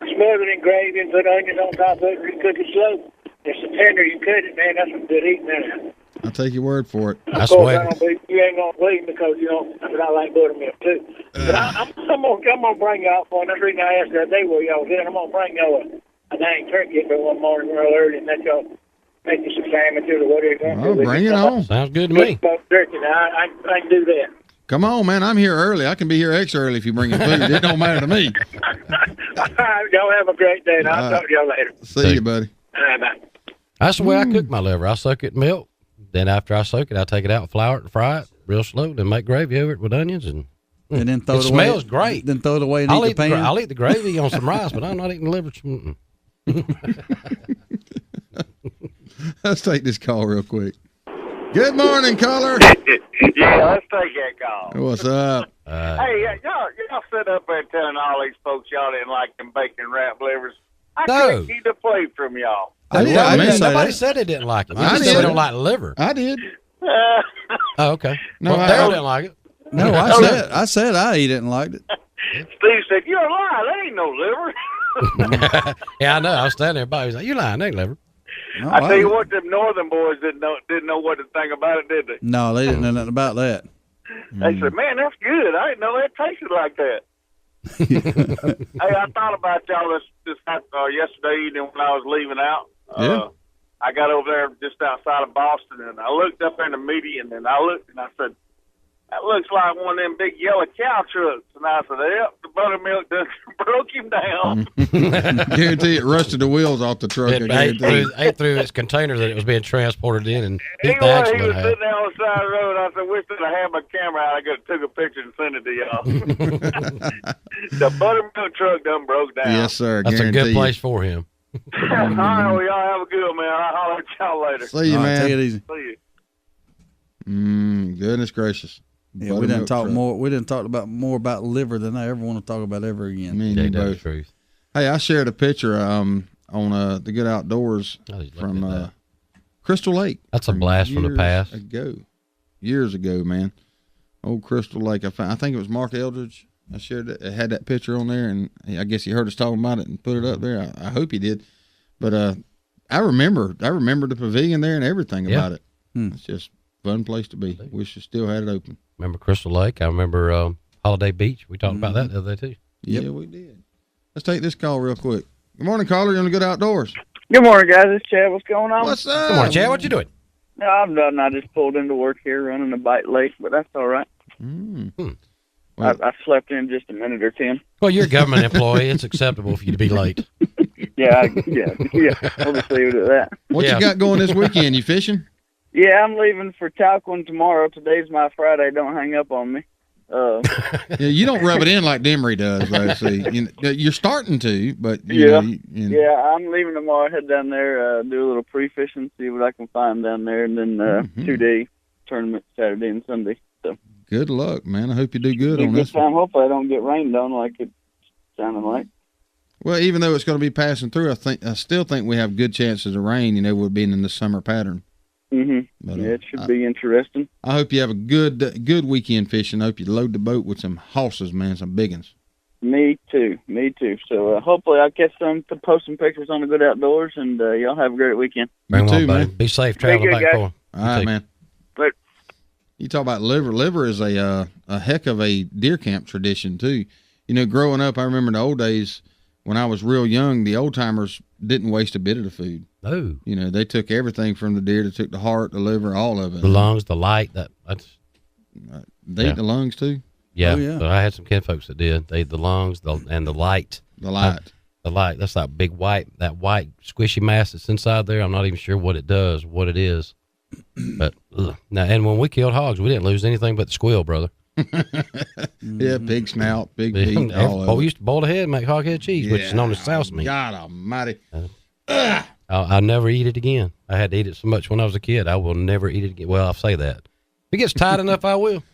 smother it in gravy and put onions on top of it and cook it slow. It's the tender you cut it, man. That's some good eating there. I'll take your word for it. Of course, you ain't gonna believe me, because I like buttermilk too. But I'm gonna bring y'all one. That's the reason I asked that day where y'all was in. I'm gonna bring y'all a dang turkey for one morning real early, and let y'all make you some sandwiches or whatever you're gonna do. Bring it on. Sounds good to me. Turkey. Now, I can do that. Come on, man. I'm here early. I can be here extra early if you bring your food. It don't matter to me. Y'all have a great day, and I'll talk to y'all later. See you, buddy. Bye. That's the way I cook my liver. I soak it in milk. Then after I soak it, I take it out, flour it, and fry it real slow. Then make gravy over it with onions, and then throw it away. Smells great. Then throw it away and eat the pan. I'll eat the gravy on some rice, but I'm not eating the liver. Let's take this call real quick. Good morning, caller. Yeah, let's take that call. What's up? Hey, y'all sit up there telling all these folks y'all didn't like them bacon wrap livers. I No. couldn't keep the plate from y'all. Nobody said they didn't like it. We just said we don't like liver. I did. Oh, okay. No, Darrell didn't like it. No, I said I ate it and liked it. Steve said, "You're lying. There ain't no liver." Yeah, I know. I was standing there by. He was like, "You lying? There ain't liver." No, I tell you what, them northern boys didn't know what to think about it, did they? No, they didn't know nothing about that. They said, "Man, that's good. I didn't know that tasted like that." Hey, I thought about y'all this yesterday evening when I was leaving out. I got over there just outside of Boston, and I looked up in the median, and I looked, and I said, "That looks like one of them big yellow cow trucks." And I said, "Yep, the buttermilk done broke him down." Guarantee it rusted the wheels off the truck. It ate through its container that it was being transported in, and he was sitting there on the side of the road. I said, "Wish that I had my camera out. I could have took a picture and sent it to y'all." The buttermilk truck done broke down. Yes, sir. That's a good place for him. All right, well, y'all have a good one, man. I'll holler at y'all later. See you, man. Take it easy. See you. Goodness gracious. Yeah, we didn't talk more. We didn't talk more about liver than I ever want to talk about ever again. Me and you both. Truth. Hey, I shared a picture on the Good Outdoors from Crystal Lake. That's a blast from the past. Years ago, man. Old Crystal Lake. I think it was Mark Eldridge. I shared it. It had that picture on there, and I guess he heard us talking about it and put it up there. I hope he did. But I remember the pavilion there and everything about it. It's just a fun place to be. Wish you still had it open. Remember Crystal Lake? I remember Holiday Beach. We talked about that the other day, too. Yeah, we did. Let's take this call real quick. Good morning, caller. You're on the Good Outdoors. Good morning, guys. It's Chad. What's going on? What's up? Good morning, Chad. What you doing? No, I'm done. I just pulled into work here running a bite late, but that's all right. Well, I slept in just a minute or 10. Well, you're a government employee. It's acceptable for you to be late. Yeah. We'll just leave it at that. What you got going this weekend? You fishing? Yeah, I'm leaving for Talquin tomorrow. Today's my Friday. Don't hang up on me. Yeah, you don't rub it in like Demery does, though. See, you're starting to, but yeah, I'm leaving tomorrow. Head down there, do a little pre-fishing, see what I can find down there, and then 2-day tournament Saturday and Sunday. So good luck, man. I hope you do good on this. Time. Hopefully, I don't get rained on like it sounded like. Well, even though it's going to be passing through, I still think we have good chances of rain. We're being in the summer pattern. But, yeah, it should be interesting. I hope you have a good weekend fishing. I hope you load the boat with some hosses, man, some big ones. Me too. So hopefully I'll catch some to post some pictures on the Good Outdoors, and y'all have a great weekend. You too, man. Be safe traveling back forth. All right, man. But you talk about liver. Liver is a heck of a deer camp tradition too. Growing up, I remember in the old days when I was real young, the old timers didn't waste a bit of the food. Oh. They took everything from the deer. They took the heart, the liver, all of it. The lungs, the light. They eat the lungs too? Yeah. Oh, yeah. But I had some kinfolks that did. They ate the lungs and the light. The light. The light. That's that big white squishy mass that's inside there. I'm not even sure what it does, what it is. But now, and when we killed hogs, we didn't lose anything but the squill, brother. Yeah, big snout, big meat. We used to boil the head and make hog head cheese, which is known as souse meat. God almighty. I'll never eat it again. I had to eat it so much when I was a kid. I will never eat it again. Well, I'll say that. If it gets tight enough, I will.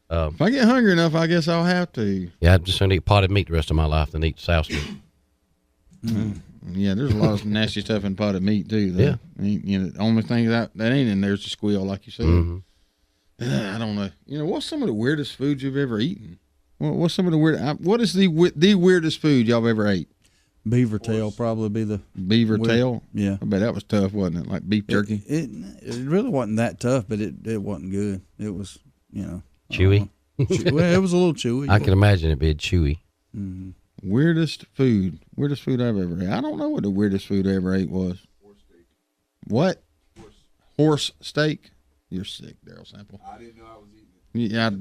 If I get hungry enough, I guess I'll have to. Yeah, I'm just going to eat potted meat the rest of my life than eat souse meat. Yeah, there's a lot of nasty stuff in potted meat, too. Though. Yeah. The only thing that ain't in there is the squeal, like you said. I don't know. What's some of the weirdest foods you've ever eaten? What's some of the what is the weirdest food y'all ever ate? Beaver tail probably be the beaver tail. Yeah, I bet that was tough, wasn't it? Like beef jerky. It really wasn't that tough, but it wasn't good. It was chewy. Well, it was a little chewy. I can imagine it being chewy. Mm-hmm. Weirdest food I've ever ate. I don't know what the weirdest food I ever ate was. Horse steak. What? Horse steak. You're sick, Darrell Sample. I didn't know I was eating it. Yeah,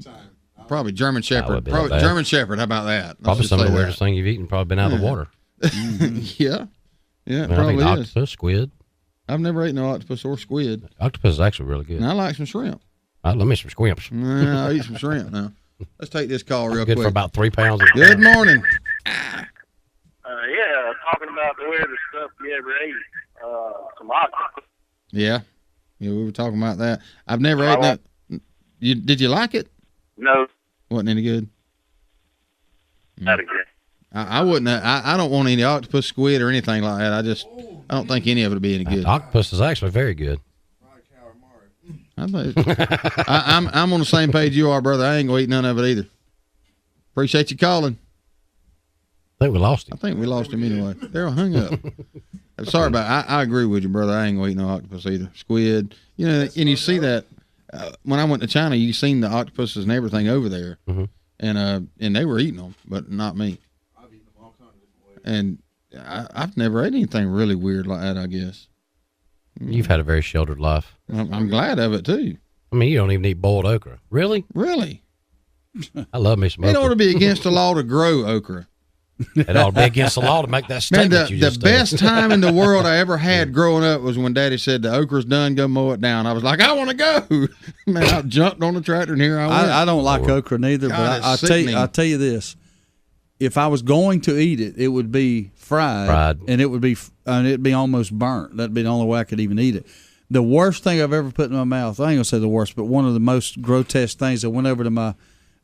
probably German Shepherd. Probably German Shepherd. How about that? Probably some of the weirdest thing you've eaten. Probably been out of the water. Yeah, it probably is. Octopus, squid. I've never eaten no octopus or squid. Octopus is actually really good. And I like some shrimp. I love me some shrimps. I'll eat some shrimp now. Let's take this call real quick. Good for about 3 pounds. Good morning. Yeah, talking about the weirdest stuff you ever ate. Some octopus. Yeah, we were talking about that. I've never ate that. Did you like it? No. Wasn't any good? Not again. I wouldn't. I don't want any octopus, squid, or anything like that. I don't think any of it will be any good. Octopus is actually very good. I'm on the same page you are, brother. I ain't gonna eat none of it either. Appreciate you calling. I think we lost him. I think we lost him anyway. Darrell hung up. I'm sorry about it. I agree with you, brother. I ain't gonna eat no octopus either. Squid. You know, and you see that when I went to China, you seen the octopuses and everything over there, and they were eating them, but not me. I've eaten them all kinds of different ways. And I've never ate anything really weird like that, I guess. You've had a very sheltered life. I'm glad of it too. I mean, you don't even eat boiled okra. Really? Really? I love me some okra. It ought to be against the law to grow okra. It ought to be against the law to make that statement. Man, the best time in the world I ever had growing up was when Daddy said the okra's done, go mow it down. I was like, I want to go. Man, I jumped on the tractor and here I went. I don't like okra neither, but I'll tell you this. If I was going to eat it, it would be fried. And it'd be almost burnt. That'd be the only way I could even eat it. The worst thing I've ever put in my mouth, I ain't gonna say the worst, but one of the most grotesque things, I went over to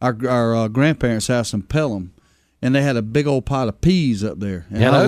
our grandparents' house in Pelham, and they had a big old pot of peas up there. And I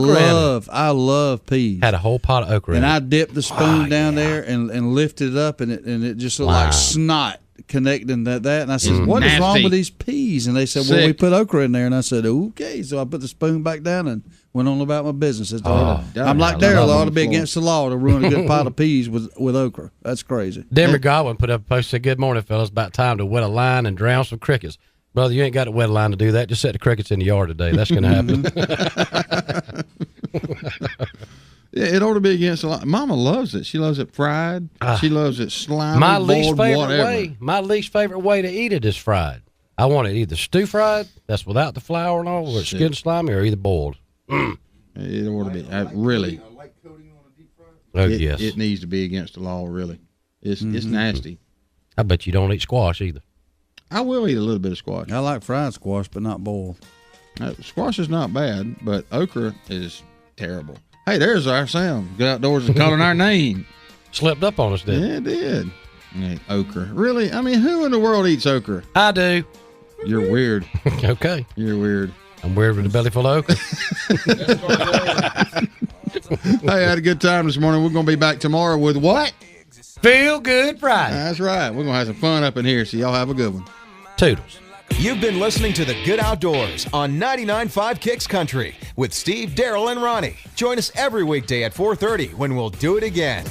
love peas. Had a whole pot of okra. And I dipped the spoon down there and lifted it up, and it just looked like snot connecting that. And I said, "What is wrong with these peas?" And they said, "Well, we put okra in there." And I said, "Okay." So I put the spoon back down and went on about my business. I'm like Darrell. Ought to be against the law to ruin a good pot of peas with okra. That's crazy. Denver Godwin put up a post, said, "Good morning, fellas. About time to wet a line and drown some crickets." Brother, you ain't got to wet a line to do that. Just set the crickets in the yard today. That's going to happen. Yeah, it ought to be against a lot. Mama loves it. She loves it fried. She loves it slimy, My least favorite whatever. My least favorite way to eat it is fried. I want it either stew fried, that's without the flour and all, or it's skin slimy, or either boiled. It ought to be really. Yes, it needs to be against the law. Really, it's nasty. I bet you don't eat squash either. I will eat a little bit of squash. I like fried squash, but not boiled. Squash is not bad, but okra is terrible. Hey, there's our sound. Good Outdoors is calling our name. Slipped up on us, didn't it? Yeah, it did. Yeah, okra. Really? I mean, who in the world eats okra? I do. You're weird. Okay. You're weird. I'm weird with a belly full of okra. Hey, I had a good time this morning. We're going to be back tomorrow with what? Feel Good Friday. That's right. We're going to have some fun up in here, so y'all have a good one. Toodles. You've been listening to The Good Outdoors on 99.5 Kicks Country with Steve, Darrell, and Ronnie. Join us every weekday at 4:30 when we'll do it again.